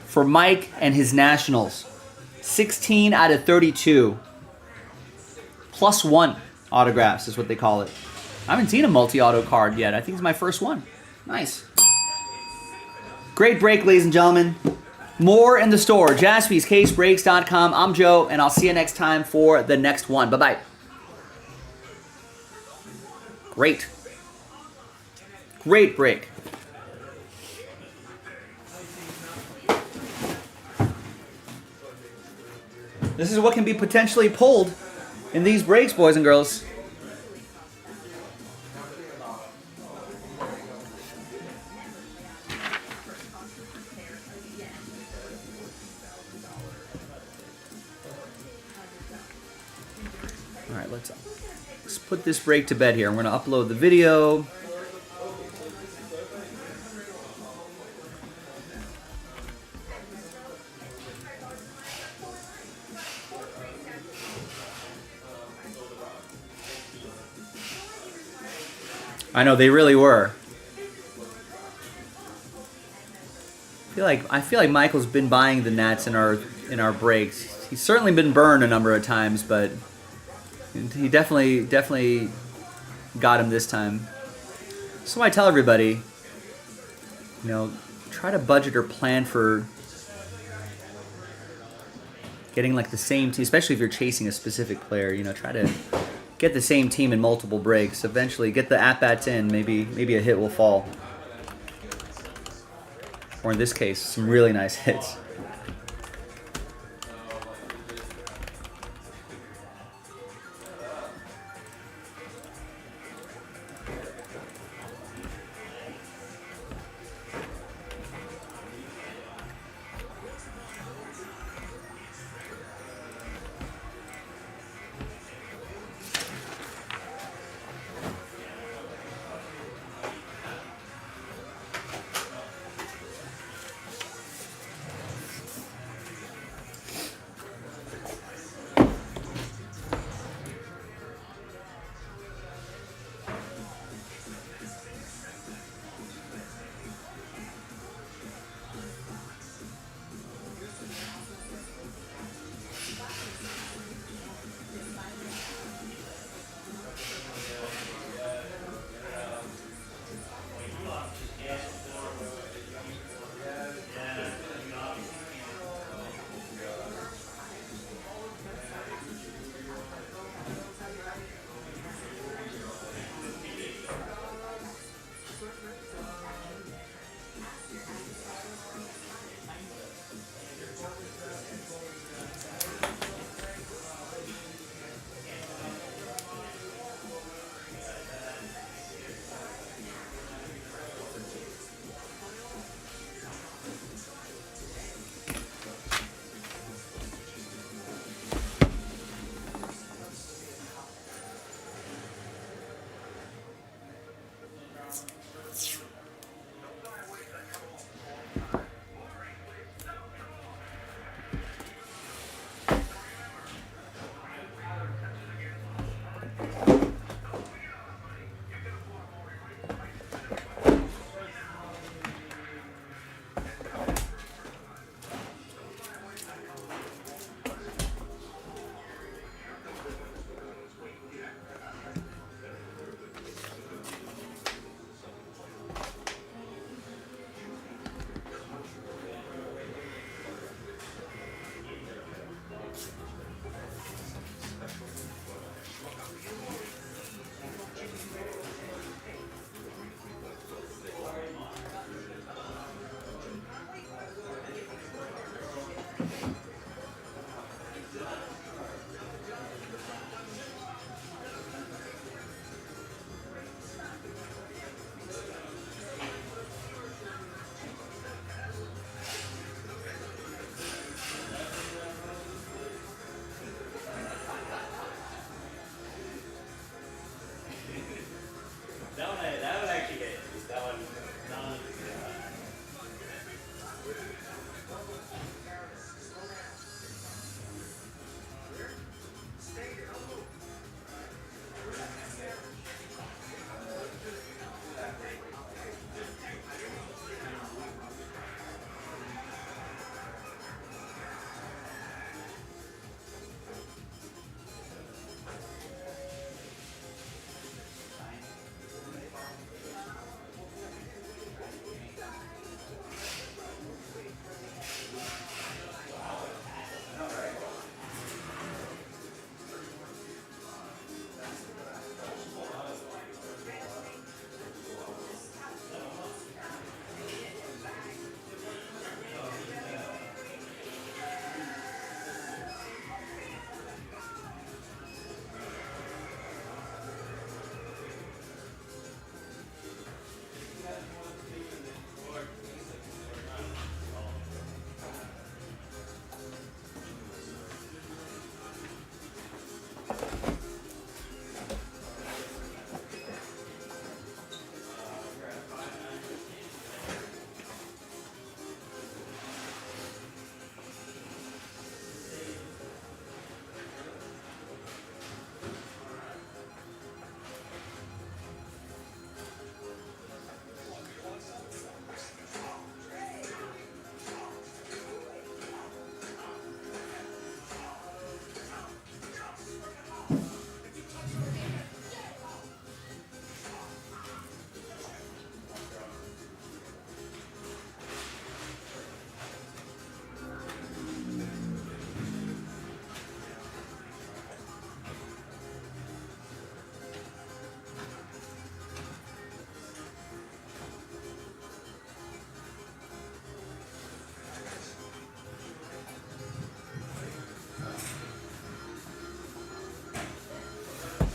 for Mike and his Nationals. 16 out of 32. +1 autographs is what they call it. I haven't seen a multi-auto card yet. I think it's my first one. Nice. Great break, ladies and gentlemen. More in the store. JaspysCaseBreaks.com. I'm Joe, and I'll see you next time for the next one. Bye-bye. Great. Great break. This is what can be potentially pulled in these breaks, boys and girls. All right, let's put this break to bed here. I'm going to upload the video. I know, they really were. I feel like Michael's been buying the Nats in our breaks. He's certainly been burned a number of times, but he definitely got him this time. So I tell everybody, try to budget or plan for getting like the same team, especially if you're chasing a specific player. Try to get the same team in multiple breaks. Eventually, get the at-bats in. Maybe a hit will fall. Or in this case, some really nice hits. That one actually hit. That one.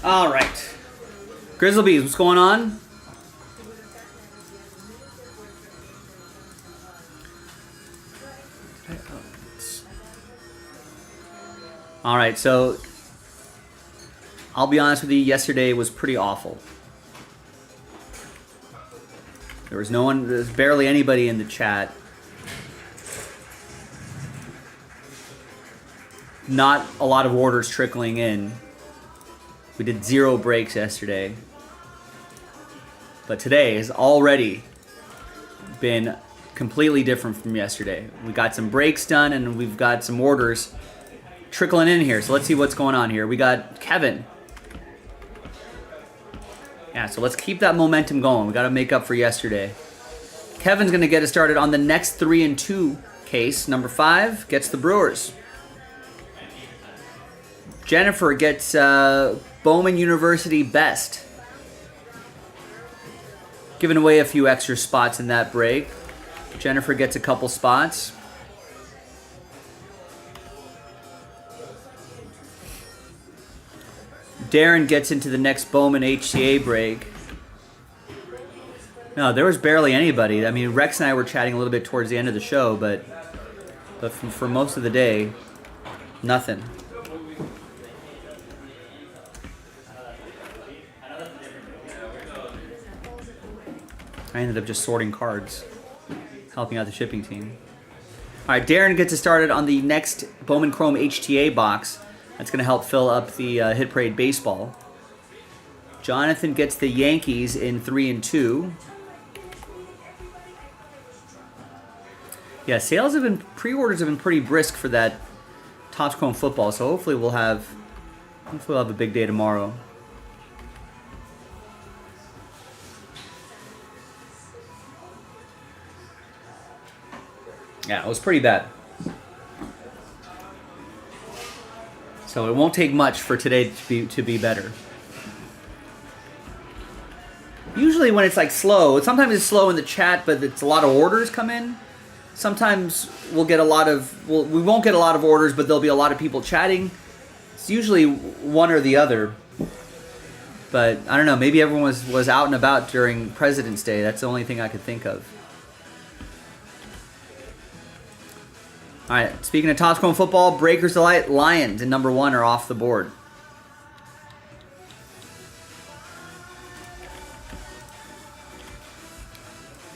All right. Grizzlebees, what's going on? All right, so I'll be honest with you, yesterday was pretty awful. There's barely anybody in the chat. Not a lot of orders trickling in. We did 0 breaks yesterday. But today has already been completely different from yesterday. We got some breaks done and we've got some orders trickling in here. So let's see what's going on here. We got Kevin. Yeah, so let's keep that momentum going. We got to make up for yesterday. Kevin's going to get us started on the next 3 and 2 case. Number 5 gets the Brewers. Jennifer gets Bowman University Best. Giving away a few extra spots in that break. Jennifer gets a couple spots. Darren gets into the next Bowman HTA break. No, there was barely anybody. I mean, Rex and I were chatting a little bit towards the end of the show, but for most of the day, nothing. I ended up just sorting cards, helping out the shipping team. All right, Darren gets us started on the next Bowman Chrome HTA box. That's going to help fill up the Hit Parade baseball. Jonathan gets the Yankees in 3 and 2. Yeah, pre-orders have been pretty brisk for that Topps Chrome football, so hopefully we'll have a big day tomorrow. Yeah, it was pretty bad. So it won't take much for today to be better. Usually when it's like slow, sometimes it's slow in the chat, but it's a lot of orders come in. sometimes we'll get a lot of, we won't get a lot of orders, but there'll be a lot of people chatting. It's usually one or the other. But I don't know, maybe everyone was out and about during President's Day. That's the only thing I could think of. All right, speaking of Top Scoring football, Breakers Delight, Lions in number 1 are off the board.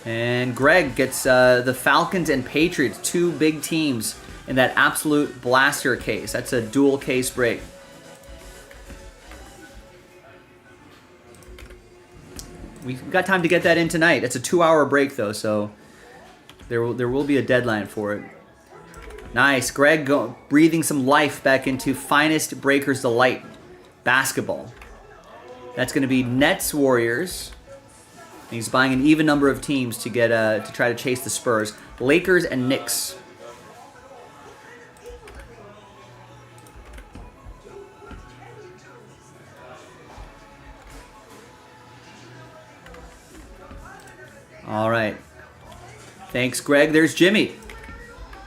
And Greg gets the Falcons and Patriots, 2 big teams in that absolute blaster case. That's a dual case break. We've got time to get that in tonight. It's a 2-hour break though, so there will be a deadline for it. Nice, Greg breathing some life back into Finest Breakers Delight basketball. That's going to be Nets Warriors. And he's buying an even number of teams to get to try to chase the Spurs. Lakers and Knicks. All right. Thanks, Greg. There's Jimmy.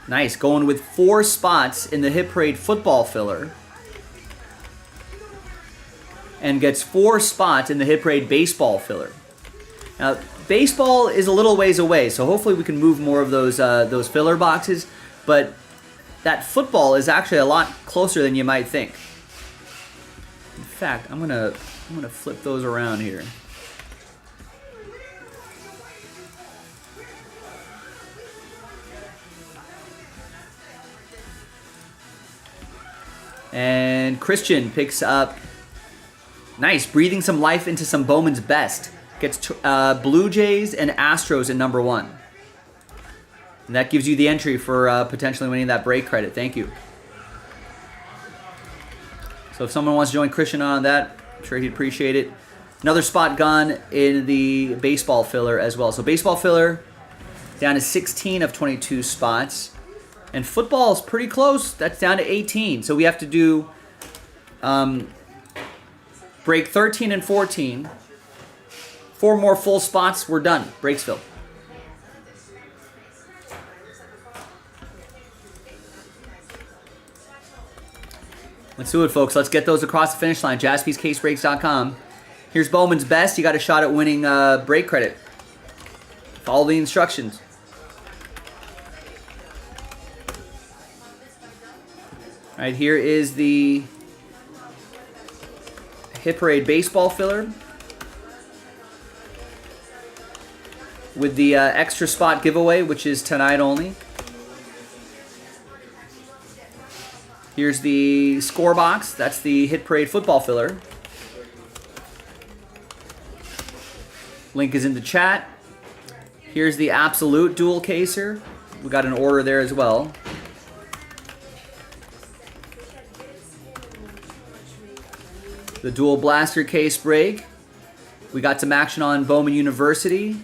Nice. Going with 4 spots in the Hit Parade football filler. And gets 4 spots in the Hit Parade baseball filler. Now, baseball is a little ways away, so hopefully we can move more of those filler boxes. But that football is actually a lot closer than you might think. In fact, I'm gonna flip those around here. And Christian picks up, nice, breathing some life into some Bowman's Best. Gets Blue Jays and Astros in number 1. And that gives you the entry for potentially winning that break credit. Thank you. So if someone wants to join Christian on that, I'm sure he'd appreciate it. Another spot gone in the baseball filler as well. So baseball filler down to 16 of 22 spots. And football is pretty close. That's down to 18. So we have to do break 13 and 14. 4 more full spots. We're done. Breaks filled. Let's do it, folks. Let's get those across the finish line. JaspysCaseBreaks.com. Here's Bowman's Best. You got a shot at winning break credit. Follow the instructions. All right, here is the Hit Parade baseball filler with the extra spot giveaway, which is tonight only. Here's the score box. That's the Hit Parade football filler. Link is in the chat. Here's the Absolute dual caser. We got an order there as well. The dual blaster case break. We got some action on Bowman University.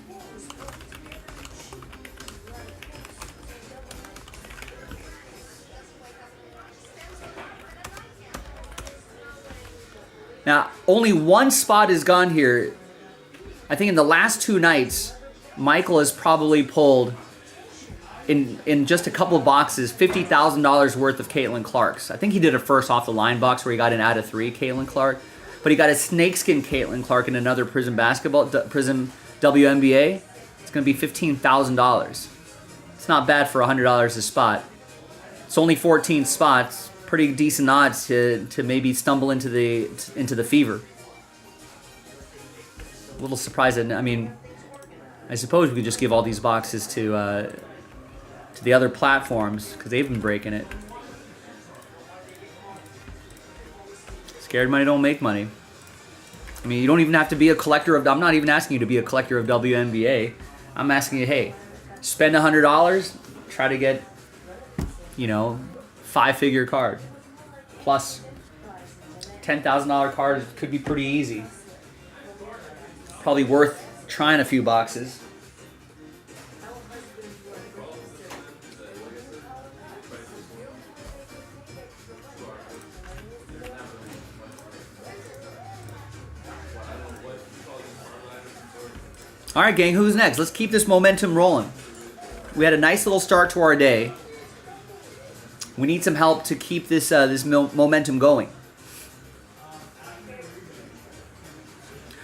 Now, only 1 spot is gone here. I think in the last 2 nights, Michael has probably pulled, in just a couple of boxes, $50,000 worth of Caitlin Clark's. I think he did a first off the line box where he got an out of 3 Caitlin Clark. But he got a snakeskin Caitlin Clark in another Prism WNBA. It's going to be $15,000. It's not bad for $100 a spot. It's only 14 spots. Pretty decent odds to maybe stumble into the fever. A little surprised. I mean, I suppose we could just give all these boxes to the other platforms because they've been breaking it. Scared money don't make money. I mean, you don't even have to be a collector of... I'm not even asking you to be a collector of WNBA. I'm asking you, hey, spend $100, try to get, 5-figure card. Plus, $10,000 card could be pretty easy. Probably worth trying a few boxes. All right, gang, who's next? Let's keep this momentum rolling. We had a nice little start to our day. We need some help to keep this momentum going.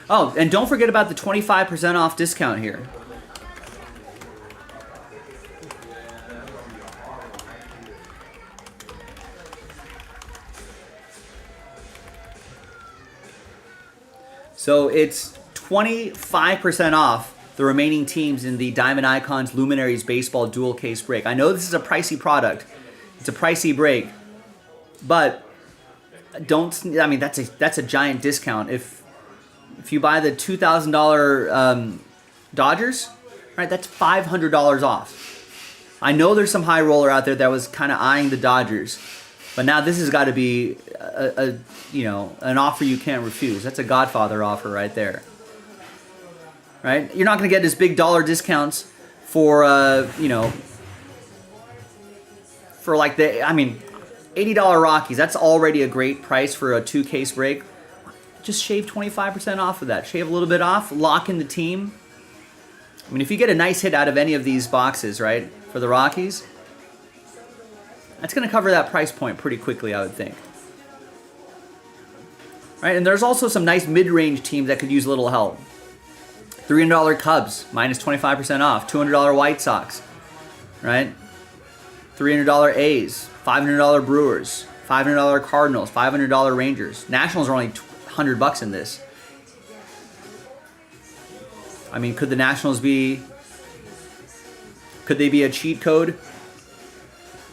Oh, and don't forget about the 25% off discount here. So it's 25% off the remaining teams in the Diamond Icons Luminaries Baseball Dual Case Break. I know this is a pricey product. It's a pricey break. But that's a giant discount. If you buy the $2,000 Dodgers, right, that's $500 off. I know there's some high roller out there that was kind of eyeing the Dodgers. But now this has got to be an offer you can't refuse. That's a Godfather offer right there. Right? You're not going to get this big dollar discounts for for like $80 Rockies. That's already a great price for a 2-case break. Just shave 25% off of that. Shave a little bit off, lock in the team. I mean, if you get a nice hit out of any of these boxes, right, for the Rockies, that's going to cover that price point pretty quickly, I would think. Right, and there's also some nice mid-range teams that could use a little help. $300 Cubs, minus 25% off. $200 White Sox, right? $300 A's, $500 Brewers, $500 Cardinals, $500 Rangers. Nationals are only $100 in this. I mean, could the Nationals be... Could they be a cheat code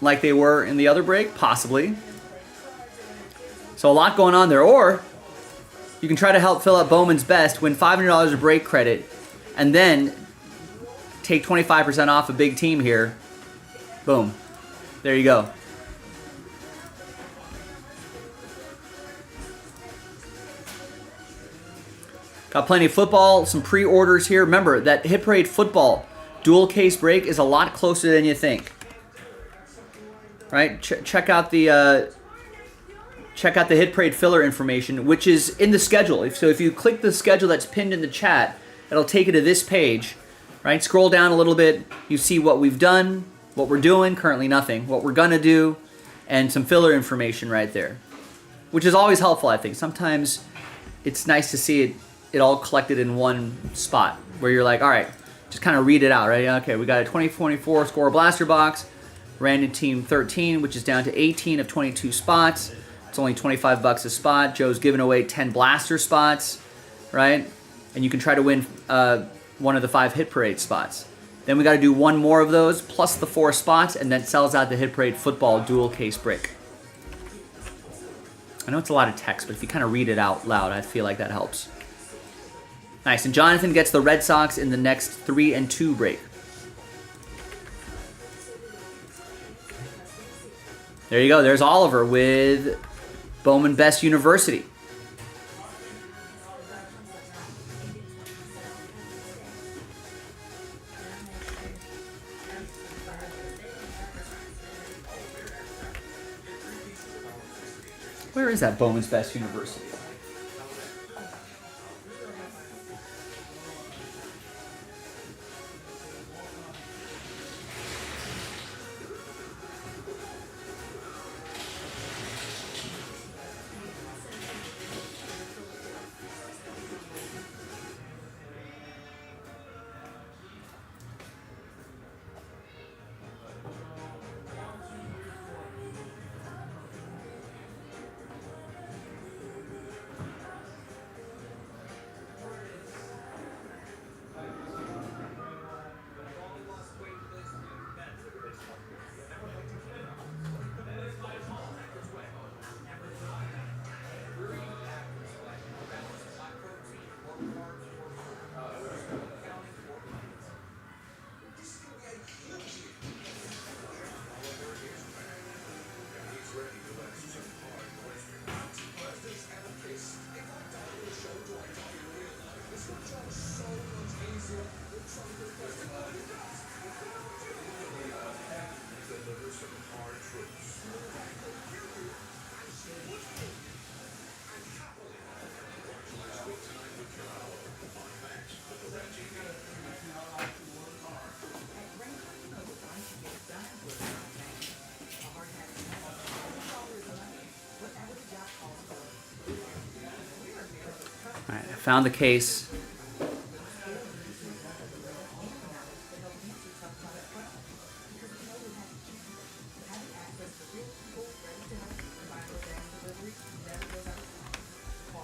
like they were in the other break? Possibly. So a lot going on there. Or you can try to help fill up Bowman's Best, win $500 of break credit, and then take 25% off a big team here. Boom. There you go. Got plenty of football, some pre-orders here. Remember, that Hit Parade football dual case break is a lot closer than you think. Right? Check out the Hit Parade filler information, which is in the schedule. So if you click the schedule that's pinned in the chat, it'll take you to this page. Right? Scroll down a little bit. You see what we've done, what we're doing, currently nothing, what we're gonna do, and some filler information right there, which is always helpful, I think. Sometimes it's nice to see it all collected in one spot where you're like, all right, just kind of read it out, right? Okay, we got a 2024 score blaster box, random team 13, which is down to 18 of 22 spots. It's only $25 a spot. Joe's giving away 10 blaster spots, right? And you can try to win one of the 5 Hit Parade spots. Then we got to do one more of those, plus the 4 spots, and that sells out the Hit Parade football dual case break. I know it's a lot of text, but if you kind of read it out loud, I feel like that helps. Nice, and Jonathan gets the Red Sox in the next 3 and 2 break. There you go, there's Oliver with Bowman Best University. Where is that Bowman's Best University? Found the case.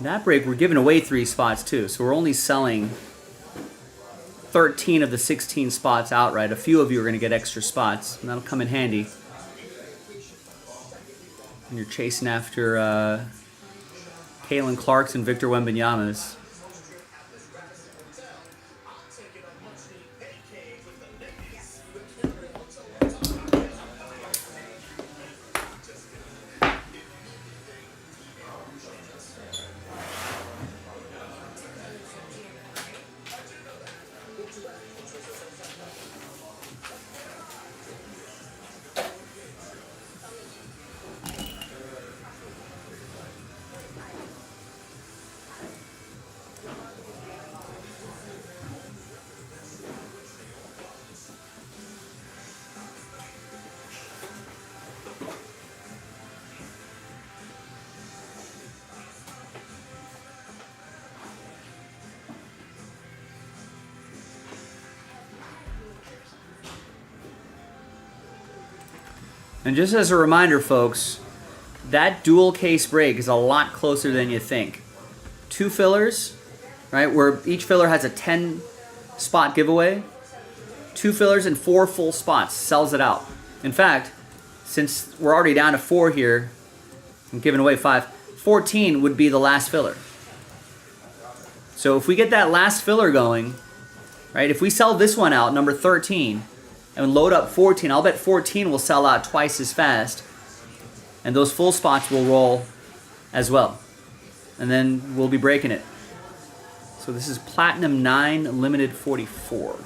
That break, we're giving away 3 spots too, so we're only selling 13 of the 16 spots outright. A few of you are going to get extra spots, and that'll come in handy when you're chasing after Kalen Clarks and Victor Wembanyama's. And just as a reminder, folks, that dual case break is a lot closer than you think. 2 fillers, right, where each filler has a 10 spot giveaway. 2 fillers and 4 full spots sells it out. In fact, since we're already down to 4 here, I'm giving away 5, 14 would be the last filler. So if we get that last filler going, right, if we sell this one out, number 13, and load up 14, I'll bet 14 will sell out twice as fast, and those full spots will roll as well. And then we'll be breaking it. So this is Platinum 9 Limited 44.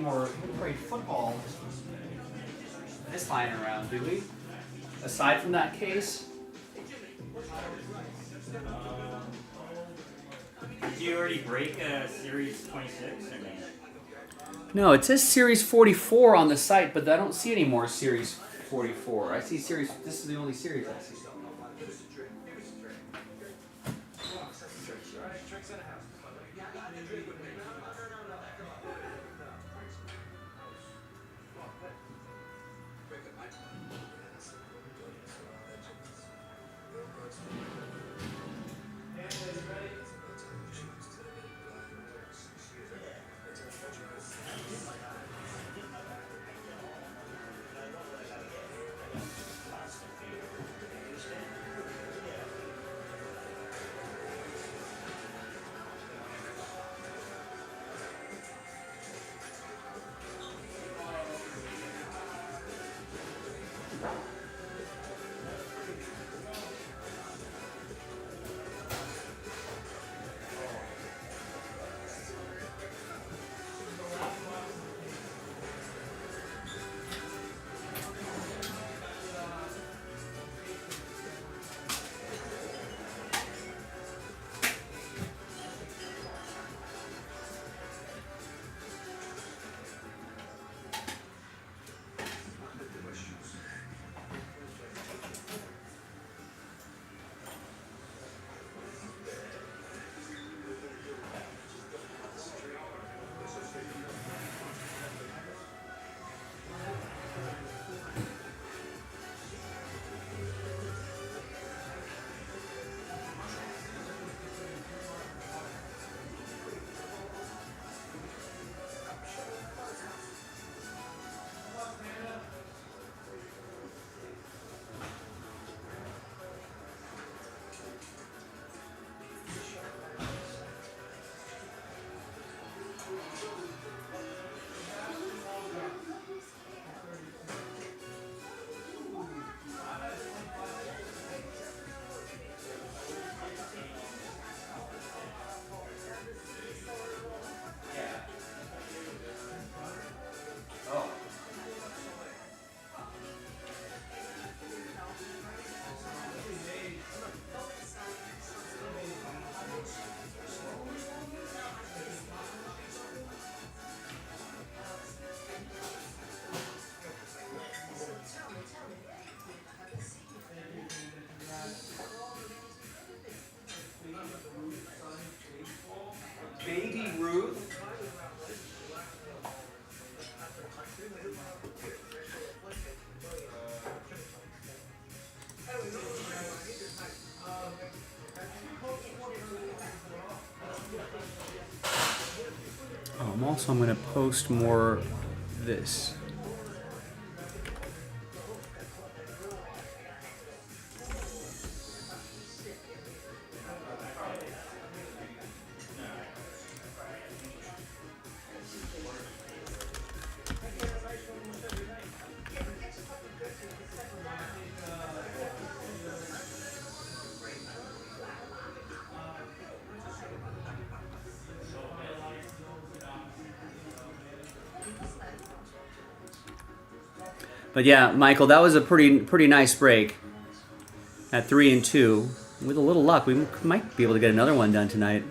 More great football this line around, do we? Aside from that case? Did you already break Series 26 or no? No, it says Series 44 on the site, but I don't see any more Series 44. I see Series, this is the only series I see. Baby Ruth. I'm going to post more this. But yeah, Michael, that was a pretty nice break at 3 and 2. With a little luck, we might be able to get another one done tonight.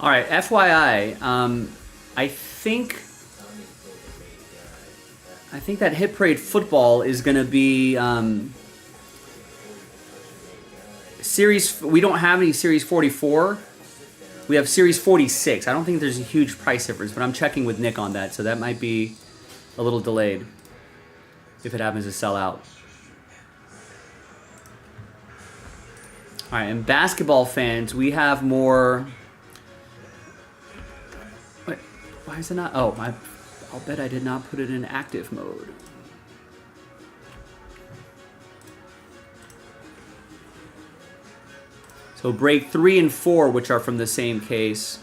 All right, FYI, I think that Hit Parade football is going to be series. We don't have any series 44. We have series 46. I don't think there's a huge price difference, but I'm checking with Nick on that, so that might be a little delayed if it happens to sell out. All right, and basketball fans, we have more Why is it not? Oh, I'll bet I did not put it in active mode. So break 3 and 4, which are from the same case,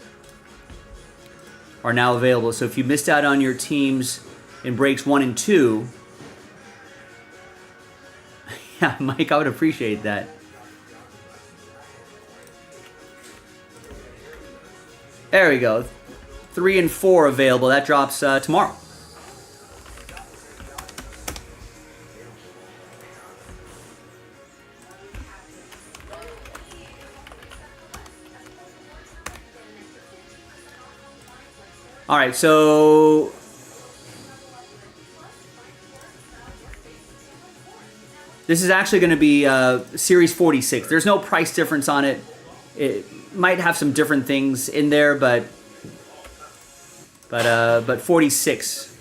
are now available. So if you missed out on your teams in breaks 1 and 2, yeah, Mike, I would appreciate that. There we go. 3 and 4 available. That drops tomorrow. All right, so this is actually going to be Series 46. There's no price difference on it. It might have some different things in there, but 46